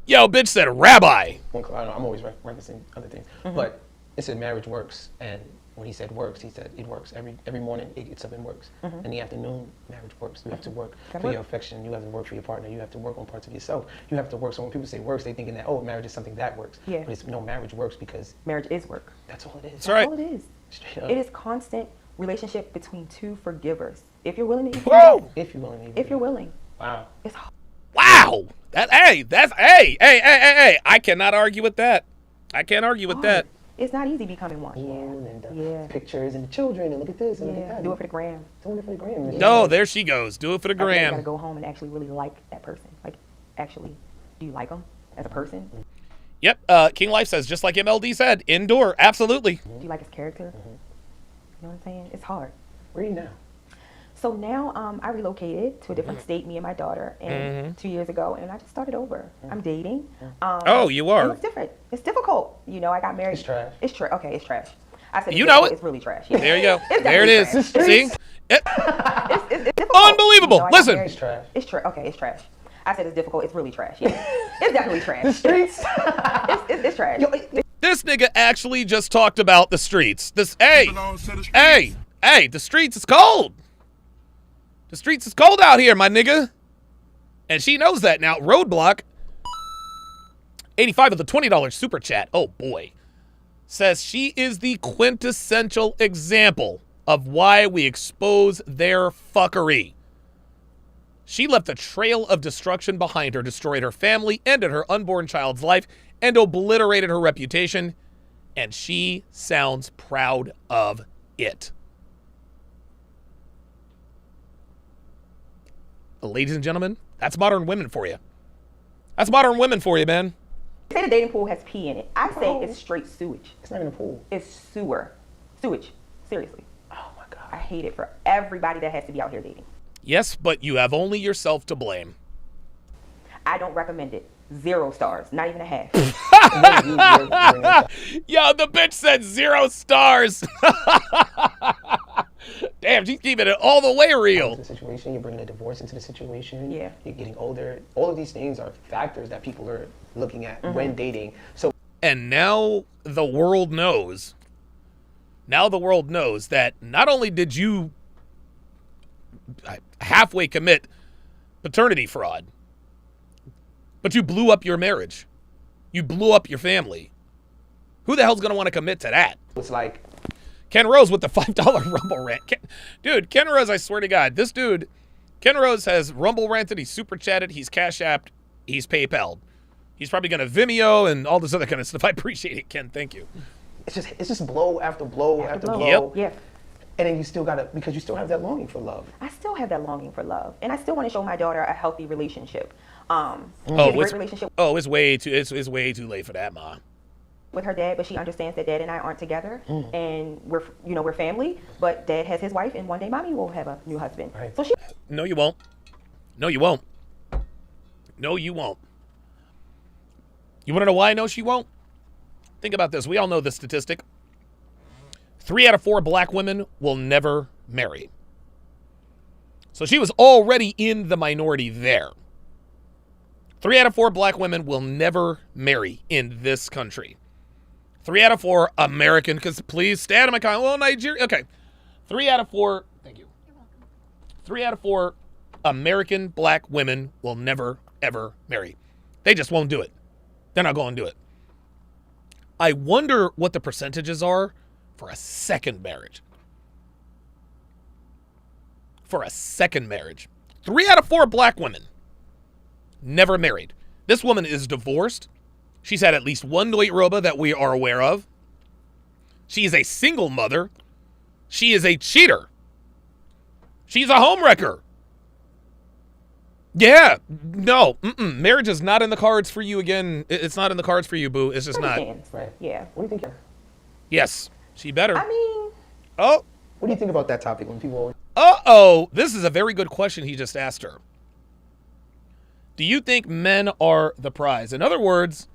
Yo, bitch said rabbi. I'm always referencing other things, but it said marriage works, and when he said works, he said it works. Every morning it gets up and works. In the afternoon, marriage works. You have to work for your affection. You have to work for your partner. You have to work on parts of yourself. You have to work. So when people say works, they thinking that, oh, marriage is something that works. Yeah. But it's, no, marriage works because Marriage is work. that's all it is. That's right. All it is. Straight up. It is constant relationship between two forgivers. If you're willing to, Whoa! If you're willing. to if you're willing, Wow. it's hard. Wow! Hey! I cannot argue with that. I can't argue with that. It's not easy becoming one. And the Yeah. pictures and the children and look at this and look at Yeah. that. Do it for the gram. Doing it for the gram. No, there she goes. Do it for the You gotta gram. go home and actually really like that person. Like, actually, do you like them as a person? Yep. King Life says, just like MLD said, indoor. Absolutely. Do you like his character? You know what I'm saying? It's hard. Where are you now? So now I relocated to a different state, me and my daughter, and 2 years ago, and I just started over. I'm dating. Oh, you are? and It's different. It's difficult. You know, I got married. It's trash. It's trash. Okay, it's trash. I said You it's know difficult. it. It's really trash. Yeah. There you go. It's There it definitely is. trash. See? It's difficult. Unbelievable. You know, I got Listen. married. It's trash. It's trash. Okay, it's trash. I said it's difficult. It's really trash. Yeah. It's definitely trash. The streets. It's trash. This nigga actually just talked about the streets. The streets is cold. The streets is cold out here, my nigga. And she knows that now. Roadblock, 85 of the $20 super chat, oh boy, says she is the quintessential example of why we expose their fuckery. She left a trail of destruction behind her, destroyed her family, ended her unborn child's life, and obliterated her reputation. And she sounds proud of it. Ladies and gentlemen, that's modern women for you. That's modern women for you, man. Say the dating pool has pee in it. I say it's straight sewage. It's not even a pool. It's sewer. Sewage. Seriously. Oh my God. I hate it for everybody that has to be out here dating. Yes, but you have only yourself to blame. I don't recommend it. 0 stars. Not even a half. Yo, the bitch said 0 stars. Damn, she's keeping it all the way real. The situation, you're bringing a divorce into the situation. Yeah. You're getting older. All of these things are factors that people are looking at when dating. So And now the world knows. Now the world knows that not only did you halfway commit paternity fraud, but you blew up your marriage. You blew up your family. Who the hell's going to want to commit to that? it's like, Ken Rose with the $5 Rumble rant. Ken Rose, I swear to God, this dude, Ken Rose has Rumble ranted, he's super chatted, he's Cash Apped, he's PayPal'd. He's probably going to Vimeo and all this other kind of stuff. I appreciate it, Ken. Thank you. it's just blow after blow after blow. Yep. Yeah. And then you still gotta, because you still have that longing for love. I still have that longing for love. And I still want to show my daughter a healthy relationship. She has a great relationship It's way too late for that, Ma. with her dad, but she understands that dad and I aren't together, and we're family. But dad has his wife, and one day mommy will have a new husband. Right. So she. No, you won't. No, you won't. No, you won't. You want to know why I know she won't? Think about this. We all know this statistic. 3 out of 4 black women will never marry. So she was already in the minority there. 3 out of 4 black women will never marry in this country. 3 out of 4 American, because please stay out of my comment. Well, Nigeria. Okay. 3 out of 4. Thank you. You're welcome. 3 out of 4 American black women will never, ever marry. They just won't do it. They're not going to do it. I wonder what the percentages are for a second marriage. For a second marriage. 3 out of 4 black women never married. This woman is divorced. She's had at least one Noit Roba that we are aware of. She is a single mother. She is a cheater. She's a homewrecker. Yeah, no, marriage is not in the cards for you again. It's not in the cards for you, boo. It's just not. Right. Yeah. What do you think? Yes, she better. I mean, Oh, What do you think about that topic when people always uh-oh. This is a very good question he just asked her. Do you think men are the prize? In other words,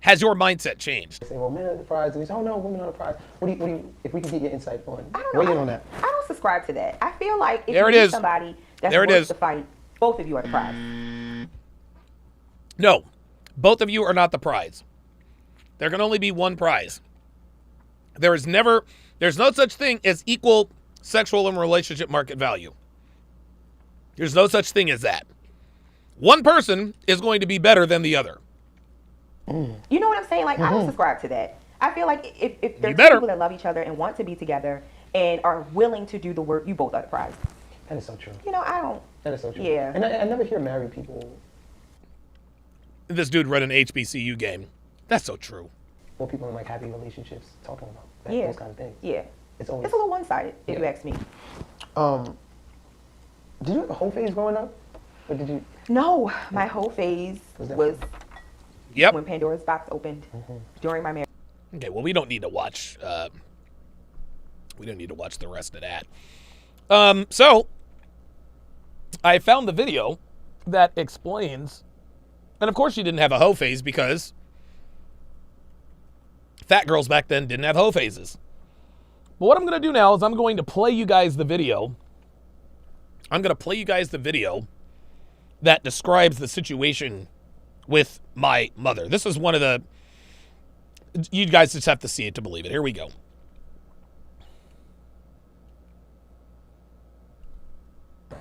has your mindset changed? say, well, men are the prize, and we say, oh no, women are the prize. What do you if we can get your insight on, I don't know. weigh in on that. I don't subscribe to that. I feel like if There you it meet is. somebody that's There it worth is. the fight, both of you are the prize. No, both of you are not the prize. There can only be one prize. There's never There's no such thing as equal sexual and relationship market value. There's no such thing as that. One person is going to be better than the other. You know what I'm saying? Like, I don't subscribe to that. I feel like if there's people that love each other and want to be together and are willing to do the work, you both are the prize. That is so true. You know, I don't. That is so true. Yeah. And I never hear married people. This dude read an HBCU game. That's so true. Or people in like happy relationships talking about those kind of things. Yeah. It's always. It's a little one-sided, if you ask me. Did you have a whole phase growing up? Or did you? No, my whole phase was when Pandora's box opened during my marriage. Okay, well, we don't need to watch. We don't need to watch the rest of that. So I found the video that explains, and of course, you didn't have a hoe phase because fat girls back then didn't have hoe phases. But what I'm going to do now is I'm going to play you guys the video. I'm going to play you guys the video that describes the situation with my mother. This is one of the... You guys just have to see it to believe it. Here we go.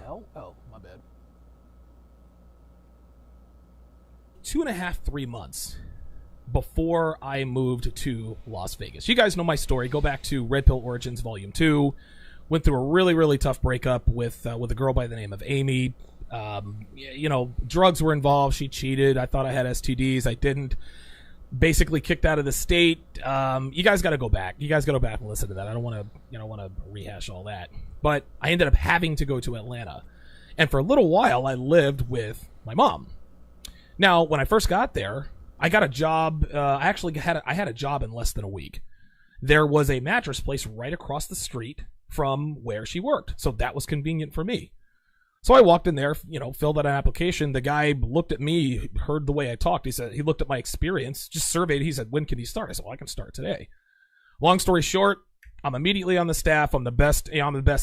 Hell? Oh, my bad. 2.5, 3 months before I moved to Las Vegas. You guys know my story. Go back to Red Pill Origins Volume 2. Went through a really, really tough breakup with a girl by the name of Amy. You know, drugs were involved. She cheated. I thought I had STDs. I didn't. Basically kicked out of the state. You guys got to go back. You guys got to go back and listen to that. I don't want to rehash all that. But I ended up having to go to Atlanta. And for a little while, I lived with my mom. Now, when I first got there, I got a job. I had a job in less than a week. There was a mattress place right across the street from where she worked. So that was convenient for me. So I walked in there, filled out an application. The guy looked at me, heard the way I talked. He looked at my experience, just surveyed. He said, when can you start? I said, well, I can start today. Long story short, I'm immediately on the staff. I'm the best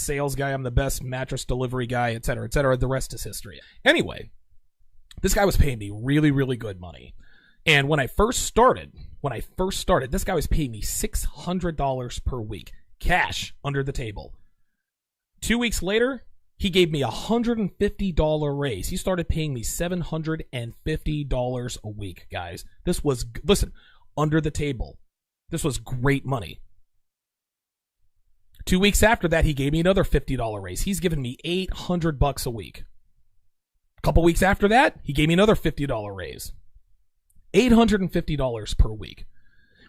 sales guy. I'm the best mattress delivery guy, et cetera, et cetera. The rest is history. Anyway, this guy was paying me really, really good money. And when I first started, this guy was paying me $600 per week, cash under the table. 2 weeks later, he gave me a $150 raise. He started paying me $750 a week, guys. This was, listen, under the table. This was great money. 2 weeks after that, he gave me another $50 raise. He's given me $800 a week. A couple weeks after that, he gave me another $50 raise. $850 per week.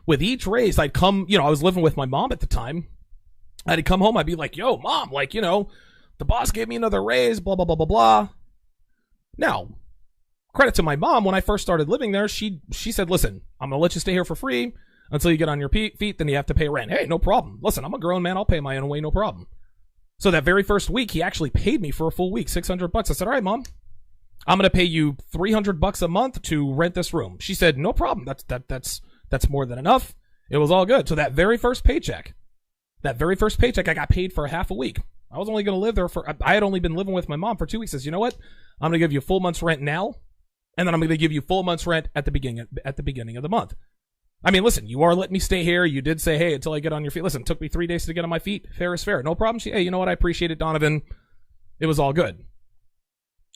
With each raise, I'd come, I was living with my mom at the time. I'd come home, I'd be like, yo, mom, the boss gave me another raise, blah, blah, blah, blah, blah. Now, credit to my mom, when I first started living there, she said, listen, I'm going to let you stay here for free until you get on your feet, then you have to pay rent. Hey, no problem. Listen, I'm a grown man. I'll pay my own way, no problem. So that very first week, he actually paid me for a full week, $600. I said, all right, mom, I'm going to pay you $300 a month to rent this room. She said, no problem. That's more than enough. It was all good. So that very first paycheck, I got paid for a half a week. I was only going to live there I had only been living with my mom for 2 weeks. I said, you know what? I'm going to give you a full month's rent now, and then I'm going to give you full month's rent at the beginning of the month. I mean, listen, you are letting me stay here. You did say, hey, until I get on your feet. Listen, it took me 3 days to get on my feet. Fair is fair. No problem. Hey, you know what? I appreciate it, Donovan. It was all good.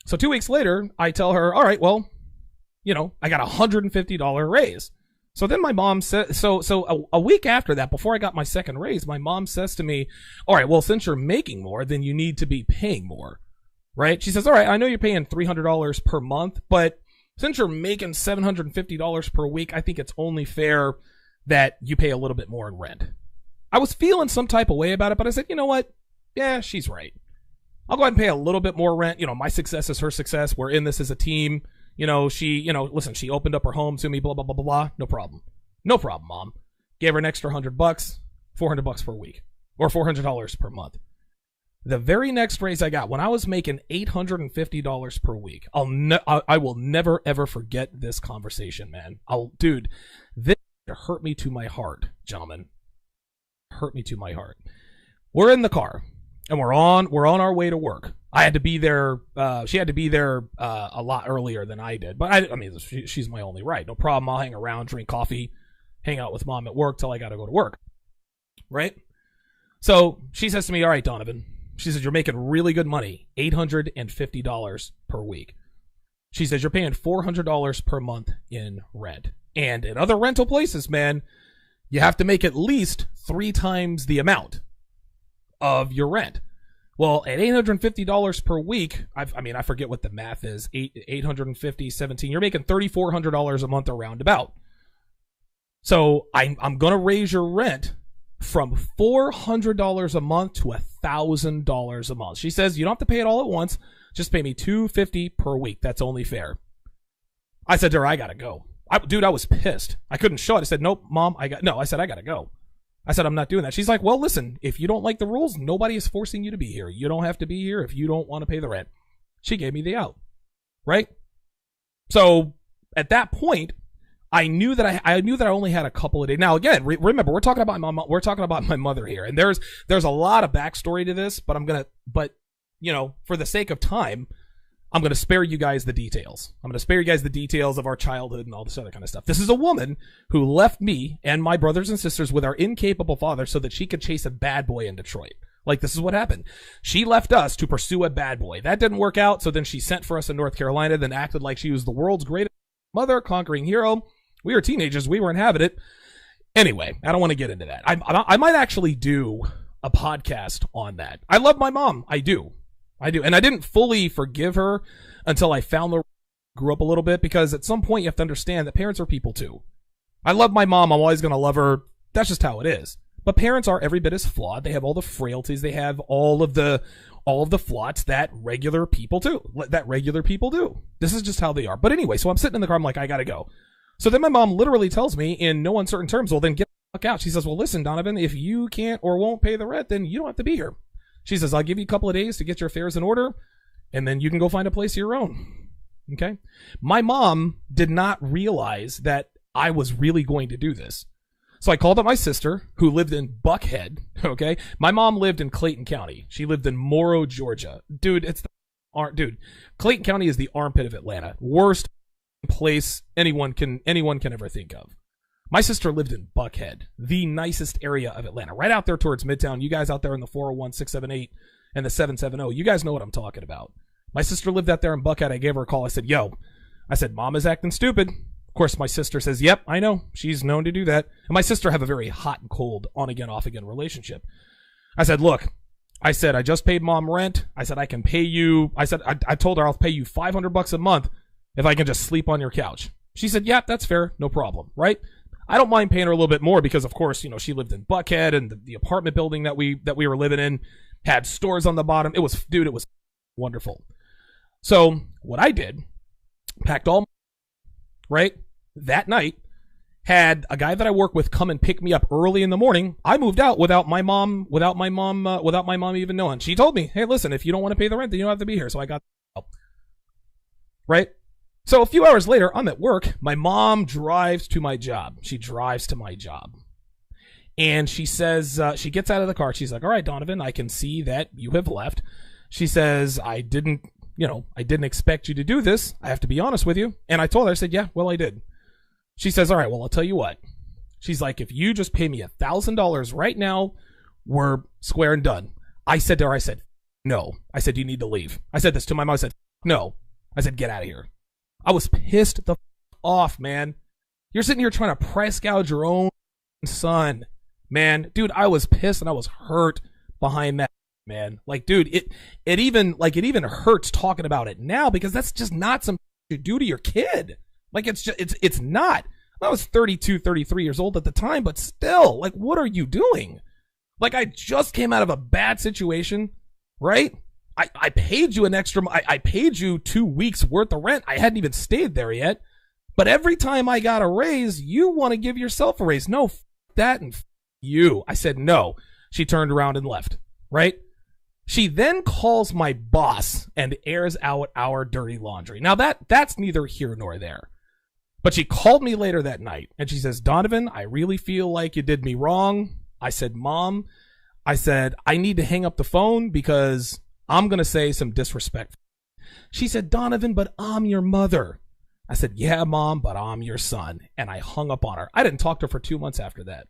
So 2 weeks later, I tell her, all right, well, I got a $150 raise. So then my mom said, so a week after that, before I got my second raise, my mom says to me, all right, well, since you're making more, then you need to be paying more, right? She says, all right, I know you're paying $300 per month, but since you're making $750 per week, I think it's only fair that you pay a little bit more in rent. I was feeling some type of way about it, but I said, you know what? Yeah, she's right. I'll go ahead and pay a little bit more rent. My success is her success. We're in this as a team. Listen, she opened up her home to me, blah, blah, blah, blah, blah. No problem. No problem, Mom. Gave her an extra $100, $400 per week, or $400 per month. The very next raise I got, when I was making $850 per week, I will never, ever forget this conversation, man. Dude, this hurt me to my heart, gentlemen. Hurt me to my heart. We're in the car, and we're on our way to work. I had to be there. She had to be there a lot earlier than I did. But I mean, she's my only ride. No problem. I'll hang around, drink coffee, hang out with Mom at work till I got to go to work. Right? So she says to me, all right, Donovan, she says, you're making really good money, $850 per week. She says, you're paying $400 per month in rent. And in other rental places, man, you have to make at least 3 times the amount of your rent. Well, at $850 per week, I forget what the math is, 850, 17, you're making $3,400 a month around about. So I'm going to raise your rent from $400 a month to $1,000 a month. She says, you don't have to pay it all at once. Just pay me $250 per week. That's only fair. I said to her, I got to go. Dude, I was pissed. I couldn't show it. I said, nope, Mom, I said, I got to go. I said, I'm not doing that. She's like, well, listen, if you don't like the rules, nobody is forcing you to be here. You don't have to be here if you don't want to pay the rent. She gave me the out, right? So at that point, I knew that I only had a couple of days. Now, again, remember, we're talking about my mother here, and there's a lot of backstory to this, but for the sake of time, I'm going to spare you guys the details. I'm going to spare you guys the details of our childhood and all this other kind of stuff. This is a woman who left me and my brothers and sisters with our incapable father so that she could chase a bad boy in Detroit. Like, this is what happened. She left us to pursue a bad boy. That didn't work out, so then she sent for us in North Carolina, then acted like she was the world's greatest mother, conquering hero. We were teenagers. We weren't having it. Anyway, I don't want to get into that. I might actually do a podcast on that. I love my mom. I do. And I didn't fully forgive her until I found the grew up a little bit, because at some point you have to understand that parents are people too. I love my mom. I'm always going to love her. That's just how it is. But parents are every bit as flawed. They have all the frailties. They have all of the flaws that regular people do. This is just how they are. But anyway, so I'm sitting in the car. I'm like, I got to go. So then my mom literally tells me in no uncertain terms, well, then get the fuck out. She says, well, listen, Donovan, if you can't or won't pay the rent, then you don't have to be here. She says, I'll give you a couple of days to get your affairs in order, and then you can go find a place of your own. Okay? My mom did not realize that I was really going to do this. So I called up my sister, who lived in Buckhead, okay? My mom lived in Clayton County. She lived in Morrow, Georgia. Dude, Clayton County is the armpit of Atlanta. Worst place anyone can ever think of. My sister lived in Buckhead, the nicest area of Atlanta, right out there towards Midtown. You guys out there in the 401, 678, and the 770, you guys know what I'm talking about. My sister lived out there in Buckhead. I gave her a call. I said, Mom is acting stupid. Of course, my sister says, yep, I know. She's known to do that. And my sister have a very hot and cold, on-again, off-again relationship. I said, look, I just paid Mom rent. I said, I can pay you. I told her I'll pay you $500 a month if I can just sleep on your couch. She said, yeah, that's fair. No problem, right? I don't mind paying her a little bit more because, of course, she lived in Buckhead, and the apartment building that we were living in had stores on the bottom. It was wonderful. So what I did, packed all, right, that night, had a guy that I work with come and pick me up early in the morning. I moved out without my mom even knowing. She told me, hey, listen, if you don't want to pay the rent, then you don't have to be here. So I got out. Right? So a few hours later, I'm at work. My mom drives to my job. She drives to my job. And she says, she gets out of the car. She's like, all right, Donovan, I can see that you have left. She says, I didn't expect you to do this. I have to be honest with you. And I told her, I said, yeah, well, I did. She says, all right, well, I'll tell you what. She's like, if you just pay me $1,000 right now, we're square and done. I said to her, no. I said, you need to leave. I said this to my mom. I said, no. I said, get out of here. I was pissed the off, man. You're sitting here trying to price gouge your own son, man. Dude, I was pissed and I was hurt behind that, man. Like, dude, it even hurts talking about it now, because that's just not something you do to your kid. Like, it's not. I was 32, 33 years old at the time, but still, like, what are you doing? Like, I just came out of a bad situation, right? I paid you I paid you 2 weeks worth of rent. I hadn't even stayed there yet. But every time I got a raise, you want to give yourself a raise. No, that and you. I said no. She turned around and left, right? She then calls my boss and airs out our dirty laundry. Now that's neither here nor there. But she called me later that night and she says, Donovan, I really feel like you did me wrong. I said, Mom, I need to hang up the phone because I'm going to say some disrespect. She said, Donovan, but I'm your mother. I said, yeah, Mom, but I'm your son. And I hung up on her. I didn't talk to her for 2 months after that.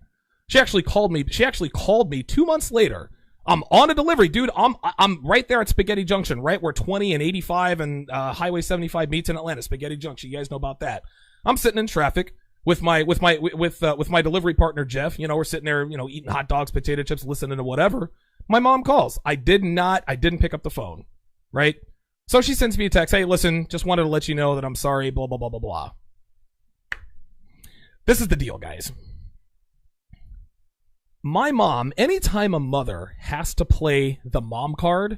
She actually called me 2 months later. I'm on a delivery, dude. I'm right there at Spaghetti Junction, right where 20 and 85 and Highway 75 meets in Atlanta. Spaghetti Junction. You guys know about that. I'm sitting in traffic with my delivery partner Jeff. You know, we're sitting there, you know, eating hot dogs, potato chips, listening to whatever. My mom calls. I didn't pick up the phone, right? So she sends me a text. Hey, listen, just wanted to let you know that I'm sorry. Blah blah blah blah blah. This is the deal, guys. My mom, anytime a mother has to play the mom card,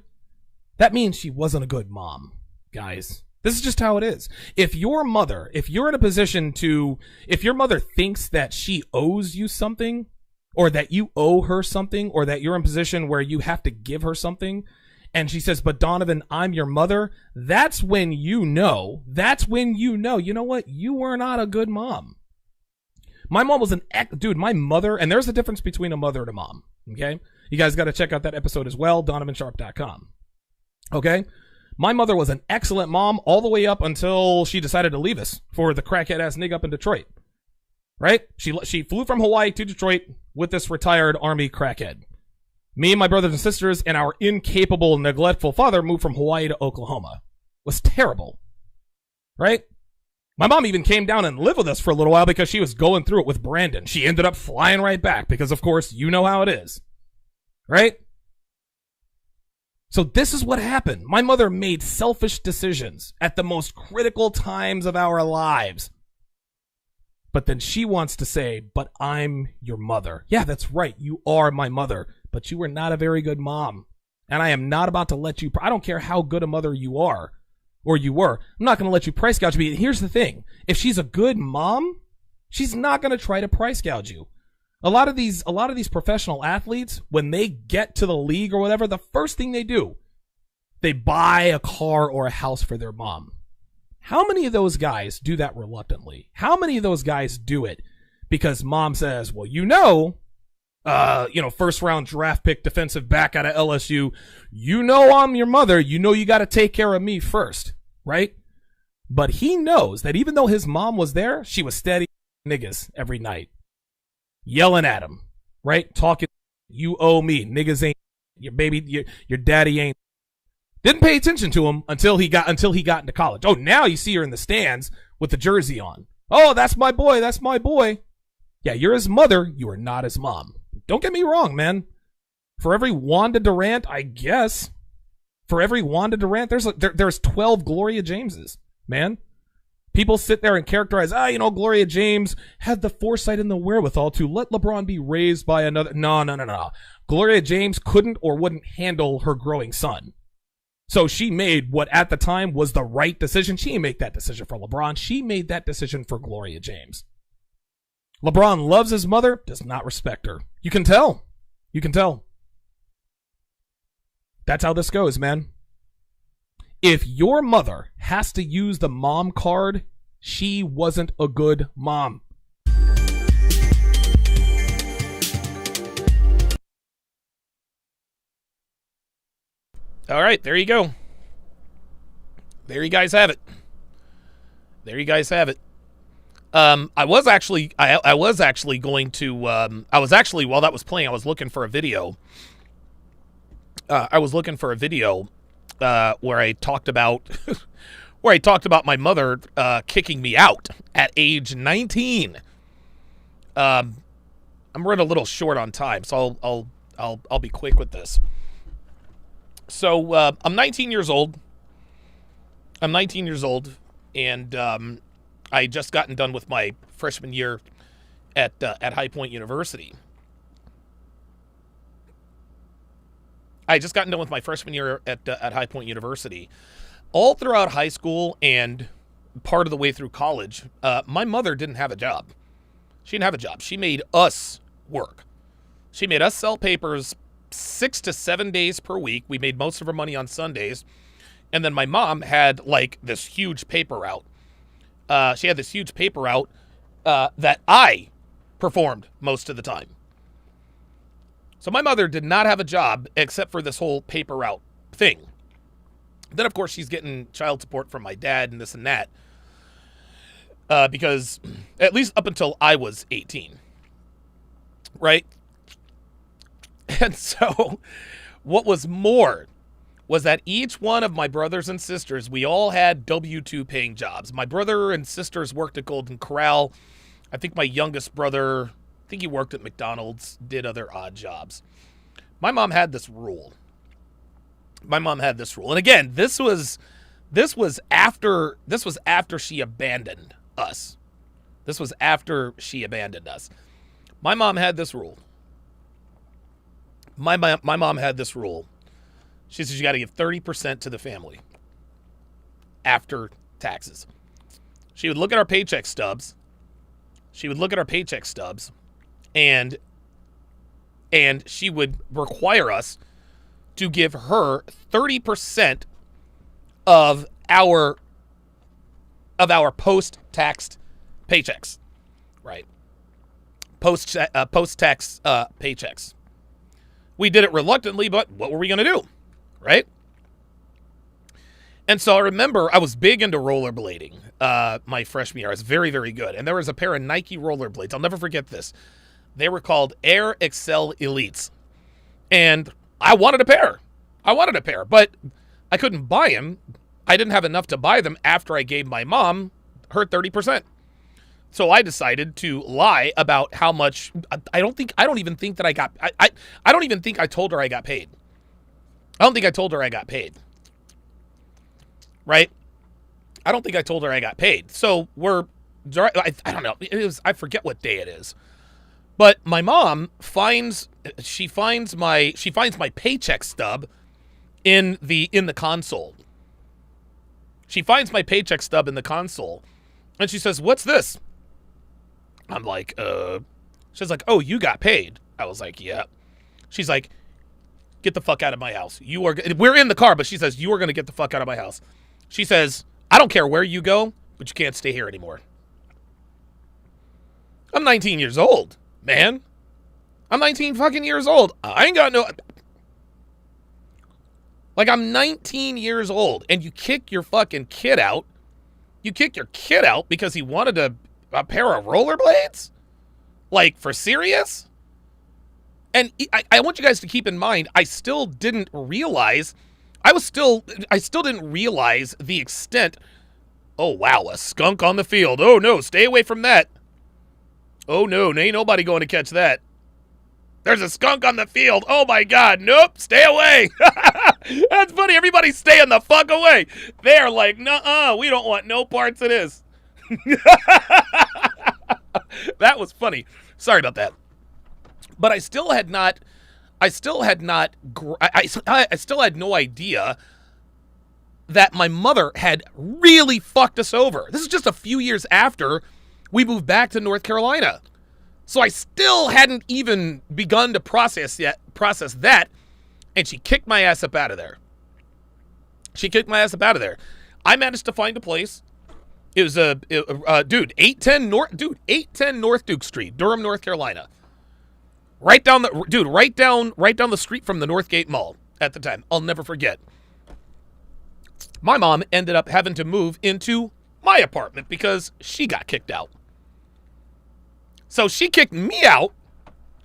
that means she wasn't a good mom, guys. This is just how it is. If your mother thinks that she owes you something, or that you owe her something, or that you're in a position where you have to give her something, and she says, but Donovan, I'm your mother, that's when you know, you know what? You were not a good mom. My mom was my mother, and there's a difference between a mother and a mom, okay? You guys got to check out that episode as well, DonovanSharpe.com, okay? My mother was an excellent mom all the way up until she decided to leave us for the crackhead-ass nigga up in Detroit, right? She flew from Hawaii to Detroit with this retired Army crackhead. Me and my brothers and sisters and our incapable, neglectful father moved from Hawaii to Oklahoma. It was terrible, right? My mom even came down and lived with us for a little while because she was going through it with Brandon. She ended up flying right back because, of course, you know how it is. Right? So this is what happened. My mother made selfish decisions at the most critical times of our lives. But then she wants to say, but I'm your mother. Yeah, that's right. You are my mother. But you were not a very good mom. And I am not about to let you... I don't care how good a mother you are. Or you were. I'm not going to let you price gouge me. Here's the thing. If she's a good mom, she's not going to try to price gouge you. A lot of these professional athletes, when they get to the league or whatever, the first thing they do, they buy a car or a house for their mom. How many of those guys do that reluctantly? How many of those guys do it because mom says, well, first round draft pick defensive back out of LSU, I'm your mother, you got to take care of me first. Right? But he knows that even though his mom was there, she was steady niggas every night. Yelling at him. Right? Talking, you owe me. Niggas ain't, your baby, your daddy ain't. Didn't pay attention to him until he got into college. Oh, now you see her in the stands with the jersey on. Oh, that's my boy. That's my boy. Yeah, you're his mother. You are not his mom. Don't get me wrong, man. For every Wanda Durant, I guess... For every Wanda Durant, there's 12 Gloria Jameses, man. People sit there and characterize, Gloria James had the foresight and the wherewithal to let LeBron be raised by another. No. Gloria James couldn't or wouldn't handle her growing son. So she made what at the time was the right decision. She didn't make that decision for LeBron. She made that decision for Gloria James. LeBron loves his mother, does not respect her. You can tell. That's how this goes, man. If your mother has to use the mom card, she wasn't a good mom. All right, there you go. There you guys have it. I was actually while that was playing, I was looking for a video. Where I talked about my mother kicking me out at age 19. I'm running a little short on time, so I'll be quick with this. So I'm 19 years old. And I just gotten done with my freshman year at High Point University. All throughout high school and part of the way through college, my mother didn't have a job. She made us work. She made us sell papers 6 to 7 days per week. We made most of our money on Sundays. And then my mom had this huge paper route. She had this huge paper route that I performed most of the time. So my mother did not have a job except for this whole paper route thing. Then, of course, she's getting child support from my dad and this and that. Because at least up until I was 18. right? And so what was more was that each one of my brothers and sisters, we all had W-2 paying jobs. My brother and sisters worked at Golden Corral. I think my youngest brother, I think he worked at McDonald's, did other odd jobs. My mom had this rule. And again, this was after she abandoned us. My mom had this rule. My mom had this rule. She says you got to give 30% to the family after taxes. She would look at our paycheck stubs. And she would require us to give her 30% of our post-tax paychecks, right? Post-tax paychecks. We did it reluctantly, but what were we going to do, right? And so I remember I was big into rollerblading my freshman year. I was very, very good. And there was a pair of Nike rollerblades. I'll never forget this. They were called Air Excel Elites. And I wanted a pair, but I couldn't buy them. I didn't have enough to buy them after I gave my mom her 30%. So I decided to lie about how much. I don't even think I told her I got paid. Right? I don't think I told her I got paid. So I don't know. I forget what day it is. But my mom finds my paycheck stub in the console. She finds my paycheck stub in the console, and she says, "What's this?" I'm like, She's like, "Oh, you got paid." I was like, "Yeah." She's like, "Get the fuck out of my house. We're in the car, but she says, you are going to get the fuck out of my house." She says, "I don't care where you go, but you can't stay here anymore." I'm 19 years old, man. I'm 19 fucking years old. I ain't got no... Like, I'm 19 years old, and you kick your fucking kid out. You kick your kid out because he wanted a pair of rollerblades? Like, for serious? And I want you guys to keep in mind, I still didn't realize the extent. Oh, wow, a skunk on the field. Oh, no, stay away from that. Oh, no, ain't nobody going to catch that. There's a skunk on the field. Oh, my God. Nope, stay away. That's funny. Everybody's staying the fuck away. They're like, nuh-uh, we don't want no parts of this. That was funny. Sorry about that. But I still had no idea that my mother had really fucked us over. This is just a few years after we moved back to North Carolina. So I still hadn't even begun to process that, and she kicked my ass up out of there. I managed to find a place. It was 810 North Duke Street, Durham, North Carolina. Right down the street from the Northgate Mall at the time. I'll never forget. My mom ended up having to move into my apartment because she got kicked out. So she kicked me out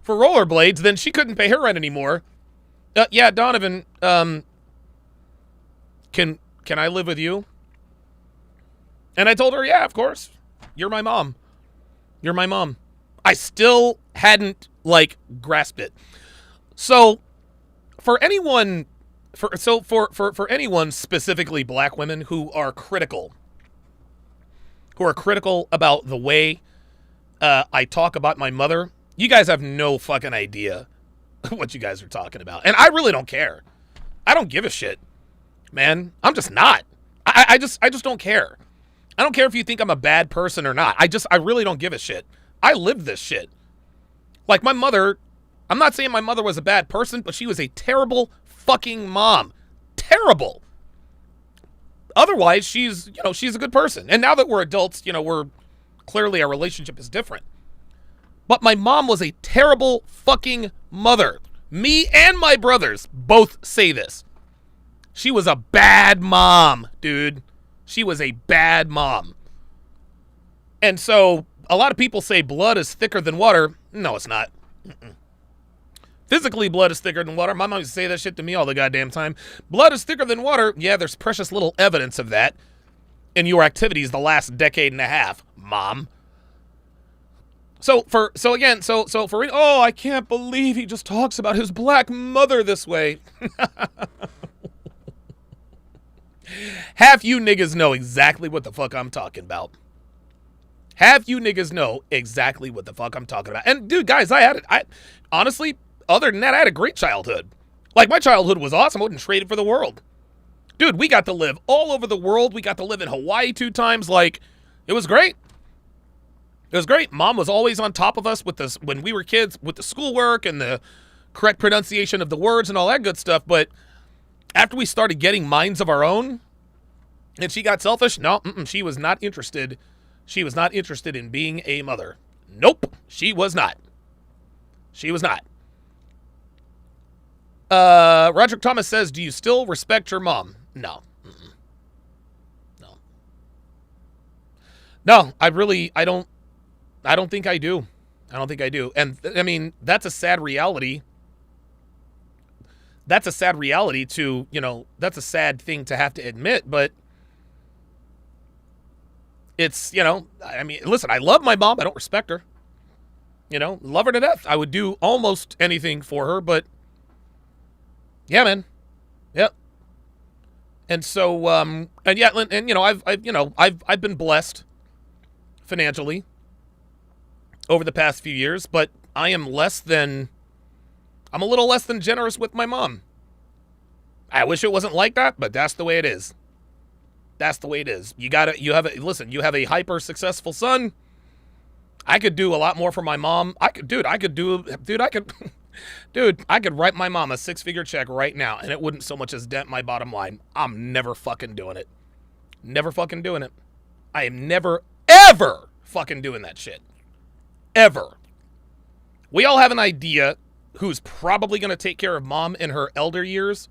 for rollerblades, then she couldn't pay her rent anymore. Yeah, Donovan, can I live with you? And I told her, yeah, of course. You're my mom. I still hadn't, grasped it. So, for anyone, specifically black women who are critical about the way I talk about my mother, you guys have no fucking idea what you guys are talking about. And I really don't care. I don't give a shit, man. I'm just not. I just don't care. I don't care if you think I'm a bad person or not. I really don't give a shit. I lived this shit. Like my mother, I'm not saying my mother was a bad person, but she was a terrible fucking mom. Terrible. Otherwise, she's a good person. And now that we're adults, clearly our relationship is different. But my mom was a terrible fucking mother. Me and my brothers both say this. She was a bad mom, dude. She was a bad mom. And so a lot of people say blood is thicker than water. No, it's not. Physically, blood is thicker than water. My mom used to say that shit to me all the goddamn time. Blood is thicker than water. Yeah, there's precious little evidence of that in your activities the last decade and a half, Mom. I can't believe he just talks about his black mother this way. Half you niggas know exactly what the fuck I'm talking about. Half you niggas know exactly what the fuck I'm talking about. And dude, guys, honestly, other than that, I had a great childhood. Like, my childhood was awesome. I wouldn't trade it for the world. Dude, we got to live all over the world. We got to live in Hawaii 2 times. Like, it was great. It was great. Mom was always on top of us with this when we were kids, with the schoolwork and the correct pronunciation of the words and all that good stuff. But after we started getting minds of our own, and she got selfish, no, she was not interested. She was not interested in being a mother. Nope, she was not. She was not. Roderick Thomas says, do you still respect your mom? No. No, I don't think I do. I don't think I do. And I mean, that's a sad reality. That's a sad reality to, that's a sad thing to have to admit, but it's, I mean, listen, I love my mom. I don't respect her. Love her to death. I would do almost anything for her, but yeah, man. Yep. And so, I've been blessed financially over the past few years, but I'm a little less than generous with my mom. I wish it wasn't like that, but that's the way it is. That's the way it is. You have a hyper successful son. I could do a lot more for my mom. I could write my mom a 6-figure check right now, and it wouldn't so much as dent my bottom line. I'm never fucking doing it. Never fucking doing it. I am never, ever fucking doing that shit. Ever. We all have an idea who's probably going to take care of mom in her elder years.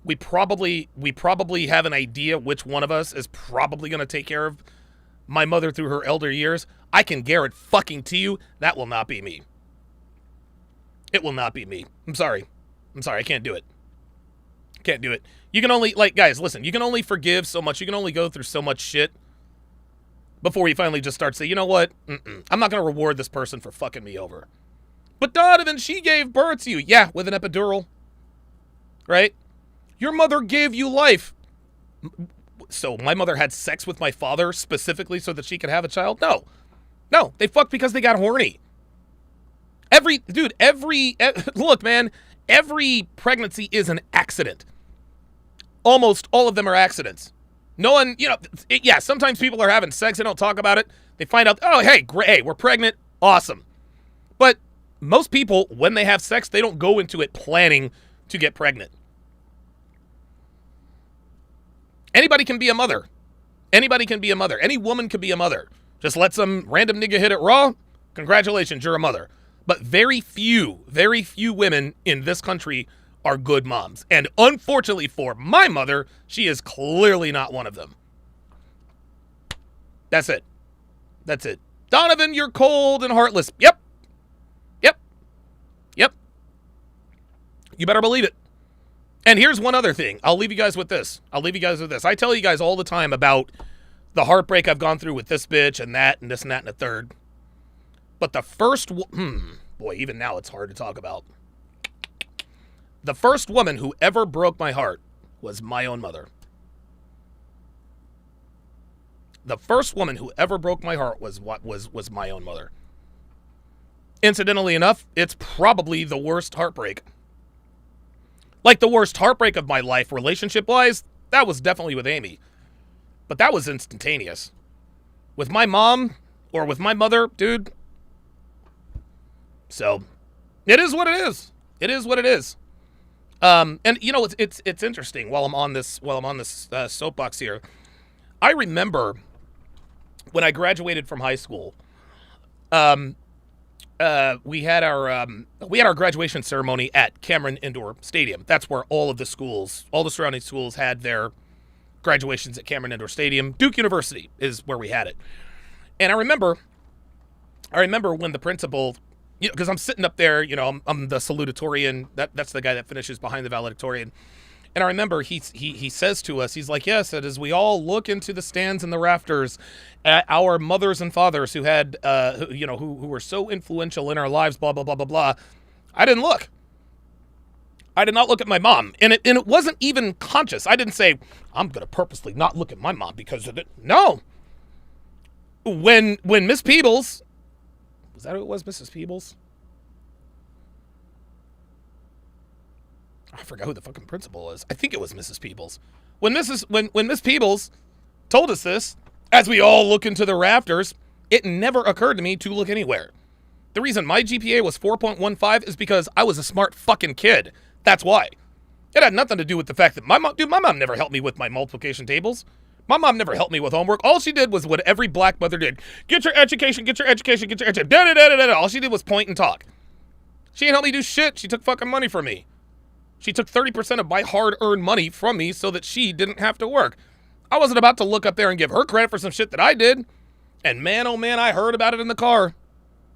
We probably have an idea which one of us is probably going to take care of my mother through her elder years. I can guarantee fucking to you that will not be me. It will not be me. I'm sorry. I can't do it. Can't do it. You can only, guys, listen, you can only forgive so much. You can only go through so much shit before you finally just start to say, you know what? I'm not going to reward this person for fucking me over. But Donovan, she gave birth to you. Yeah, with an epidural. Right? Your mother gave you life. So my mother had sex with my father specifically so that she could have a child? No. No, they fucked because they got horny. Look, man, every pregnancy is an accident. Almost all of them are accidents. No one, sometimes people are having sex, they don't talk about it. They find out, oh, hey, great, hey, we're pregnant, awesome. But most people, when they have sex, they don't go into it planning to get pregnant. Anybody can be a mother. Anybody can be a mother. Any woman can be a mother. Just let some random nigga hit it raw. Congratulations, you're a mother. But very few women in this country are good moms. And unfortunately for my mother, she is clearly not one of them. That's it. That's it. Donovan, you're cold and heartless. Yep. You better believe it. And here's one other thing. I'll leave you guys with this. I tell you guys all the time about the heartbreak I've gone through with this bitch and that and this and that and the third. But the first, boy, even now it's hard to talk about. The first woman who ever broke my heart was my own mother. The first woman who ever broke my heart was my own mother. Incidentally enough, it's probably the worst heartbreak. Like, the worst heartbreak of my life, relationship-wise, that was definitely with Amy. But that was instantaneous. With my mom, or with my mother, dude. So, it is what it is. It is what it is. And it's interesting. While I'm on this soapbox here, I remember when I graduated from high school. We had our graduation ceremony at Cameron Indoor Stadium. That's where all the surrounding schools had their graduations at Cameron Indoor Stadium. Duke University is where we had it. And I remember I remember when the principal, because I'm sitting up there, I'm the salutatorian. That's the guy that finishes behind the valedictorian. And I remember he says to us, he's like, yes, as we all look into the stands and the rafters at our mothers and fathers who had, who were so influential in our lives, blah, blah, blah, blah, blah. I didn't look. I did not look at my mom. And it wasn't even conscious. I didn't say, I'm going to purposely not look at my mom because of it. No. When Miss Peebles, was that who it was, Mrs. Peebles? I forgot who the fucking principal was. I think it was Mrs. Peebles. When Miss Peebles told us this, as we all look into the rafters, it never occurred to me to look anywhere. The reason my GPA was 4.15 is because I was a smart fucking kid. That's why. It had nothing to do with the fact that my mom never helped me with my multiplication tables. My mom never helped me with homework. All she did was what every black mother did. Get your education, get your education, get your education. Da-da-da-da-da. All she did was point and talk. She didn't help me do shit. She took fucking money from me. She took 30% of my hard-earned money from me so that she didn't have to work. I wasn't about to look up there and give her credit for some shit that I did. And man, oh man, I heard about it in the car.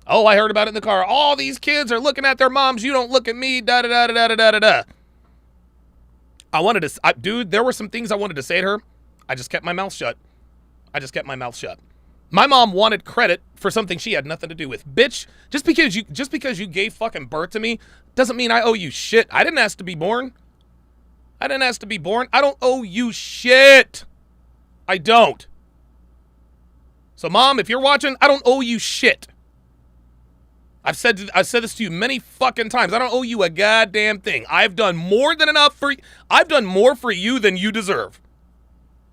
Oh, I heard about it in the car. All these kids are looking at their moms. You don't look at me. Da-da-da-da-da-da-da-da. Dude, there were some things I wanted to say to her. I just kept my mouth shut. My mom wanted credit for something she had nothing to do with. Bitch, just because you gave fucking birth to me doesn't mean I owe you shit. I didn't ask to be born. I don't owe you shit. I don't. So mom, if you're watching, I don't owe you shit. I've said this to you many fucking times. I don't owe you a goddamn thing. I've done more than enough for you. I've done more for you than you deserve.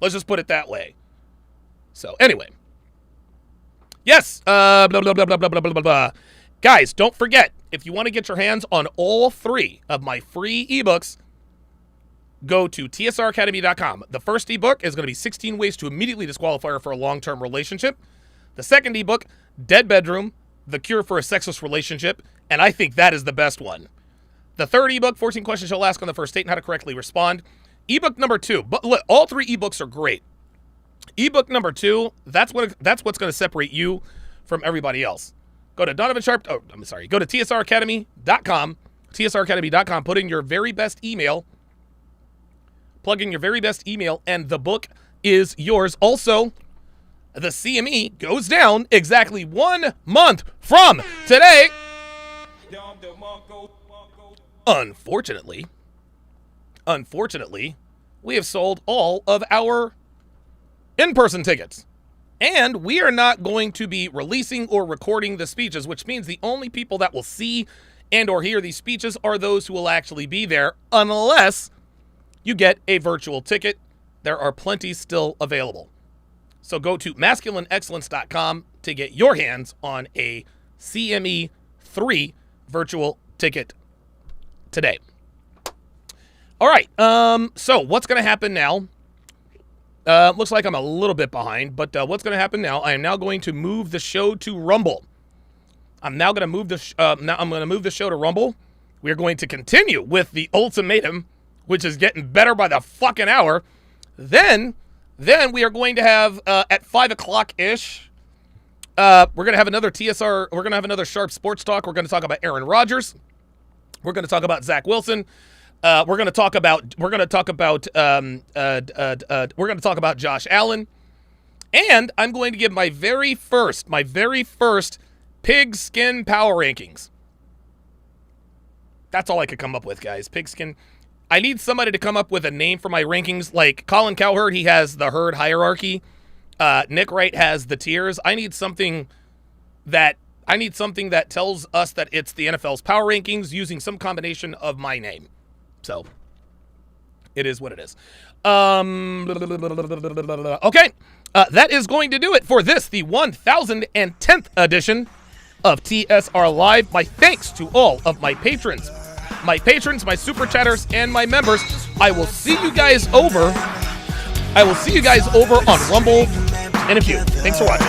Let's just put it that way. So anyway. Yes. Blah, blah, blah, blah, blah, blah, blah, blah. Guys, don't forget, if you want to get your hands on all 3 of my free ebooks, go to tsracademy.com. The first ebook is going to be 16 ways to immediately disqualify her for a long-term relationship. The second ebook, Dead Bedroom, The Cure for a Sexless Relationship, and I think that is the best one. The third ebook, 14 questions you'll ask on the first date and how to correctly respond. Ebook number 2, but look, all 3 ebooks are great. Ebook number 2, that's what's going to separate you from everybody else. Go to Donovan Sharpe. Oh, I'm sorry. Go to tsracademy.com. tsracademy.com. Put in your very best email. Plug in your very best email, and the book is yours. Also, the CME goes down exactly 1 month from today. Unfortunately, we have sold all of our in-person tickets. And we are not going to be releasing or recording the speeches, which means the only people that will see and or hear these speeches are those who will actually be there, unless you get a virtual ticket. There are plenty still available. So go to masculineexcellence.com to get your hands on a CME 3 virtual ticket today. All right, so what's going to happen now? Looks like I'm a little bit behind, but what's going to happen now? I am now going to move the show to Rumble. I'm now going to move the show to Rumble. We are going to continue with the ultimatum, which is getting better by the fucking hour. Then we are going to have at 5 o'clock ish. We're going to have another TSR. We're going to have another Sharpe Sports Talk. We're going to talk about Aaron Rodgers. We're going to talk about Zach Wilson. We're going to talk about Josh Allen, and I'm going to give my very first pigskin power rankings. That's all I could come up with, guys. Pigskin. I need somebody to come up with a name for my rankings. Like Colin Cowherd, he has the herd hierarchy. Nick Wright has the tiers. I need something that tells us that it's the NFL's power rankings using some combination of my name. So, it is what it is. Okay, that is going to do it for this, the 1010th edition of TSR Live. My thanks to all of my patrons, my super chatters, and my members. I will see you guys over on Rumble in a few. Thanks for watching.